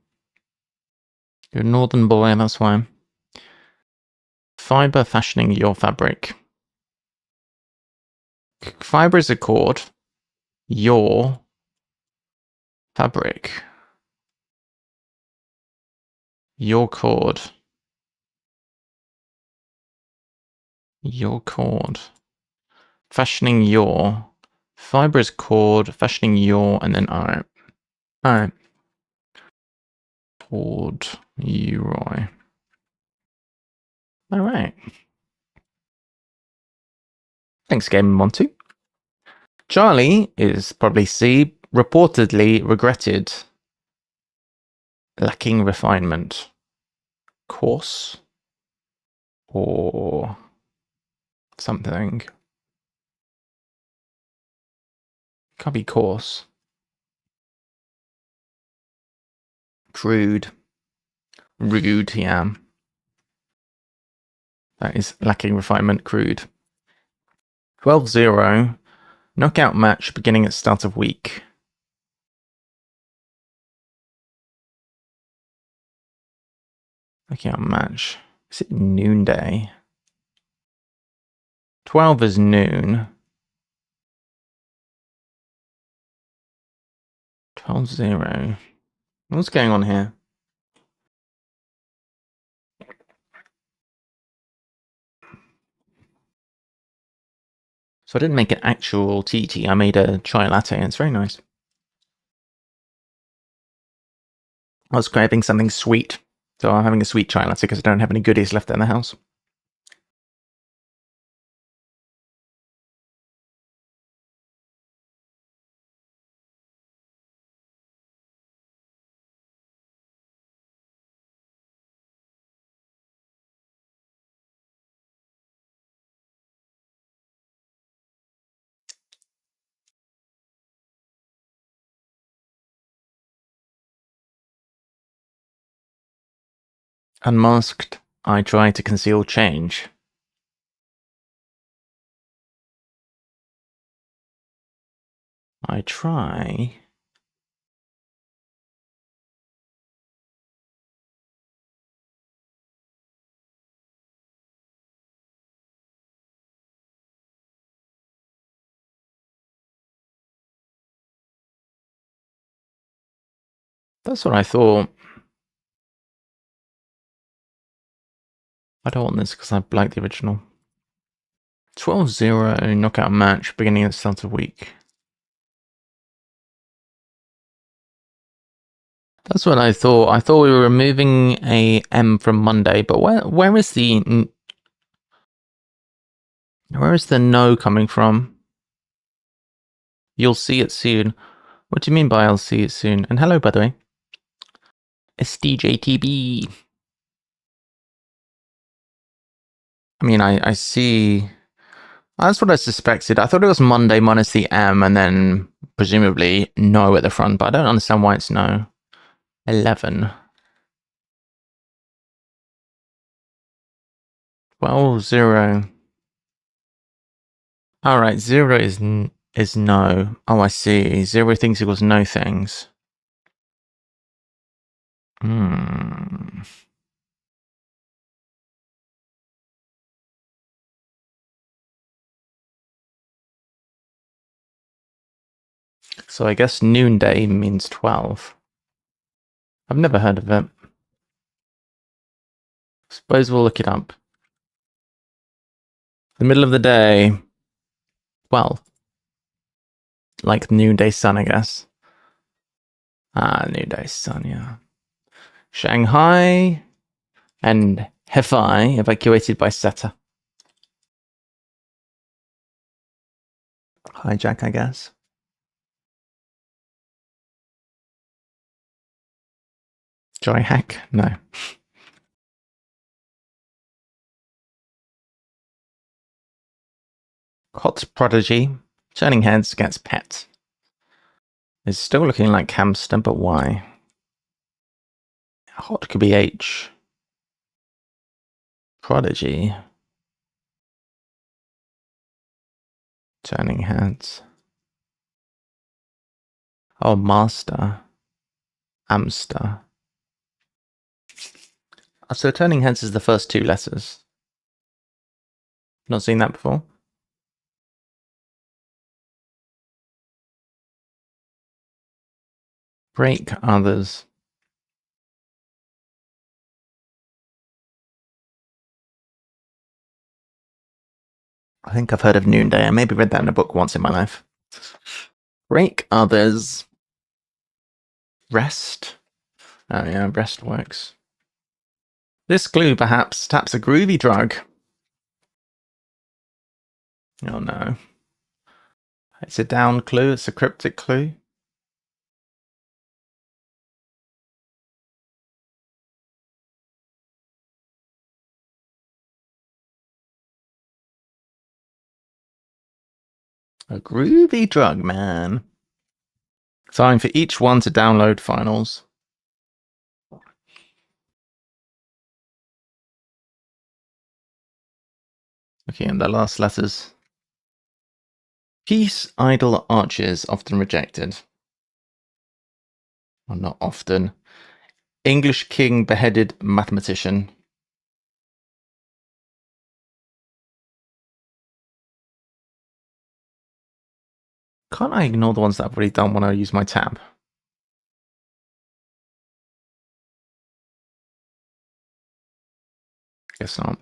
You're a northern boy, that's why. Fiber fashioning your fabric. Fiber is a cord. Your fabric. Your cord. Your cord. Fashioning your. Fiber is cord. Fashioning your, and then alright. Alright. Corduroy. Alright. Thanks, Game 1-2. Charlie is probably C. Reportedly regretted. Lacking refinement. Coarse. Or something. Can't be coarse. Crude. Rude, yeah. That is lacking refinement, crude. 12-0. Knockout match beginning at start of week. Knockout match. Is it noonday? 12 is noon. 12-0. What's going on here? So I didn't make an actual tea. I made a chai latte, and it's very nice. I was craving something sweet, so I'm having a sweet chai latte because I don't have any goodies left in the house. Unmasked, I try to conceal change. I try. That's what I thought. I don't want this because I like the original. 12-0 knockout match beginning at the start of the week. That's what I thought. I thought we were removing a M from Monday, but where is the no coming from? You'll see it soon. What do you mean by I'll see it soon? And hello, by the way. SDJTB. I mean, I see. That's what I suspected. I thought it was Monday minus the M and then presumably no at the front, but I don't understand why it's no. 11. 12-0. Alright, 0 is no. Oh, I see. 0 things equals no things. Hmm. So I guess noonday means 12. I've never heard of it. Suppose we'll look it up. The middle of the day. 12. Like noonday sun, I guess. Noonday sun, yeah. Shanghai and Hefei evacuated by SETA. Hijack, I guess. Joy hack? No. Hot prodigy. Turning heads against pet. It's still looking like hamster, but why? Hot could be H. Prodigy. Turning heads. Oh, master. Amster. So turning heads is the first two letters. Not seen that before. Break others. I think I've heard of noonday. I maybe read that in a book once in my life. Break others. Rest. Oh yeah, rest works. This clue perhaps taps a groovy drug. Oh no. It's a down clue, it's a cryptic clue. A groovy drug, man. Time for each one to download finals. Looking at the last letters. Peace, idle arches, often rejected. Well, not often. English king beheaded mathematician. Can't I ignore the ones that I've already done when I use my tab? Guess not.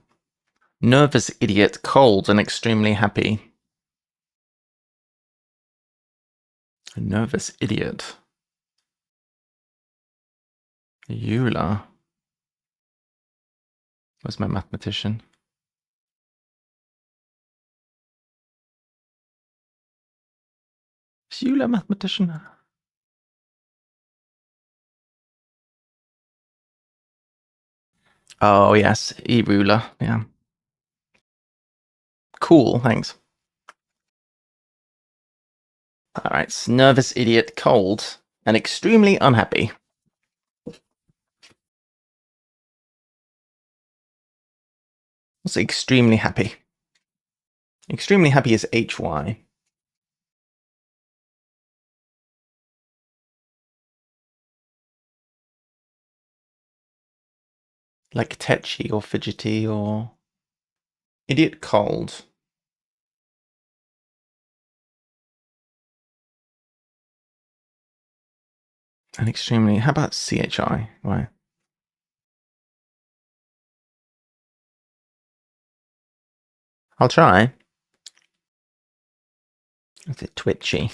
Nervous idiot, cold and extremely happy. A nervous idiot. Euler. Where's my mathematician? Is Euler a mathematician? Oh, yes. E-ruler. Yeah. Cool, thanks. Alright, nervous idiot, cold, and extremely unhappy. What's extremely happy? Extremely happy is HY. Like tetchy or fidgety or... Idiot cold. And extremely. How about CHI? Why? I'll try. Is it twitchy?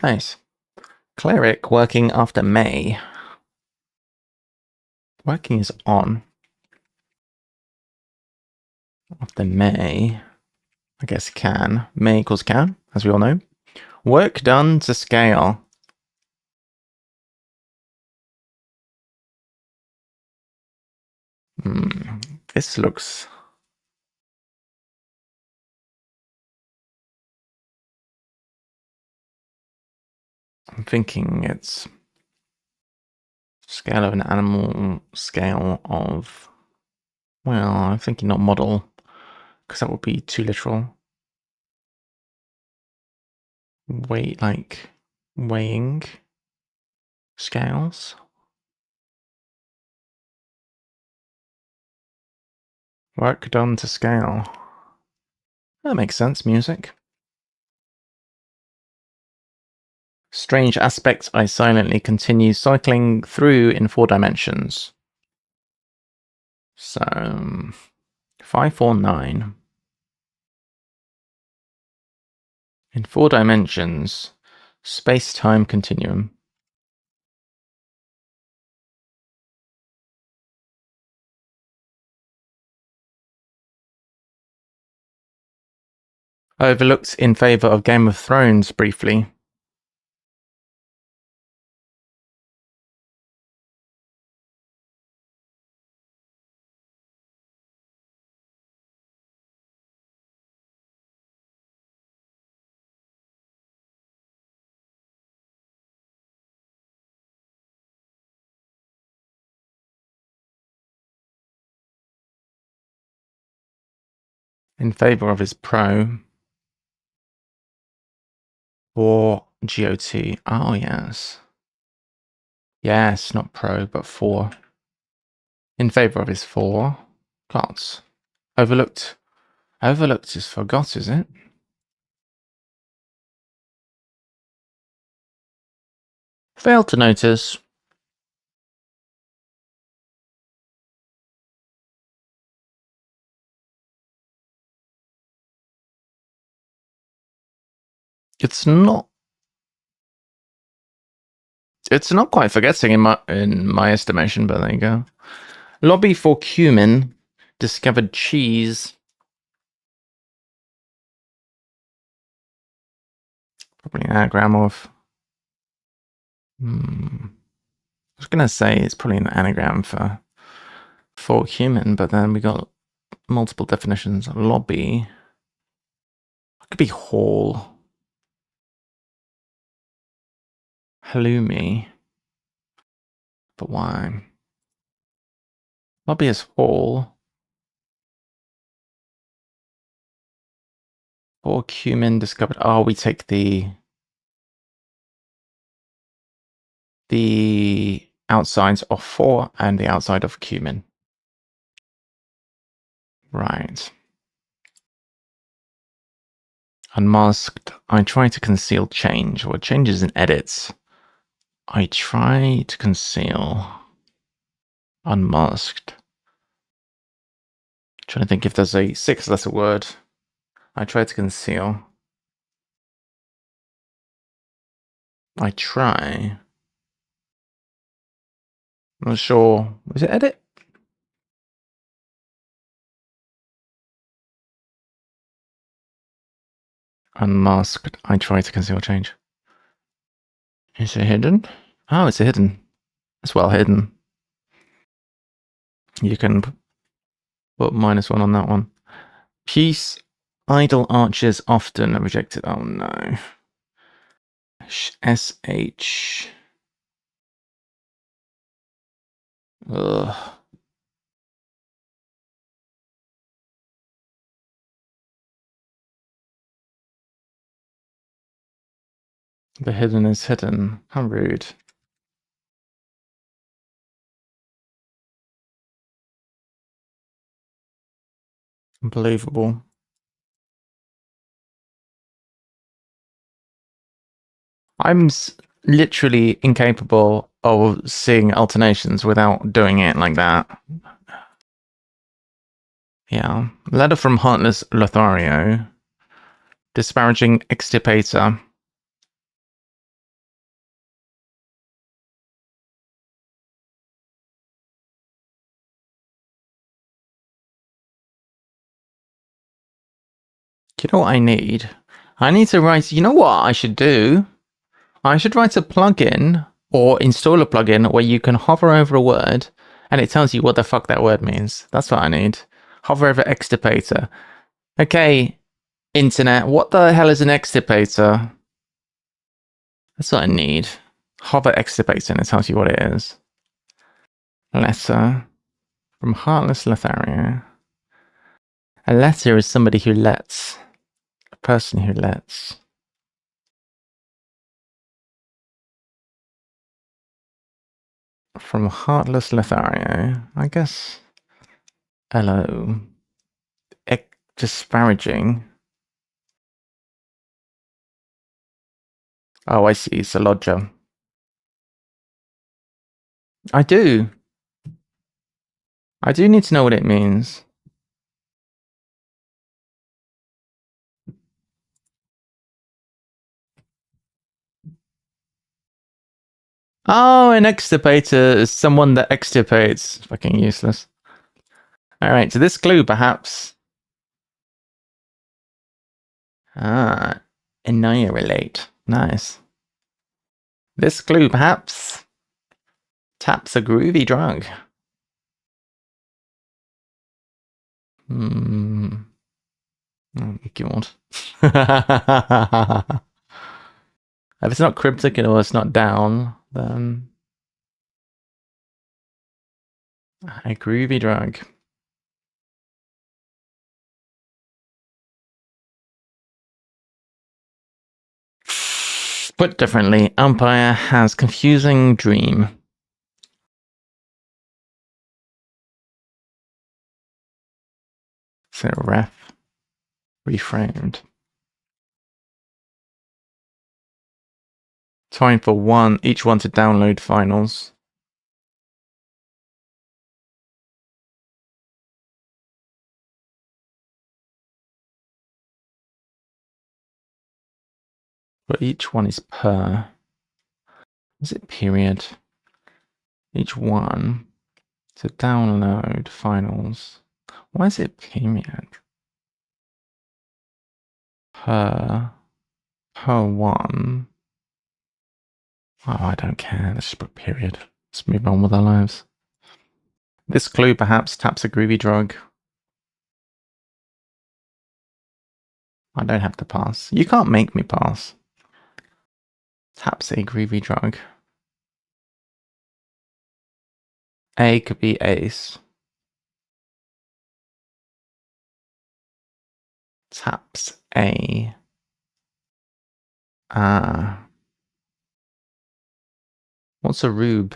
Nice. Cleric working after May. Working is on. After May. I guess can. May equals can, as we all know. Work done to scale. This looks... I'm thinking it's scale of an animal, scale of... Well, I'm thinking not model, because that would be too literal. Weight, like weighing scales. Work done to scale. That makes sense, music. Strange aspects I silently continue cycling through in 4 dimensions. So, 549. In 4 dimensions, space-time continuum. Overlooked in favour of Game of Thrones briefly. In favour of his pro. For GOT. Oh, yes. Yes, not pro, but for. In favour of his for. Gods. Overlooked. Overlooked is forgot, is it? Failed to notice. It's not quite forgetting in my estimation, but there you go. Lobby for cumin. Discovered cheese. Probably an anagram of... I was going to say it's probably an anagram for human, but then we got multiple definitions. Lobby. It could be hall. Halloumi. But why? Lobby is hall. For cumin discovered. Oh, we take the outsides of for and the outside of cumin. Right. Unmasked. I try to conceal change, or changes in edits. I try to conceal. Unmasked. Trying to think if there's a 6-letter word. I try to conceal. I try. I'm not sure. Was it edit? Unmasked. I try to conceal change. Is it hidden? Oh, it's a hidden. It's well hidden. You can put -1 on that one. Peace. Idle archers often rejected. Oh no. SH. Ugh. The hidden is hidden. How rude. Unbelievable. I'm literally incapable of seeing alternations without doing it like that. Yeah. Letter from Heartless Lothario. Disparaging extirpator. You know what I need? I need to write. You know what I should do? I should write a plugin or install a plugin where you can hover over a word and it tells you what the fuck that word means. That's what I need. Hover over extirpator. Okay, internet, what the hell is an extirpator? That's what I need. Hover extirpator and it tells you what it is. Letter from Heartless Lothario. A letter is somebody who lets. A person who lets. From Heartless Lothario. I guess. Hello. Disparaging. Oh, I see. It's a lodger. I do. I do need to know what it means. Oh, an extirpator is someone that extirpates. Fucking useless. Alright, so this clue perhaps. Ah, annihilate. Nice. This clue perhaps taps a groovy drug. Hmm. Oh my god. If it's not cryptic or it's not down, then a groovy drug. Put differently, umpire has confusing dream. So ref reframed. Time for each one to download finals. But each one is per. Is it period? Each one to download finals. Why is it period? Per one. Oh, I don't care. Let's just put period. Let's move on with our lives. This clue perhaps taps a groovy drug. I don't have to pass. You can't make me pass. Taps a groovy drug. A could be ace. Taps a. What's a rube?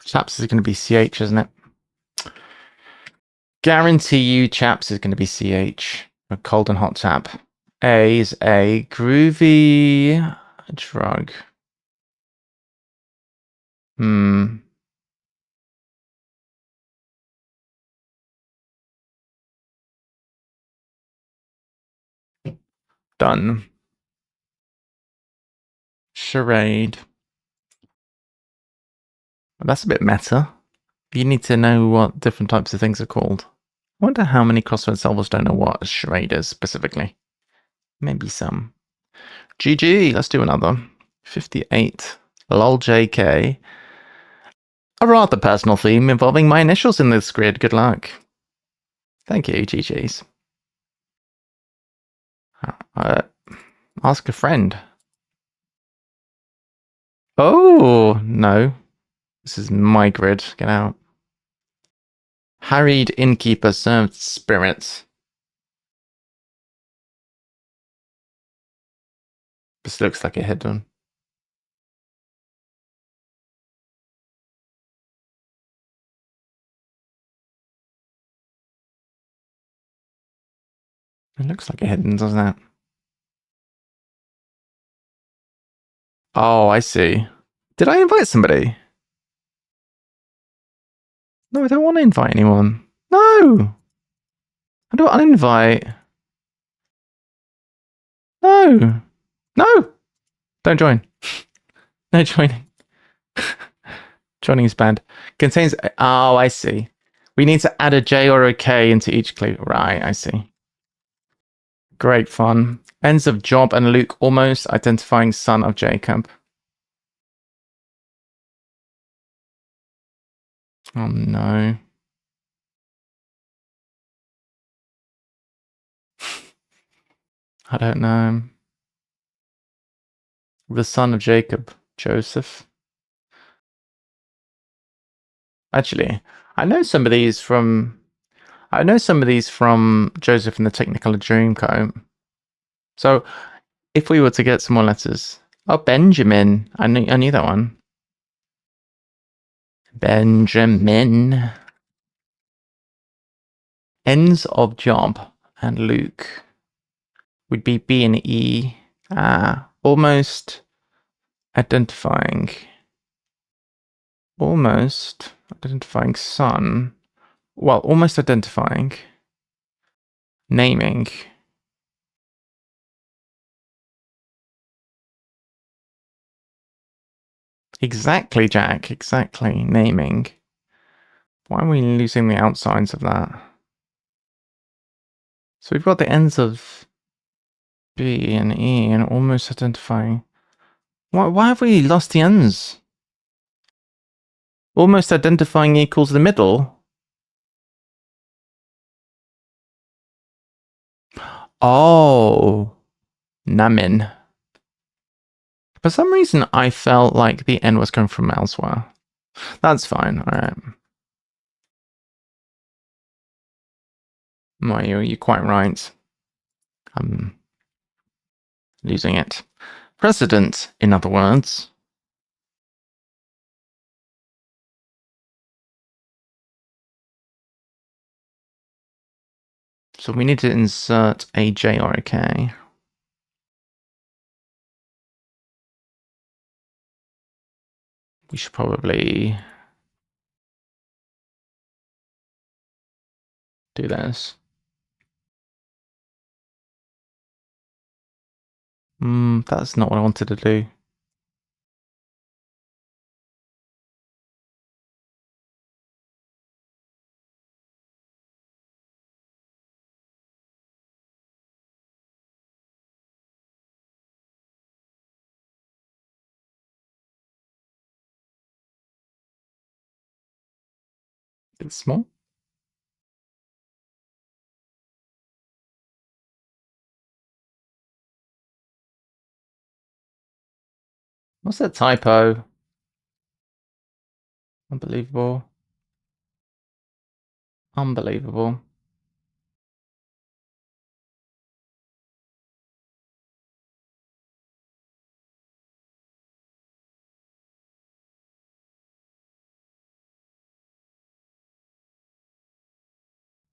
Chaps is going to be CH, isn't it? Guarantee you chaps is going to be CH. A cold and hot tap. A is a groovy drug. Done. Charade. That's a bit meta. You need to know what different types of things are called. I wonder how many crossword solvers don't know what a charade is specifically. Maybe some. GG, let's do another. 58. Lol JK. A rather personal theme involving my initials in this grid. Good luck. Thank you, GG's. Ask a friend. Oh, no. This is my grid. Get out. Harried innkeeper served spirits. This looks like a hidden. It looks like a hidden, doesn't it? Oh, I see. Did I invite somebody? No, I don't want to invite anyone. No! I don't uninvite. No! No! Don't join. No joining. Joining is banned. Contains. Oh, I see. We need to add a J or a K into each clue. Right, I see. Great fun. Ends of Job and Luke almost identifying son of Jacob. Oh no. I don't know. The son of Jacob, Joseph. Actually, I know some of these from Joseph and the Technicolor Dreamcoat. So if we were to get some more letters. Oh, Benjamin. I knew that one. Benjamin. Ends of Job and Luke would be B and E. Almost identifying. Almost identifying son. Well, almost identifying. Naming. Exactly, Jack. Exactly. Naming. Why are we losing the outsides of that? So we've got the ends of B and E and almost identifying. Why have we lost the ends? Almost identifying equals the middle. Oh. Namin. For some reason, I felt like the N was coming from elsewhere. That's fine. All right. Well, you're quite right. I'm losing it. Precedent, in other words. So we need to insert a J or a K. We should probably do this. That's not what I wanted to do. It's small. What's that typo? Unbelievable. Unbelievable.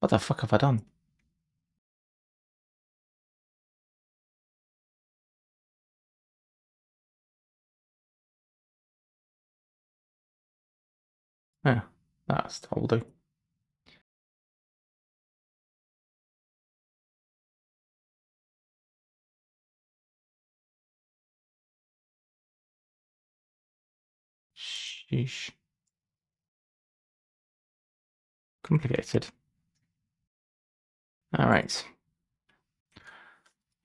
What the fuck have I done? Yeah, that'll do. Sheesh. Complicated. All right.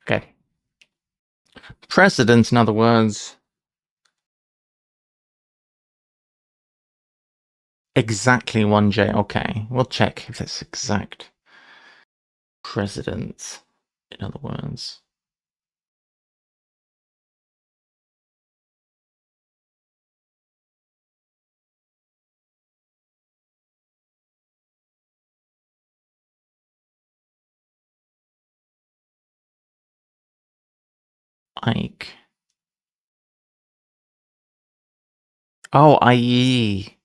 Okay. Precedent, in other words. Exactly 1J. Okay, we'll check if it's exact. Precedent, in other words. Ike. Oh, IE.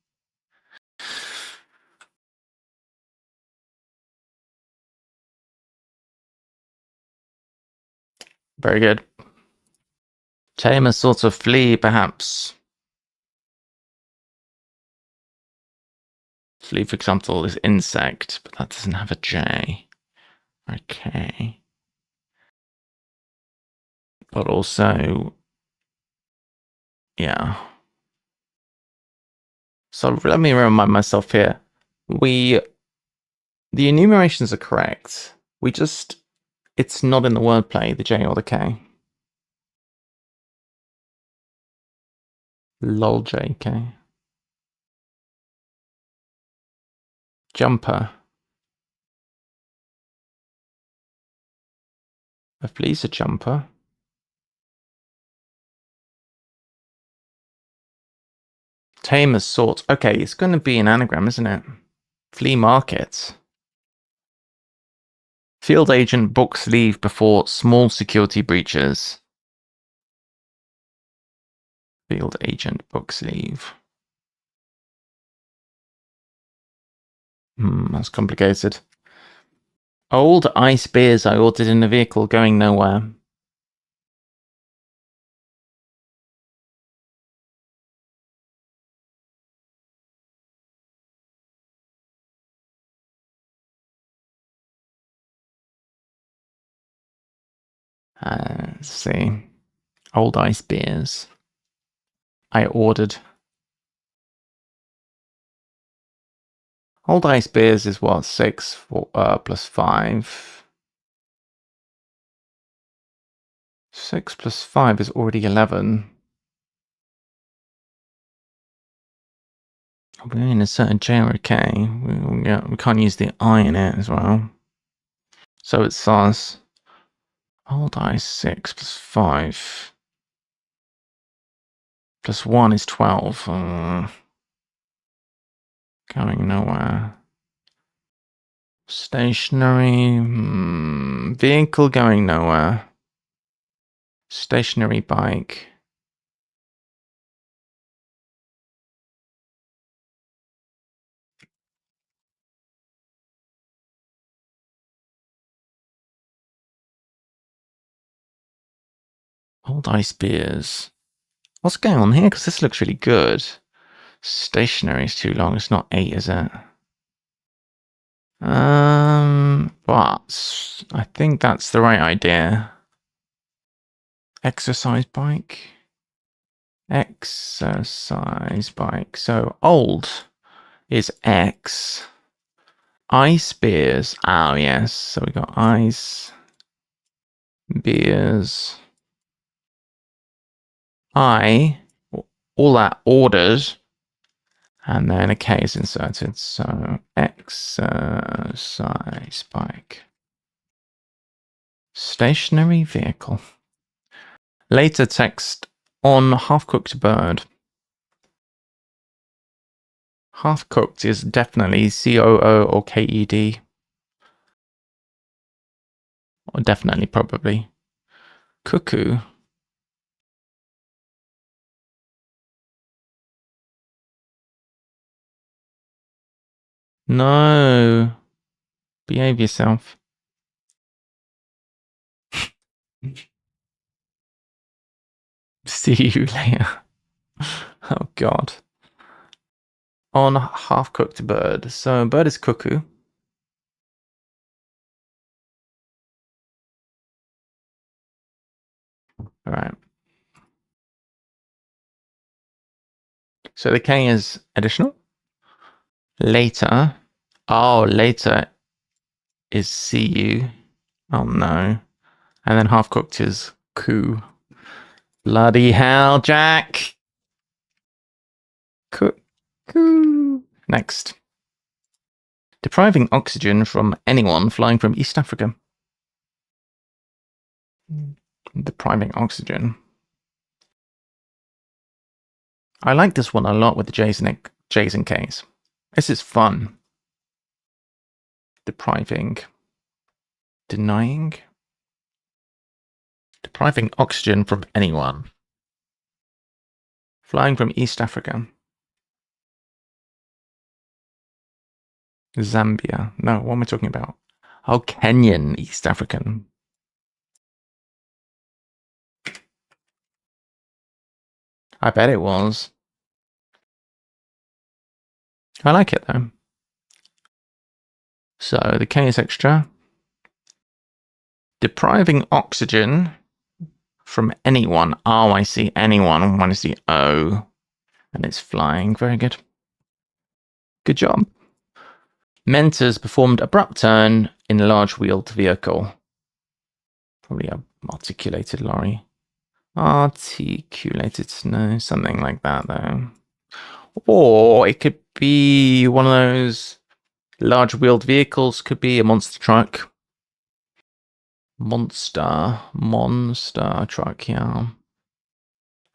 Very good. Tame a sort of flea, perhaps. Flea, for example, is insect, but that doesn't have a J. Okay. But also, yeah. So let me remind myself here. The enumerations are correct. It's not in the wordplay, the J or the K. Lol JK. Jumper. A flea's a jumper. Tame as sort. Okay, it's going to be an anagram, isn't it? Flea market. Field agent books leave before small security breaches. Field agent books leave. That's complicated. Old ice beers I ordered in a vehicle going nowhere. Let's see. Old ice beers. I ordered. Old ice beers is what? 6 plus 5. 6 plus 5 is already 11. We're in a certain J or a K. We can't use the I in it as well. So it says old ice 6 plus 5 plus 1 is 12. Going nowhere. Stationary. Vehicle going nowhere. Stationary bike. Old ice beers. What's going on here? Because this looks really good. Stationary is too long. It's not 8, is it? But I think that's the right idea. Exercise bike. Exercise bike. So old is X. Ice beers. Oh, yes. So we got ice beers. All that ordered. And then a K is inserted. So exercise bike. Stationary vehicle. Later text on half-cooked bird. Half-cooked is definitely COO or KED. Or definitely, probably. Cuckoo. No. Behave yourself. See you later. Oh, God. On half-cooked bird. So bird is cuckoo. All right. So the K is additional. Later. Oh, later is CU. Oh, no. And then half-cooked is coo. Bloody hell, Jack. Coo. Next. Depriving oxygen from anyone flying from East Africa. Depriving oxygen. I like this one a lot with the J's and K's. This is fun. Depriving. Denying. Depriving oxygen from anyone. Flying from East Africa. Zambia. No, what am I talking about? Oh, Kenyan East African. I bet it was. I like it though. So the K is extra. Depriving oxygen from anyone. Oh, I see. Anyone. One is the O. And it's flying. Very good. Good job. Mentors performed abrupt turn in a large wheeled vehicle. Probably a articulated lorry. Articulated, no, something like that though. Or it could be one of those large wheeled vehicles, could be a monster truck. Monster truck, yeah.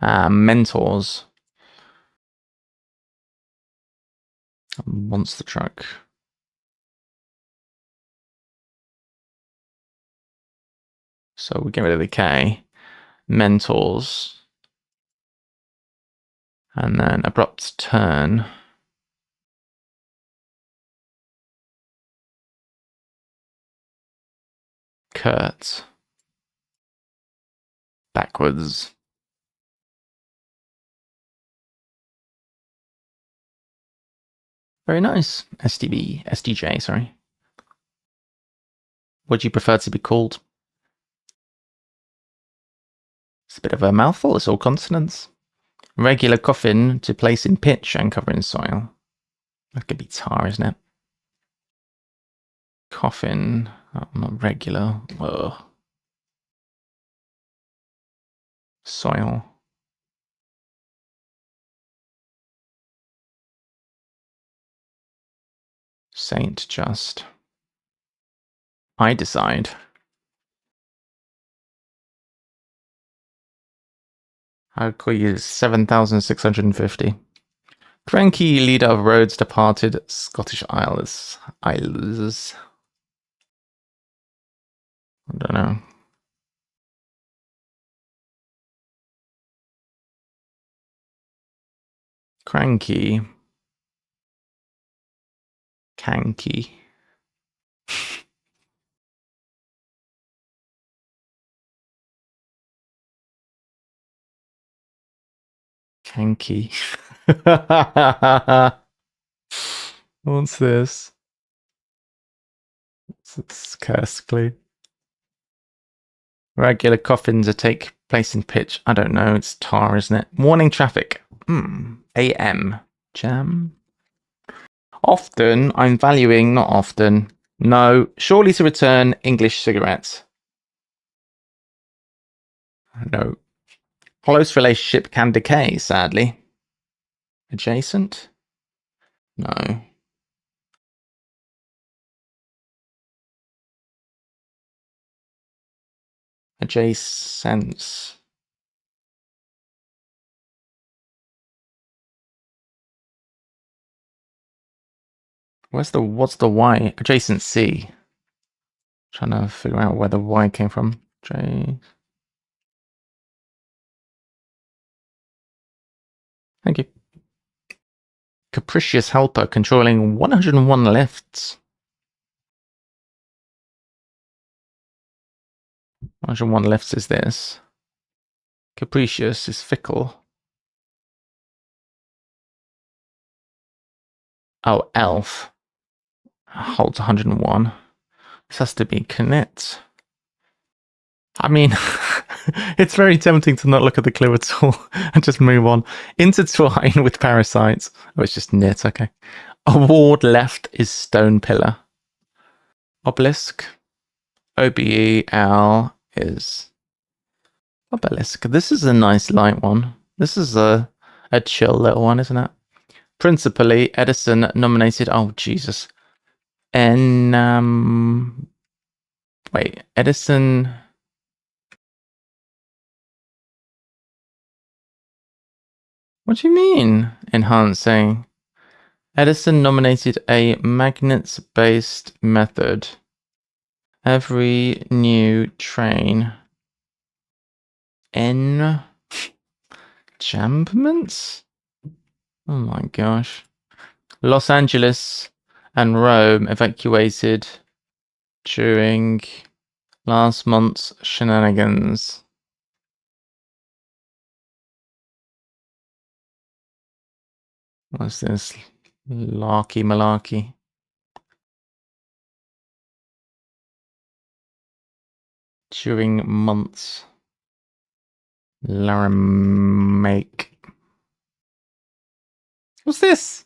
Mentors. Monster truck. So we get rid of the K. Mentors. And then abrupt turn. Kurt. Backwards. Very nice. STJ, sorry. Would you prefer to be called? It's a bit of a mouthful, it's all consonants. Regular coffin to place in pitch and cover in soil. That could be tar, isn't it? Coffin, oh, not regular. Ugh. Soil. Saint just. I decide. I'll call you 7,650. Cranky leader of Rhodes departed Scottish Isles. I don't know. Cranky. Kanky. Kanky. What's this? It's cursed. Regular coffins to take place in pitch. I don't know. It's tar, isn't it? Morning traffic. AM. Jam. Often. I'm valuing, not often. No. Surely to return English cigarettes. No. Close relationship can decay, sadly. Adjacent? No. Adjacent. What's the Y? Adjacency. Trying to figure out where the Y came from. J. Thank you. Capricious helper controlling 101 lifts. 101 lifts is this. Capricious is fickle. Oh, elf. Holds 101. This has to be Knit. I mean, it's very tempting to not look at the clue at all and just move on. Intertwine with parasites. Oh, it's just knit, okay. Award left is stone pillar. Obelisk. OBEL is obelisk. This is a nice light one. This is a chill little one, isn't it? Principally, Edison nominated. Oh, Jesus. And wait, Edison. What do you mean? Enhancing. Edison nominated a magnets-based method. Every new train Enchantments? Oh my gosh. Los Angeles and Rome evacuated during last month's shenanigans. What's this? Larky malarkey. During months. Laramake. What's this?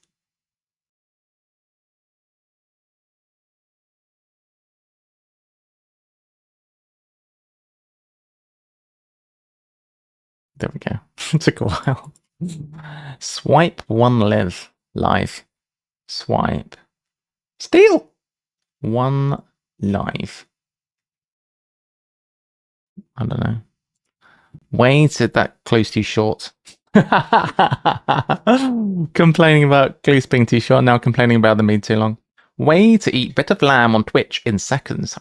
There we go. It took a while. Swipe one live. Swipe. Steal! One live. I don't know. Waited that close too short. Complaining about close being too short, now complaining about them being too long. Way to eat bit of lamb on Twitch in seconds.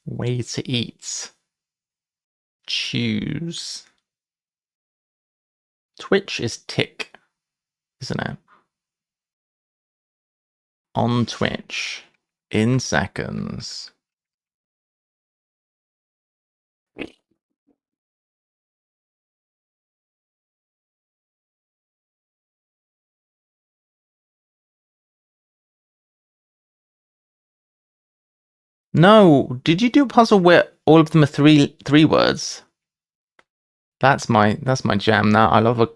Way to eat. Choose. Twitch is tick, isn't it? On Twitch in seconds. No, did you do a puzzle where all of them are three words? That's my jam now. I love a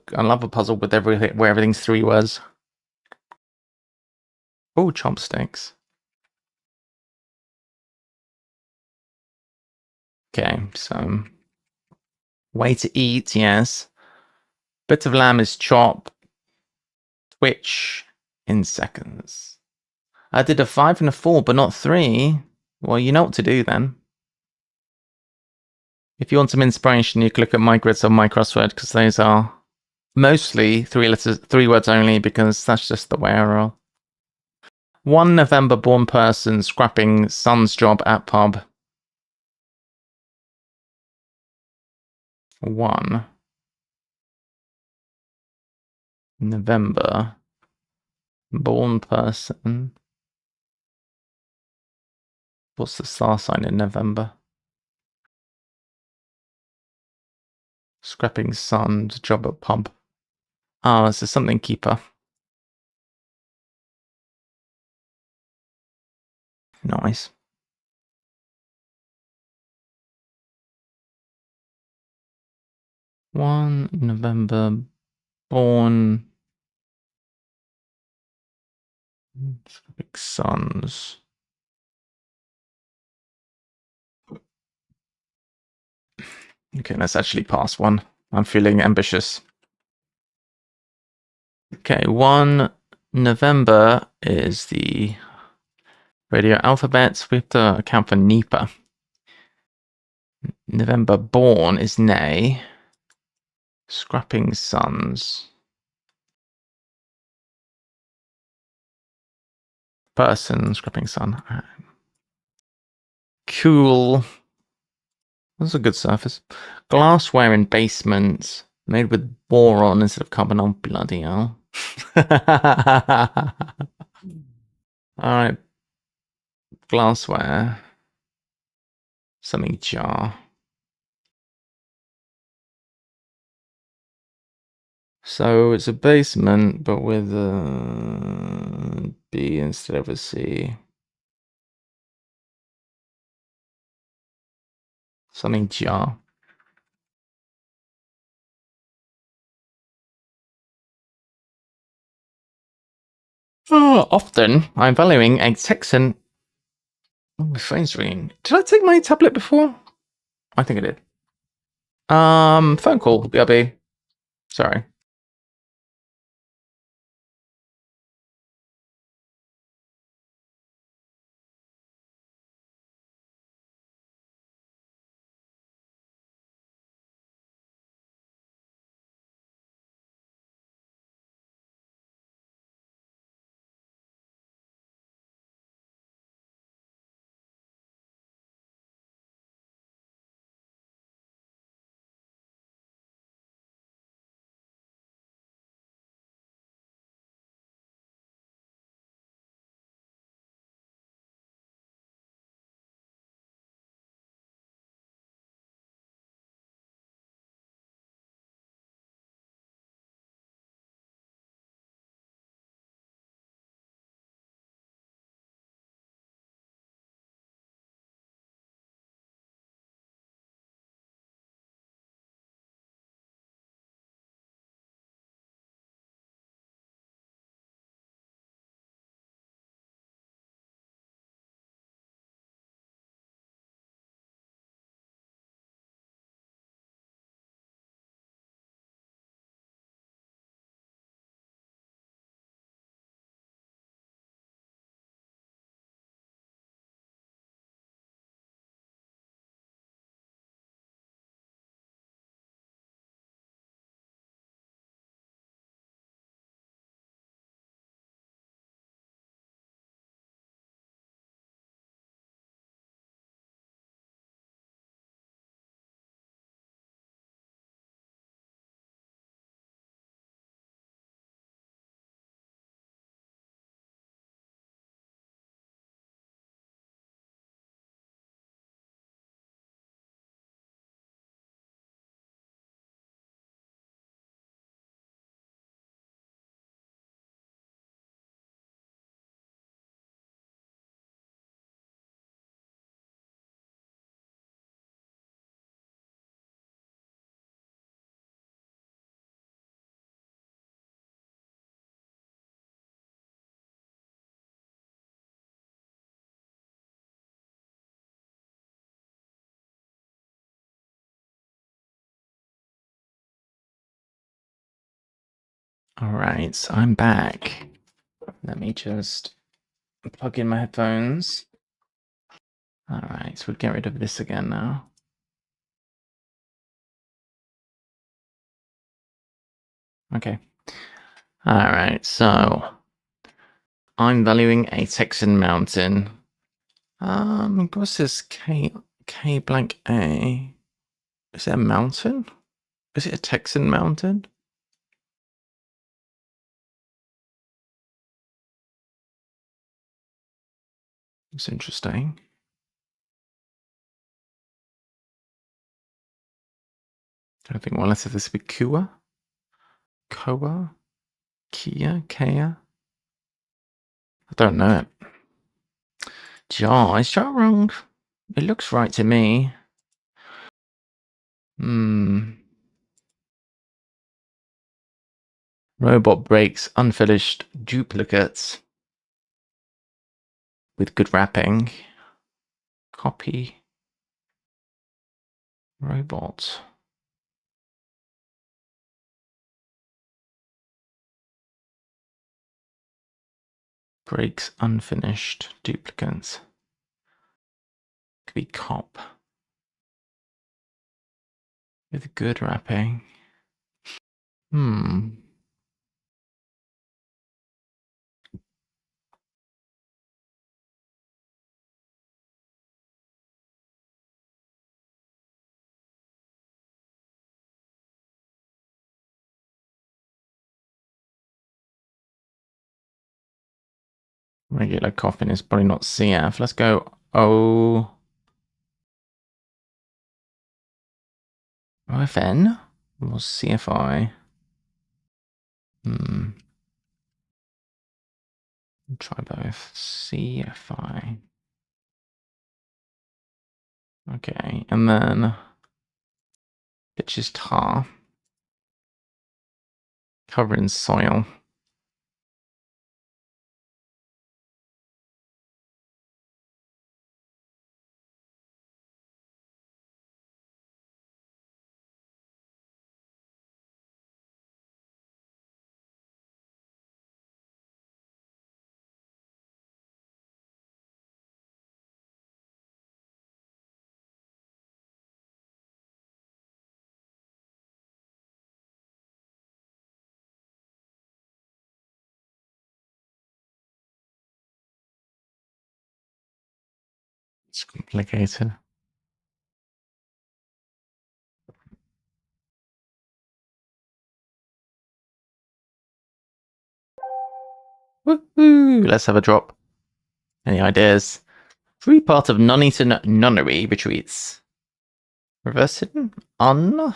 puzzle with where everything's 3 words. Oh, chopsticks. Okay, so way to eat, yes. Bit of lamb is chop. Twitch in seconds. I did a 5 and a 4, but not 3. Well, you know what to do then. If you want some inspiration, you can look at my grids or my crossword, because those are mostly 3 letters, 3 words only, because that's just the way I roll. 1 November born person scrapping son's job at pub. 1 November born person. What's the star sign in November? Scrapping son's job at pub. Oh, it's a something keeper. Nice. 1 November born big sons. Okay, let's actually pass one. I'm feeling ambitious. Okay, 1 November is the radio alphabet. We have to account for NEPA. November born is nay. Scrapping sons. Person, scrapping son. Cool. That's a good surface. Glassware in basement. Made with boron instead of carbon. Oh, bloody hell. Alright. Glassware. Something jar. So it's a basement, but with a B instead of a C. Something jar. Often, I'm valuing a Texan. Oh, my phone's ringing. Did I take my tablet before? I think I did. Phone call, BRB. Sorry. All right, so I'm back. Let me just plug in my headphones. All right, so we'll get rid of this again now. Okay. All right, so I'm valuing a Texan mountain. What's this? K blank A. Is it a mountain? Is it a Texan mountain? It's interesting. I don't think, well, let's say this would be Kua? Koa? Kia? Kea? I don't know it. Ja, is that wrong? It looks right to me. Robot breaks unfinished duplicates with good wrapping. Copy. Robot. Breaks unfinished duplicates. Could be cop. With good wrapping. Regular coffin is probably not CF. Let's go O. OFN? Or CFI? Try both. CFI. Okay, and then pitch is tar. Cover in soil. It's complicated. Woohoo! Let's have a drop. Any ideas? 3 parts of non-eaten nunnery retreats. Reverse hidden? On?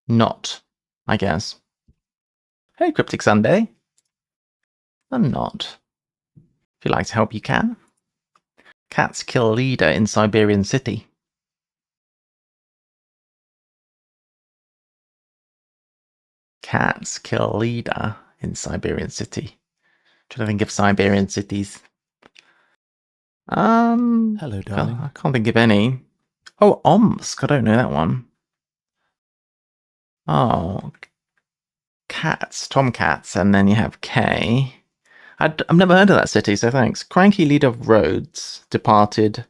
Not, I guess. Hey, Cryptic Sunday. I'm not. If you'd like to help, you can. Cats kill leader in Siberian city. Cats kill leader in Siberian city. Trying to think of Siberian cities. Hello, darling. I can't think of any. Oh, Omsk. I don't know that one. Oh, cats, tomcats, and then you have K. I've never heard of that city, so thanks. Cranky leader of Rhodes departed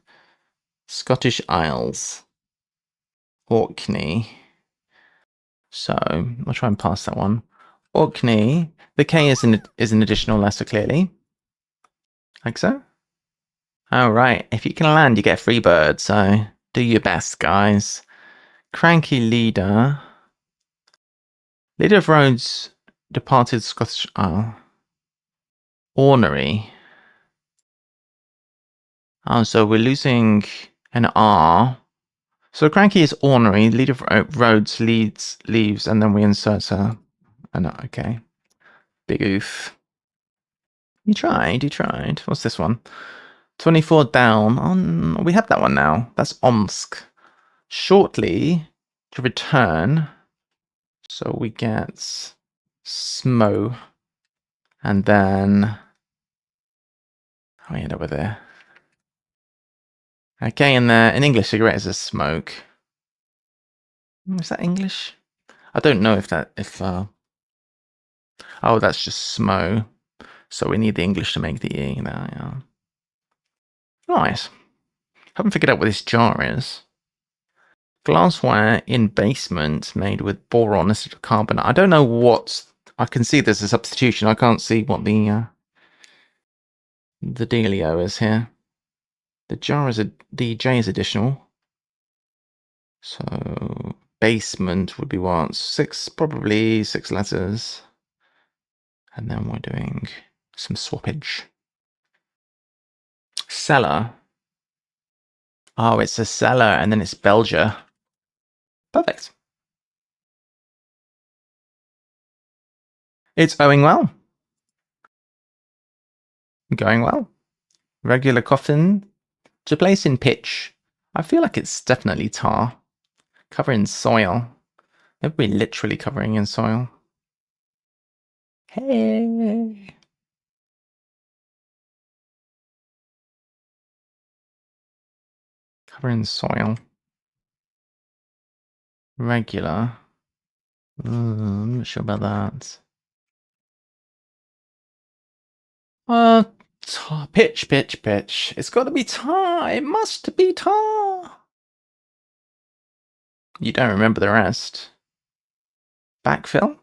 Scottish Isles. Orkney. So I'll try and pass that one. Orkney. The K is an additional letter, clearly. Like so. All right. If you can land, you get a free bird. So do your best, guys. Cranky leader. Leader of Rhodes departed Scottish Isle. Ornery. Oh, so we're losing an R. So Cranky is ornery. Leader of Rhodes leaves, and then we insert a. Okay. Big oof. You tried. What's this one? 24 down. We have that one now. That's Omsk. Shortly to return. So we get Smo. And then how we end up with there. Okay, and in English, cigarette is a smoke. Is that English? I don't know if Oh, that's just smo. So we need the English to make the E there, yeah. Nice. Haven't figured out what this jar is. Glassware in basement made with boron instead of carbon. I don't know what... I can see there's a substitution. I can't see what the dealio is here. The jar is the J is additional. So basement would be what? Probably six letters. And then we're doing some swappage. Cellar. Oh, it's a cellar and then it's Belgia. Perfect. It's going well. Going well. Regular coffin. To place in pitch. I feel like it's definitely tar. Cover in soil. Maybe we're literally covering in soil. Hey. Cover in soil. Regular. I'm not sure about that. Tar. Pitch. It's got to be tar. It must be tar. You don't remember the rest. Backfill?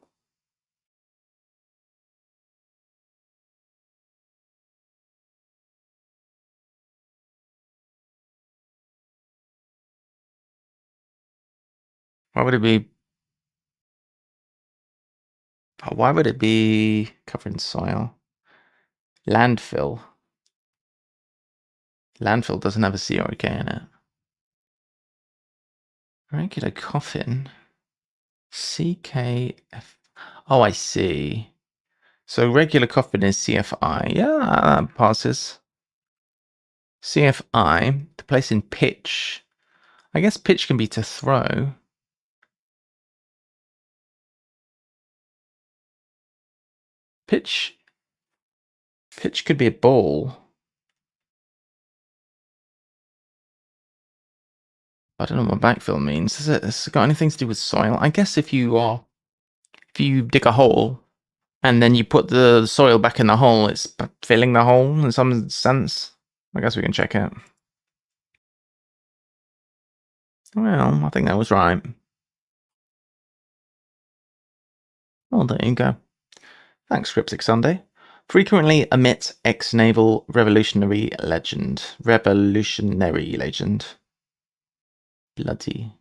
Why would it be? Why would it be covered in soil? Landfill. Landfill doesn't have a C or a K in it. Regular coffin. CKF. Oh, I see. So regular coffin is CFI. Yeah, that passes. CFI. To place in pitch. I guess pitch can be to throw. Pitch could be a ball. I don't know what backfill means. Has it got anything to do with soil? I guess if you dig a hole and then you put the soil back in the hole, it's filling the hole in some sense. I guess we can check it. Well, I think that was right. Well, there you go. Thanks, Cryptic Sunday. Frequently omit ex-naval revolutionary legend. Revolutionary legend. Bloody.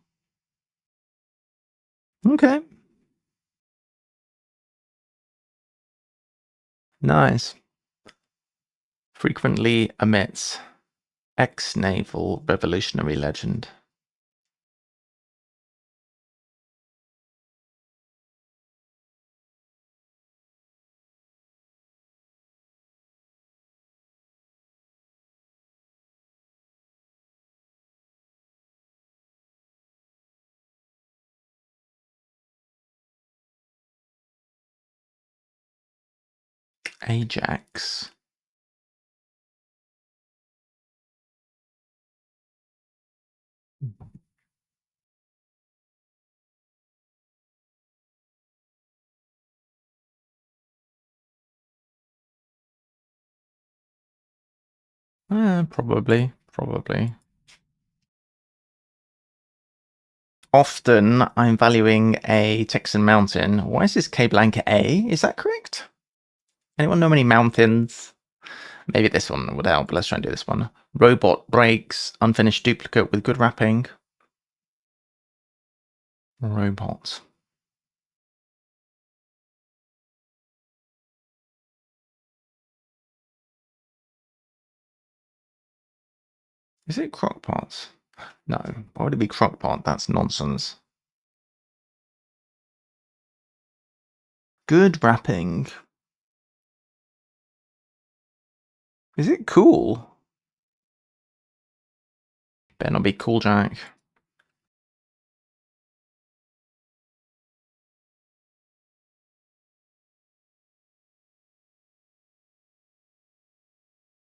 Okay. Nice. Frequently omits ex-naval revolutionary legend. Ajax. Probably. Often I'm valuing a Texan mountain. Why is this K blank A? Is that correct? Anyone know any mountains? Maybe this one would help. Let's try and do this one. Robot breaks, unfinished duplicate with good wrapping. Robot. Is it crockpot? No. Why would it be crockpot? That's nonsense. Good wrapping. Is it cool? Better not be cool, Jack.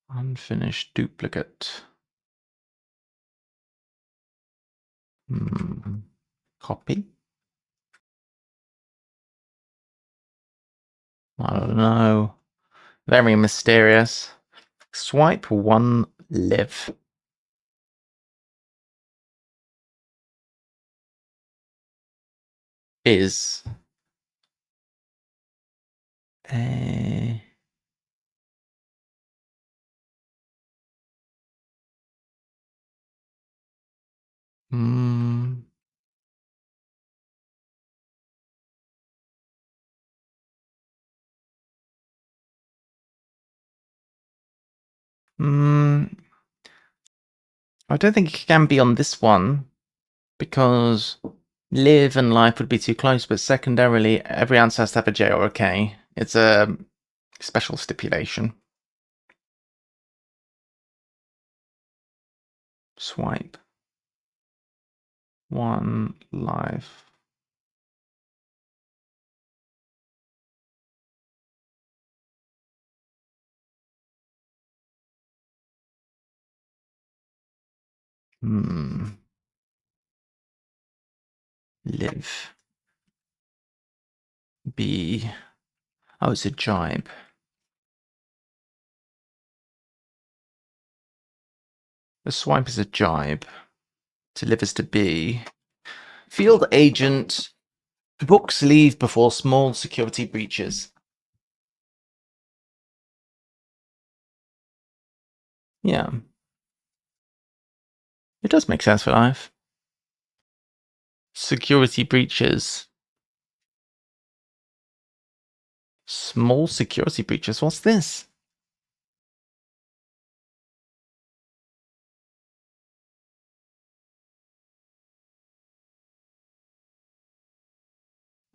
Unfinished duplicate. Copy. I don't know. Very mysterious. Swipe 1, live. Is a... Hmm. I don't think it can be on this one because live and life would be too close, but secondarily, every answer has to have a J or a K. It's a special stipulation. Swipe 1, life. Live. B. Oh, it's a jibe. The swipe is a jibe. To live is to be. Field agent. Books leave before small security breaches. Yeah. It does make sense for life. Security breaches. Small security breaches. What's this?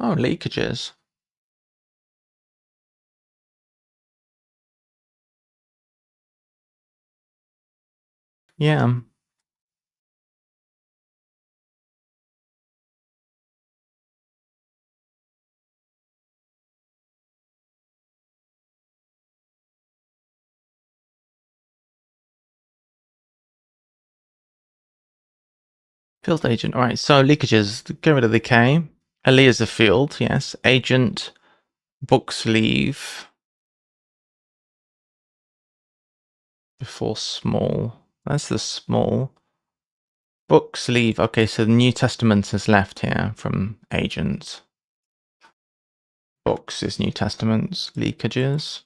Oh, leakages. Yeah. Field agent. All right. So leakages. Get rid of the K. Ali is a field. Yes. Agent. Books leave before small. That's the small. Books leave. Okay. So the New Testament is left here from agents. Books is New Testament. Leakages.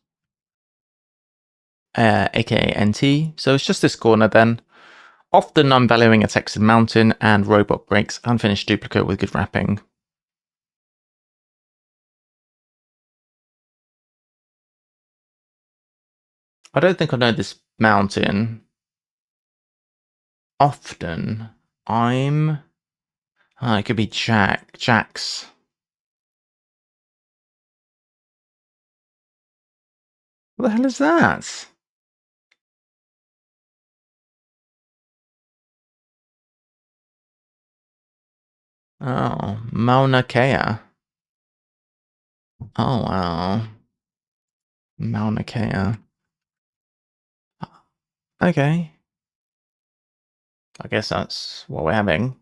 AKA NT. So it's just this corner then. Often I'm valuing a texted mountain and robot breaks unfinished duplicate with good wrapping. I don't think I know this mountain. Often I'm... it could be Jax. What the hell is that? Oh, Mauna Kea. Oh, wow. Mauna Kea. Okay. I guess that's what we're having.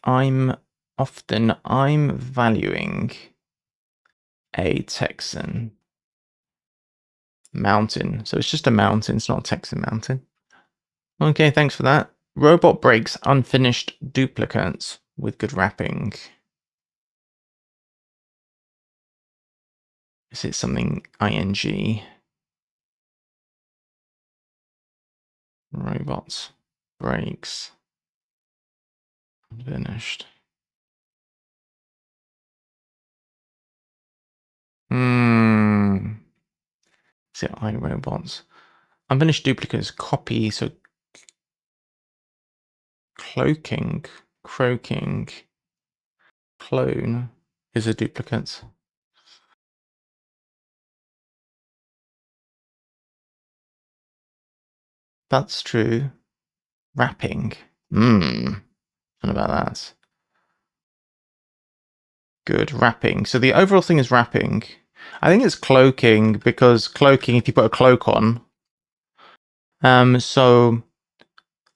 I'm valuing a Texan mountain. So it's just a mountain, it's not a Texan mountain. Okay, thanks for that. Robot breaks unfinished duplicates with good wrapping. Is it something ing? Robots breaks unfinished. Is it iRobots? Unfinished duplicates copy, so cloaking, croaking, clone is a duplicate. That's true. Wrapping. What about that? Good. Wrapping. So the overall thing is wrapping. I think it's cloaking because cloaking, if you put a cloak on. So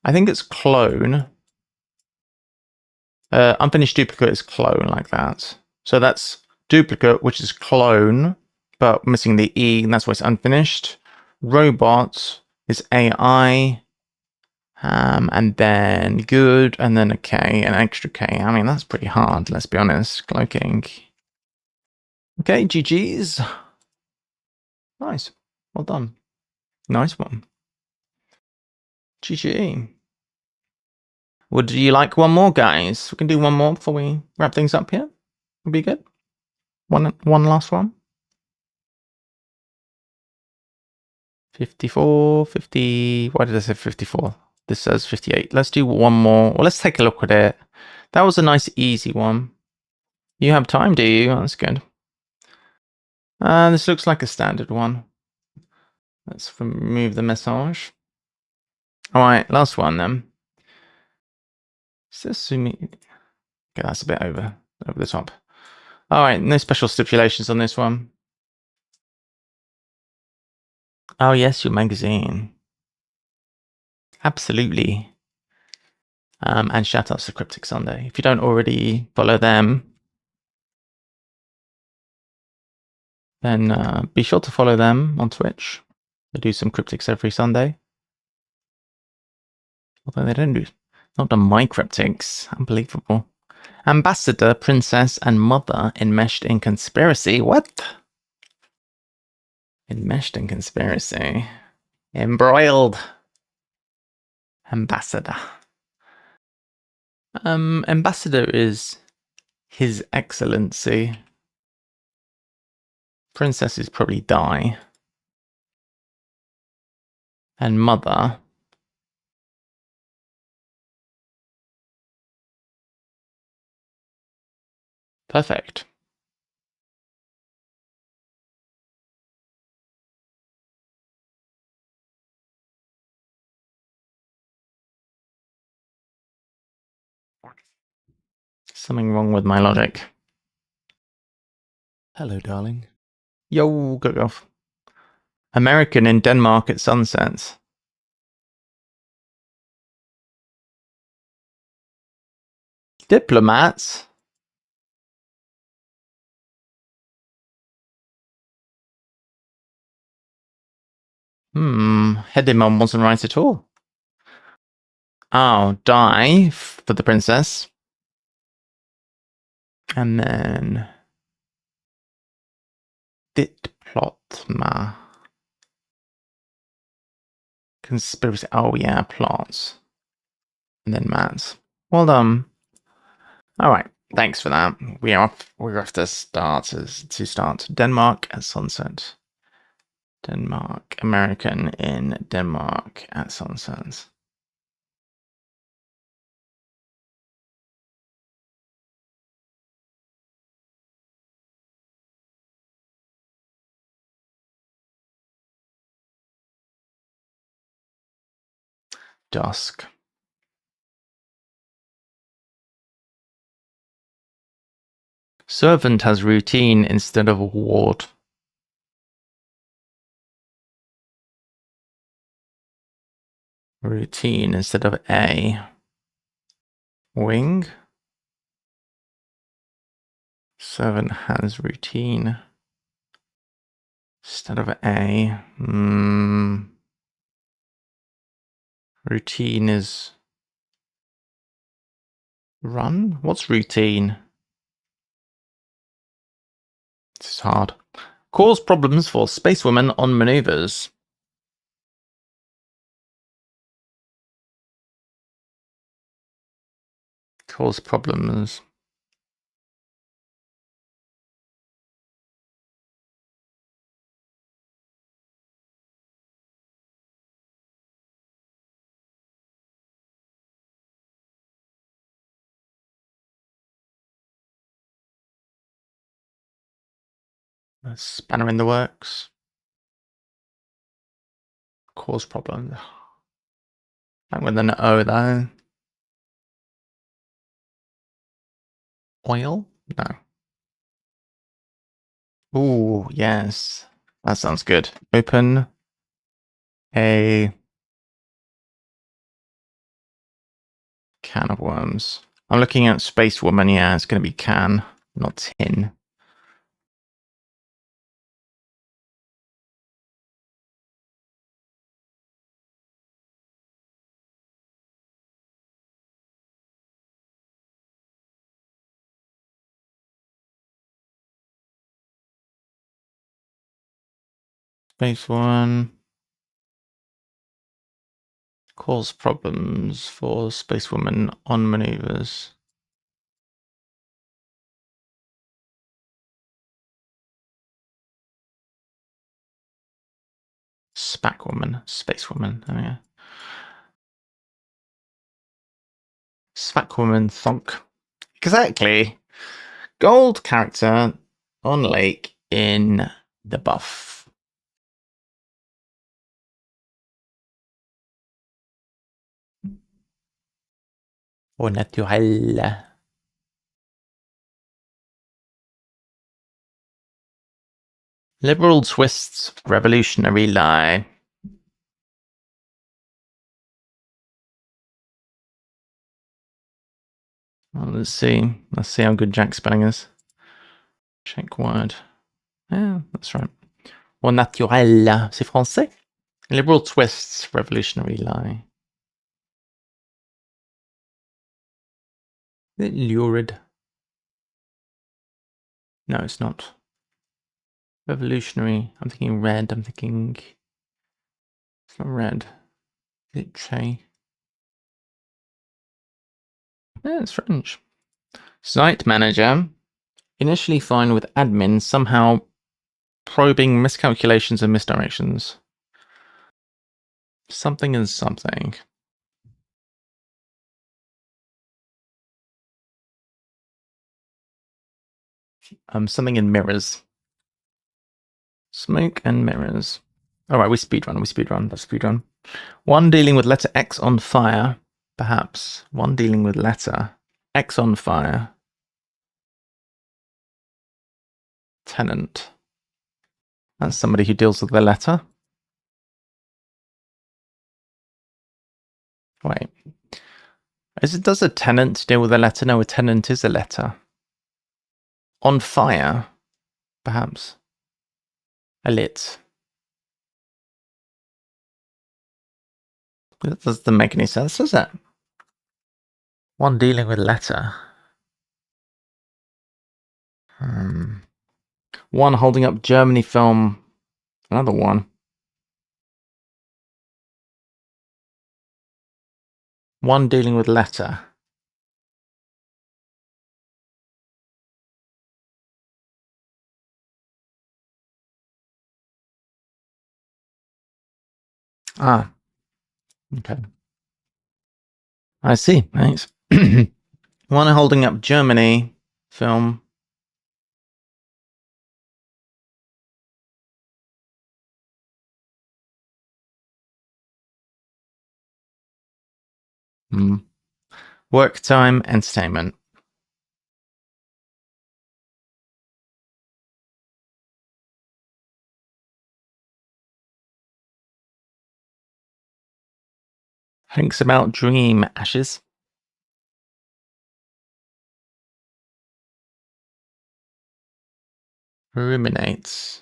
I think it's clone. Unfinished duplicate is clone like that. So that's duplicate, which is clone, but missing the E, and that's why it's unfinished. Robot is AI, and then good, and then a K, an extra K. I mean, that's pretty hard, let's be honest. Cloaking. Okay, GG's. Nice. Well done. Nice one. GG. Would you like one more, guys? We can do one more before we wrap things up here. Would be good. One last one. 54, 50. Why did I say 54? This says 58. Let's do one more. Well, let's take a look at it. That was a nice, easy one. You have time, do you? That's good. This looks like a standard one. Let's remove the message. All right, last one then. Sesame. Okay, that's a bit over the top. All right, no special stipulations on this one. Oh yes, your magazine. Absolutely. And shout outs to Cryptic Sunday. If you don't already follow them, then be sure to follow them on Twitch. They do some cryptics every Sunday. Although they don't do not the my cryptics. Unbelievable. Ambassador, Princess, and Mother enmeshed in conspiracy. What? Enmeshed in conspiracy. Embroiled. Ambassador. Ambassador is His Excellency. Princess is probably Di. And Mother. Perfect. Something wrong with my logic. Hello, darling. Yo, good off. American in Denmark at sunsets. Diplomats? Hedimon wasn't right at all. Oh, die for the princess. And then Diplotma. Conspiracy. Oh yeah, plots. And then Mats. Well done. Alright, thanks for that. We're off to start Denmark at sunset. Denmark. American in Denmark at sunset. Dusk. Servant has routine instead of ward. Routine instead of a. Wing. Servant has routine instead of a. Routine is run? What's routine? This is hard. Cause problems for spacewomen on maneuvers. Cause problems. A spanner in the works. Cause problems. And with an O though. Oil? No. Ooh, yes. That sounds good. Open a can of worms. I'm looking at Space Woman. Yeah, it's going to be can. not tin. Space one. Cause problems for spacewoman on maneuvers. Spacewoman. There we go. Spacewoman thunk. Exactly. Gold character on lake in the buff. Au naturel. Liberal twists, revolutionary lie. Well, let's see. Let's see how good Jack spelling is. Check word. Yeah, that's right. Au naturel. C'est français? Liberal twists, revolutionary lie. Is it lurid? No, it's not. Revolutionary. I'm thinking red. I'm thinking... It's not red. Is it Che? Yeah, it's French. Site manager. Initially fine with admin, somehow probing miscalculations and misdirections. Something is something. Something in mirrors. Smoke and mirrors. Alright, we speedrun. Let's speedrun. One dealing with letter X on fire. Perhaps. One dealing with letter X on fire. Tenant. That's somebody who deals with the letter. Wait. Does a tenant deal with a letter? No, a tenant is a letter. On fire. Perhaps. A lit. That doesn't make any sense, does it? One dealing with letter. One holding up Germany film. Another one. One dealing with letter. Ah. Okay. I see. Thanks. One holding up Germany film. Work time, entertainment. Thinks about dream ashes. Ruminates.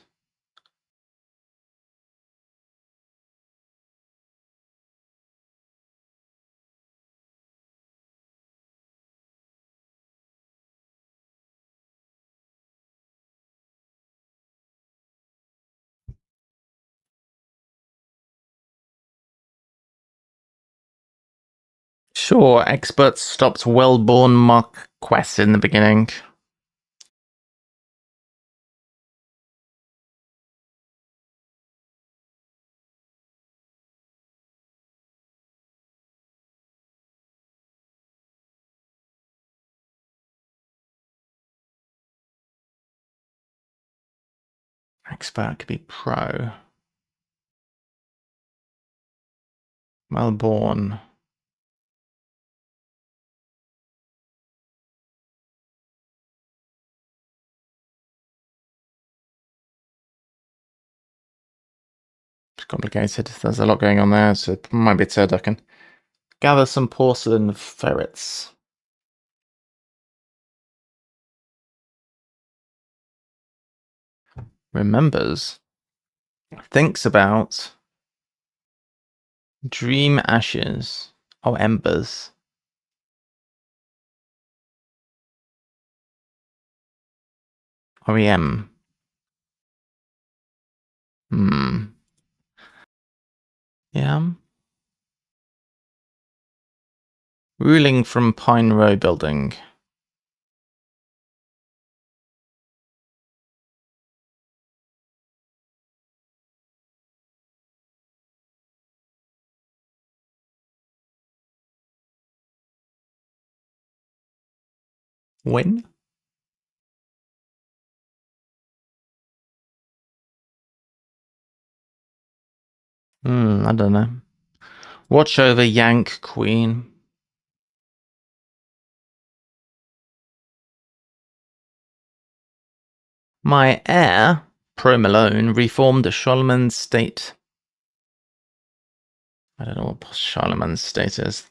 Sure, experts stopped well-born Marquess in the beginning. Expert could be pro. Well-born. It's complicated. There's a lot going on there, so it might be a turducken. Gather some porcelain ferrets. remembers, thinks about, dream ashes, oh, embers. REM. Yeah. Ruling from Pine Row Building. Win? I don't know. Watch over Yank Queen. My heir, Pro Malone, reformed Charlemagne's state. I don't know what Charlemagne's state is.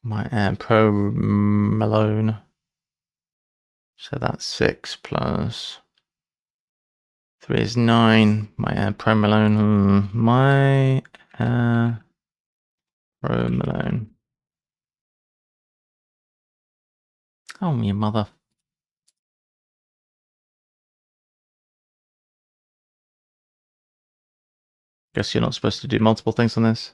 My heir, Pro Malone. So that's 6 plus 3 is 9. My heir, Pro Malone. My heir, Pro Malone. Oh, your mother. Guess you're not supposed to do multiple things on this.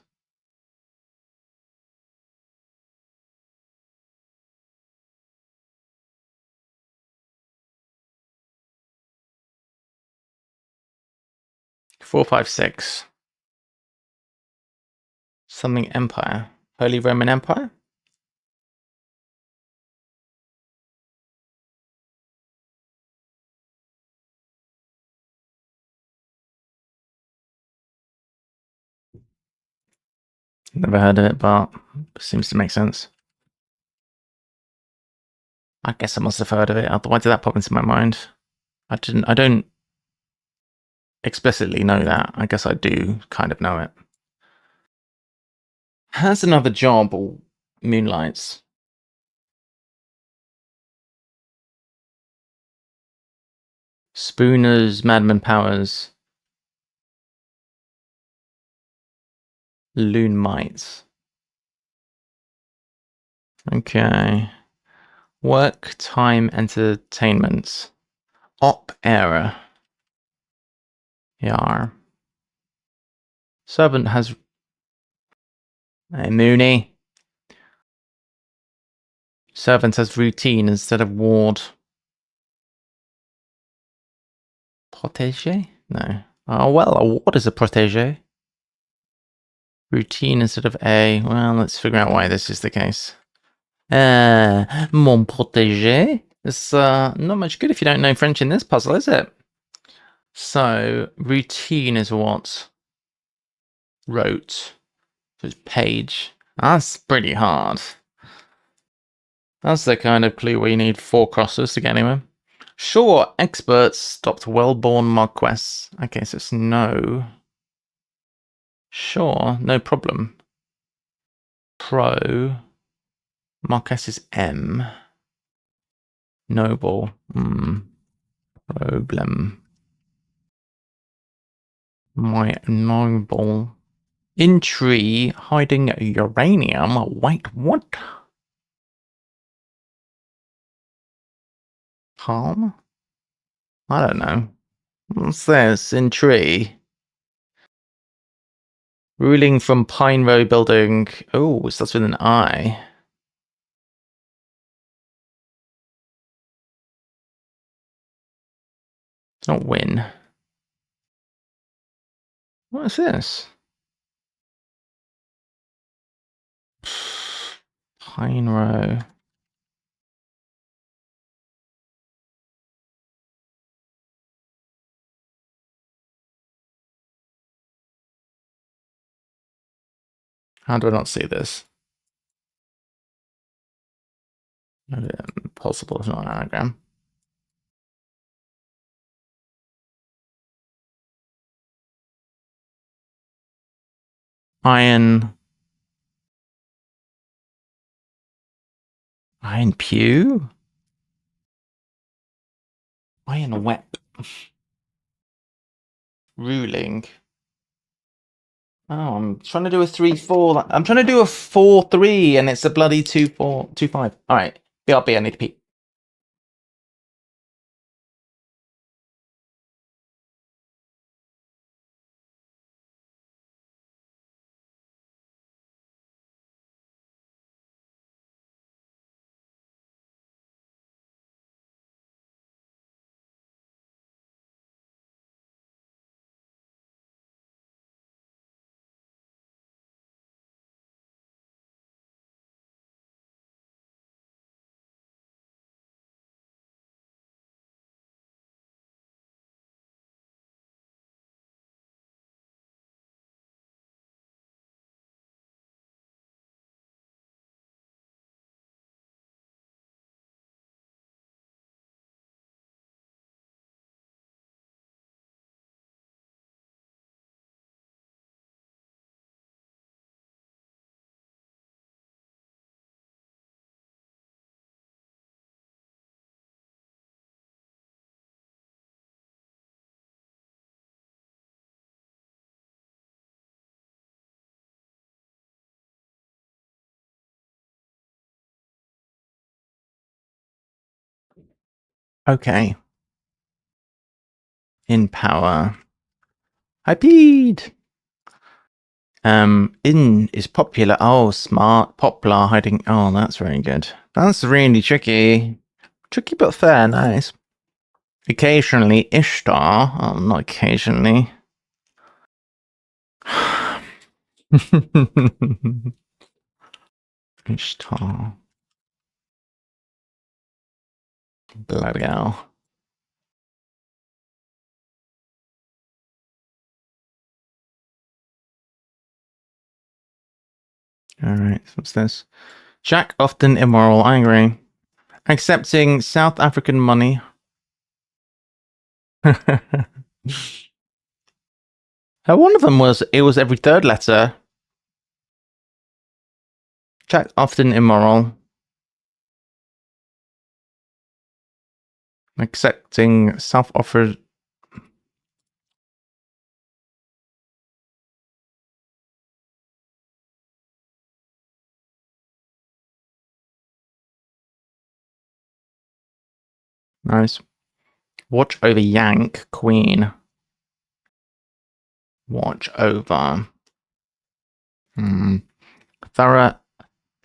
Four, five, six. Something Empire. Holy Roman Empire? Never heard of it, but it seems to make sense. I guess I must have heard of it. Why did that pop into my mind? I don't explicitly know that. I guess I do kind of know it. Has another job or moonlights? Spooners, Madman Powers, Loon Mites. Okay. Work time entertainments. Op error. Yar. Servant has. Hey, Mooney. Servant has routine instead of ward. Protege? No. Oh, well, a ward is a protege. Routine instead of A. Well, let's figure out why this is the case. Mon protégé. It's not much good if you don't know French in this puzzle, is it? So, routine is what? Wrote. So it's page. That's pretty hard. That's the kind of clue where you need 4 crosses to get anywhere. Sure, experts stopped well-born Marquess. Okay, so it's no. Sure, no problem. Pro. Marquess is M. Noble. Problem. My noble. In tree, hiding uranium. Wait, what? Palm? I don't know. What's this? In tree. Ruling from Pine Row Building. Oh, it starts with an I. It's not win. What is this? Pine Row. How do I not see this? Possible, it's not an anagram. Iron. Iron Pew? Iron Wep. Ruling. Oh, I'm trying to do a 3-4. I'm trying to do a 4-3, and it's a bloody 2-4, 2-5. All right, BRB. I need to pee. Okay. In power. I peed. In is popular. Oh, smart, popular, hiding. Oh, that's very good. That's really tricky. Tricky but fair, nice. Occasionally, Ishtar. Oh, not occasionally. Ishtar. Bloody hell. Alright, so what's this? Jack often immoral, I agree. Accepting South African money. One of them was, it was every third letter. Jack often immoral. Accepting self-offered. Nice. Watch over Yank, Queen. Watch over. Thorough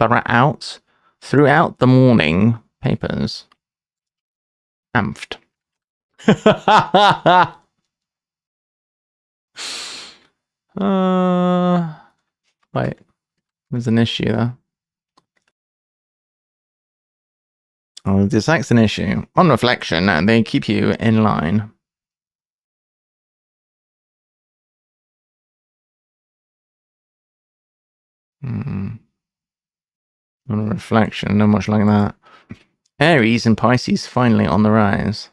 out. Throughout the morning. Papers. Amphed. Wait. There's an issue there. Oh, this act's an issue. On reflection, they keep you in line. On reflection, not much like that. Aries and Pisces finally on the rise.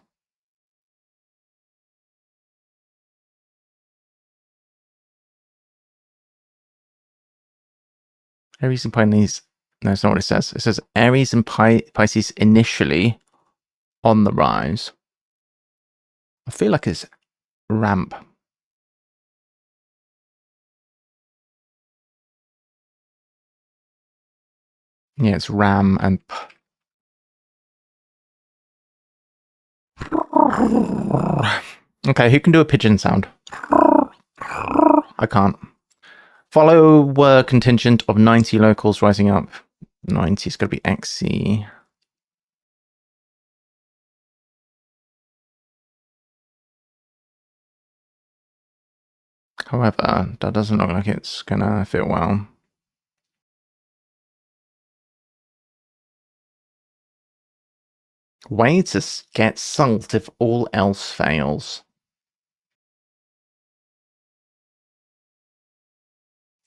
Aries and Pisces. No, it's not what it says. It says Aries and Pisces initially on the rise. I feel like it's ramp. Yeah, it's ram and okay, who can do a pigeon sound? I can't. Follow were contingent of 90 locals rising up. 90 is going to be XC. However, that doesn't look like it's going to fit well. Way to get salt if all else fails.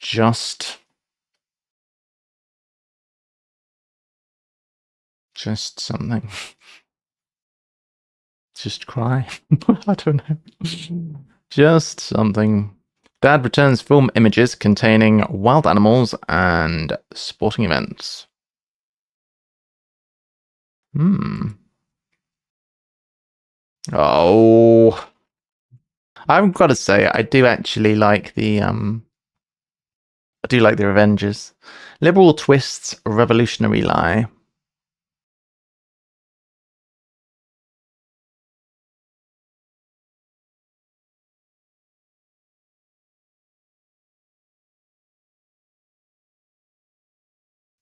Just something. Just cry. I don't know. Just something. Dad returns film images containing wild animals and sporting events. Oh, I've got to say, I do actually like I do like the Avengers. Liberal twists, revolutionary lie.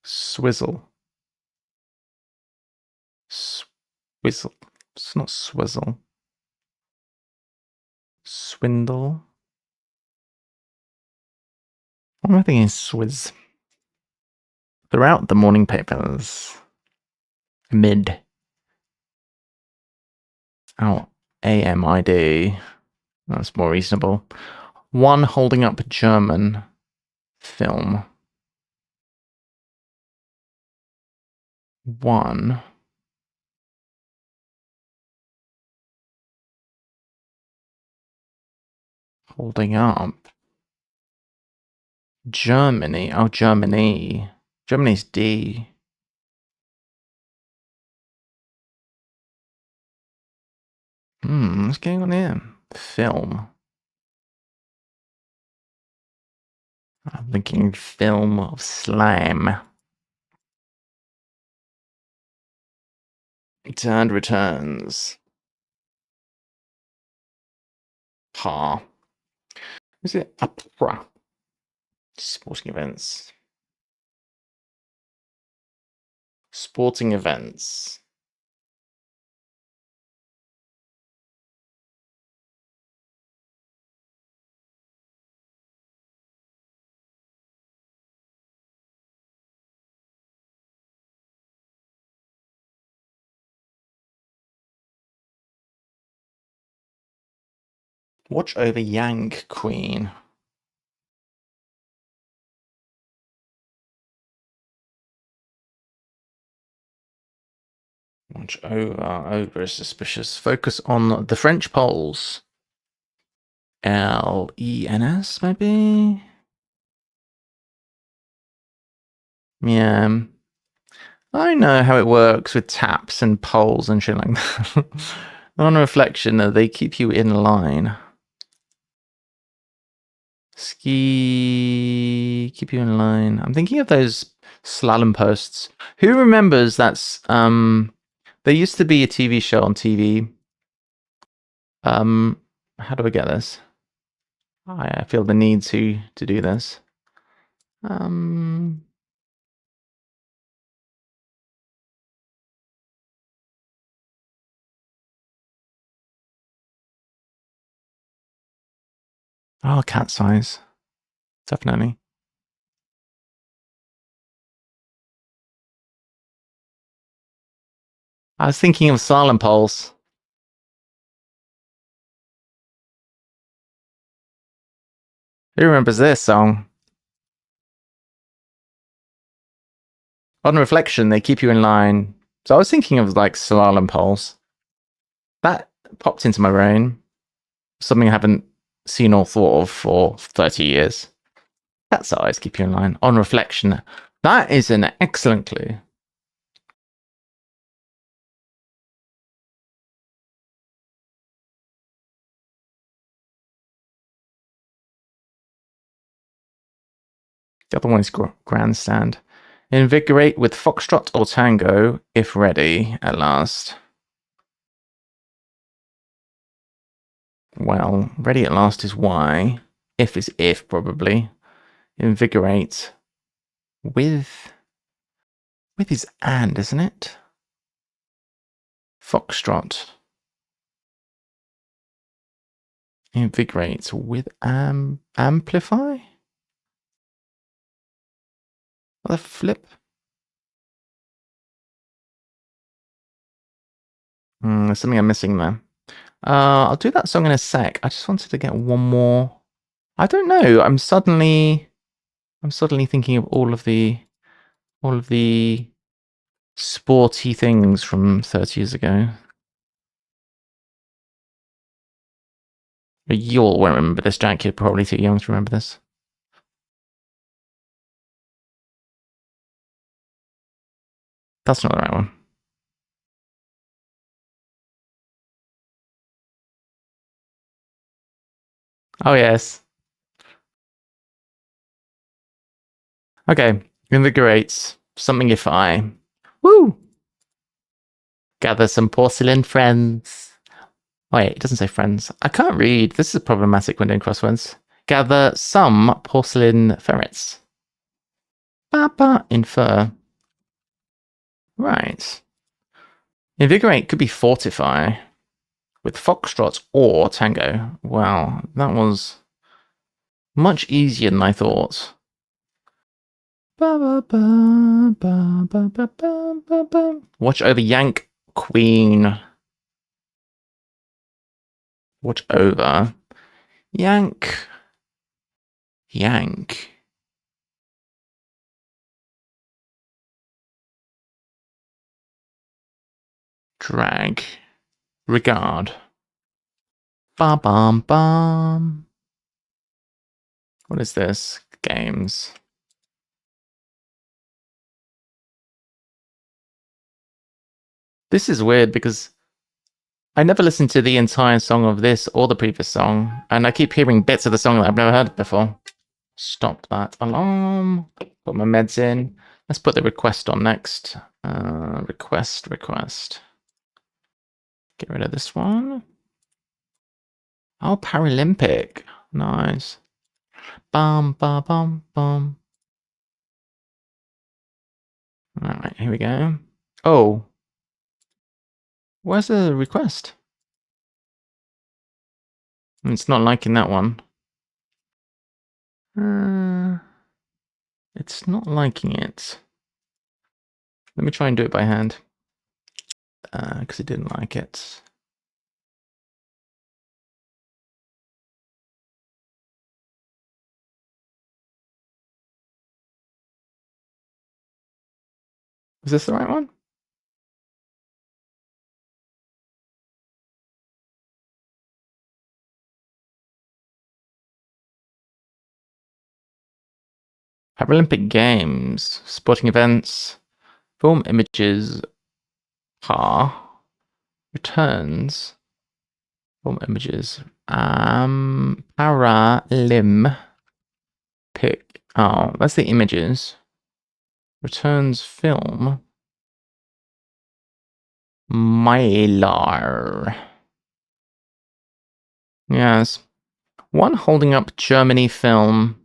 Swizzle. Swizzle. It's not swizzle. Swindle. What am I thinking? Swizz. Throughout the morning papers. Mid. Oh, AMID. That's more reasonable. One holding up German film. One holding up Germany. Oh, Germany. Germany's D. What's going on here? Film. I'm thinking film of slime. Turned returns. Ha. Is it opera? Sporting events. Sporting events. Watch over Yang Queen. Watch over is suspicious. Focus on the French Poles. LENS, maybe? Yeah. I know how it works with taps and poles and shit like that. On reflection, they keep you in line. Ski, keep you in line. I'm thinking of those slalom posts. Who remembers that's there used to be a TV show on TV. How do I get this? I feel the need to do this. Oh, cat size. Definitely. I was thinking of slalom poles. Who remembers this song? On reflection, they keep you in line. So I was thinking of like slalom poles. That popped into my brain. Something I haven't seen or thought of for 30 years. That's eyes keep you in line. On reflection. That is an excellent clue. The other one is grandstand. Invigorate with foxtrot or tango, if ready, at last. Well, ready at last is Y. If is if, probably. Invigorate with is and, isn't it? Foxtrot. Invigorate with amplify? What the flip? There's something I'm missing there. I'll do that song in a sec. I just wanted to get one more. I don't know. I'm suddenly thinking of all of the sporty things from 30 years ago. You all won't remember this, Jack. You're probably too young to remember this. That's not the right one. Oh, yes. Okay. Invigorates. Something if I. Woo! Gather some porcelain friends. Wait, it doesn't say friends. I can't read. This is problematic when doing crosswords. Gather some porcelain ferrets. Papa infer. Right. Invigorate could be fortify with foxtrot or tango. Wow, that was much easier than I thought. Watch over Yank Queen. Watch over Yank. Yank. Drag. Regard. Ba bum bum. What is this? Games. This is weird because I never listened to the entire song of this or the previous song, and I keep hearing bits of the song that I've never heard before. Stop that alarm. Put my meds in. Let's put the request on next. Request. Get rid of this one. Oh, Paralympic. Nice. Bum, bum, bum, bum. All right, here we go. Oh. Where's the request? It's not liking that one. It's not liking it. Let me try and do it by hand. Because it didn't like it. Is this the right one? Paralympic Games, sporting events, film images, returns, film images, Paralim, pick. Oh, that's the images. Returns film. Mylar. Yes. One holding up Germany film.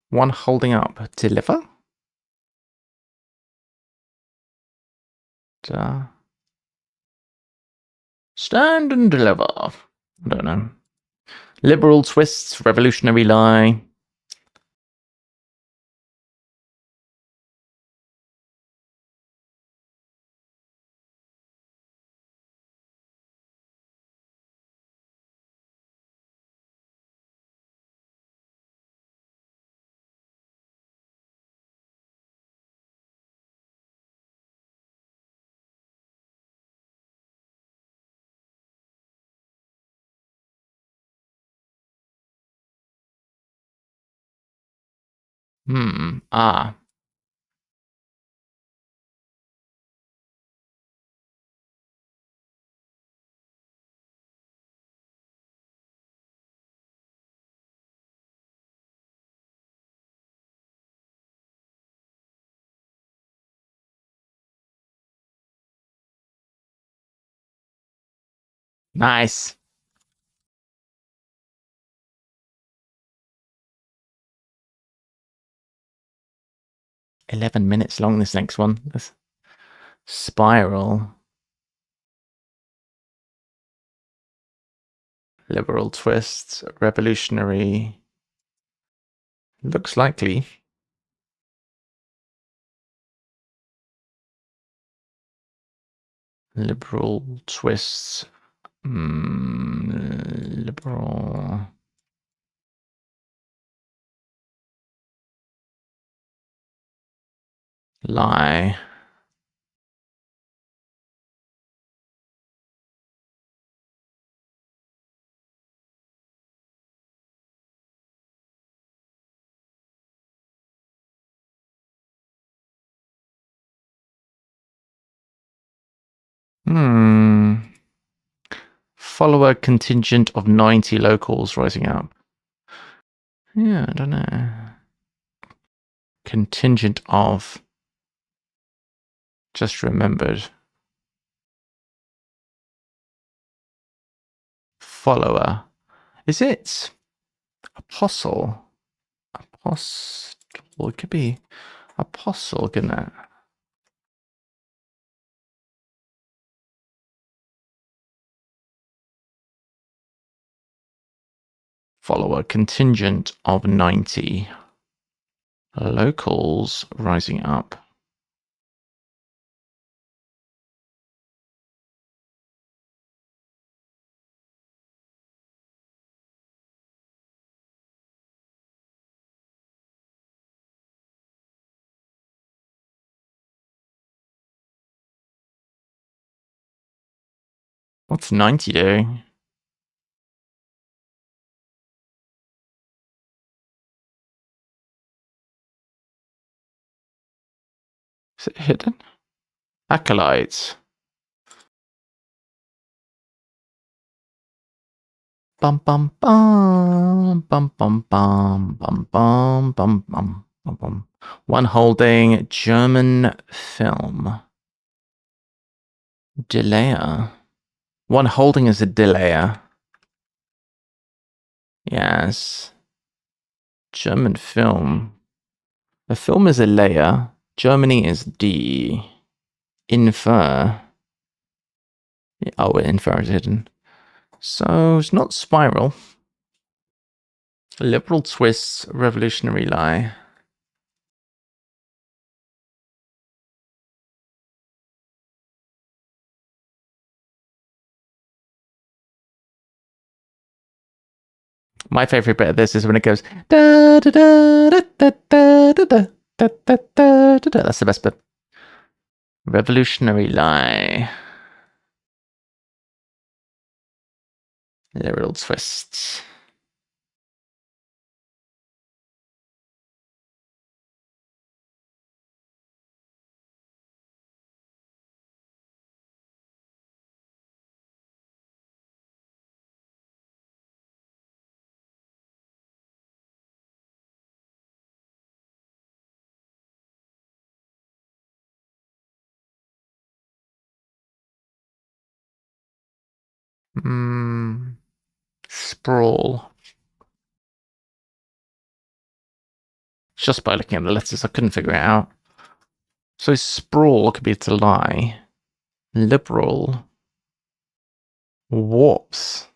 One holding up deliver. Stand and deliver. I don't know. Liberal twists, revolutionary lie. Ah. Nice. $11 long, this next one. This spiral. Liberal twists, revolutionary. Looks likely. Liberal twists. Liberal. Lie. Follow a contingent of 90 locals rising up. Yeah, I don't know. Contingent of. Just remembered. Follower. Is it apostle? Apostle. It could be apostle, couldn't it? Follower contingent of 90. Locals rising up. What's 90 doing? Is it hidden? Acolytes. Bum bum bum bum bum bum bum bum bum bum bum bum. One holding German film. Delayer. One holding is a delayer. Yes. German film. A film is a layer. Germany is D. Infer. Oh, infer is hidden. So it's not spiral. Liberal twists, revolutionary lie. My favorite bit of this is when it goes da da da da da da da da da da da da. That's the best bit. Revolutionary lie. Liberal twists. Sprawl. Just by looking at the letters, I couldn't figure it out. So sprawl could be to lie. Liberal. Warps.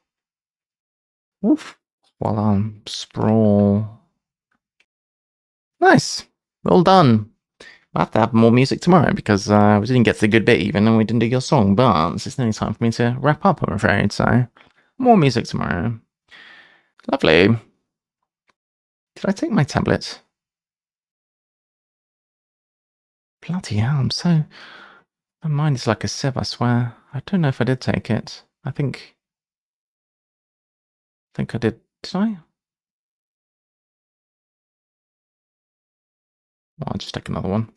Woof. Well done. Sprawl. Nice. Well done. We'll have to have more music tomorrow because we didn't get to the good bit even and we didn't do your song, but it's nearly time for me to wrap up, I'm afraid. So more music tomorrow. Lovely. Did I take my tablet? Bloody hell, I'm so... My mind is like a sieve, I swear. I don't know if I did take it. I think I did. Did I? Well, I'll just take another one.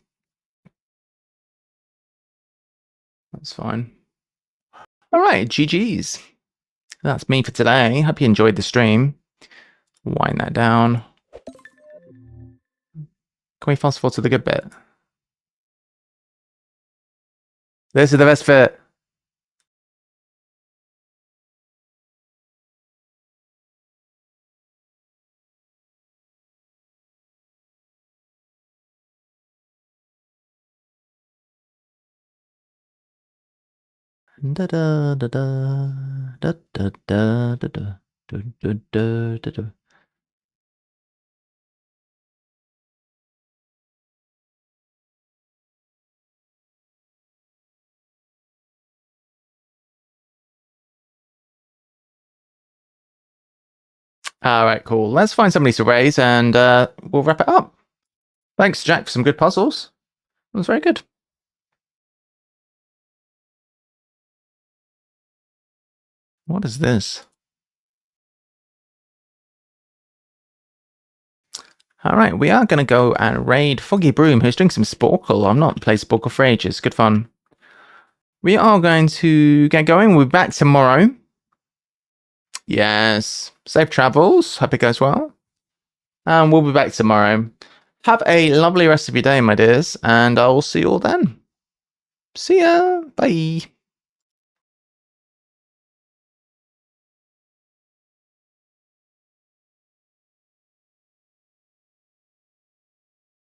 That's fine. All right, GG's. That's me for today. Hope you enjoyed the stream. Wind that down. Can we fast forward to the good bit? This is the best bit. Da da da da da da da da da da da da da. All right, cool. Let's find somebody to raise and we'll wrap it up. Thanks, Jack, for some good puzzles. That was very good. What is this? All right, we are going to go and raid Foggy Broom, who's doing some Sporkle. I've not played Sporkle for ages. Good fun. We are going to get going. We'll be back tomorrow. Yes. Safe travels. Hope it goes well. And we'll be back tomorrow. Have a lovely rest of your day, my dears, and I will see you all then. See ya. Bye.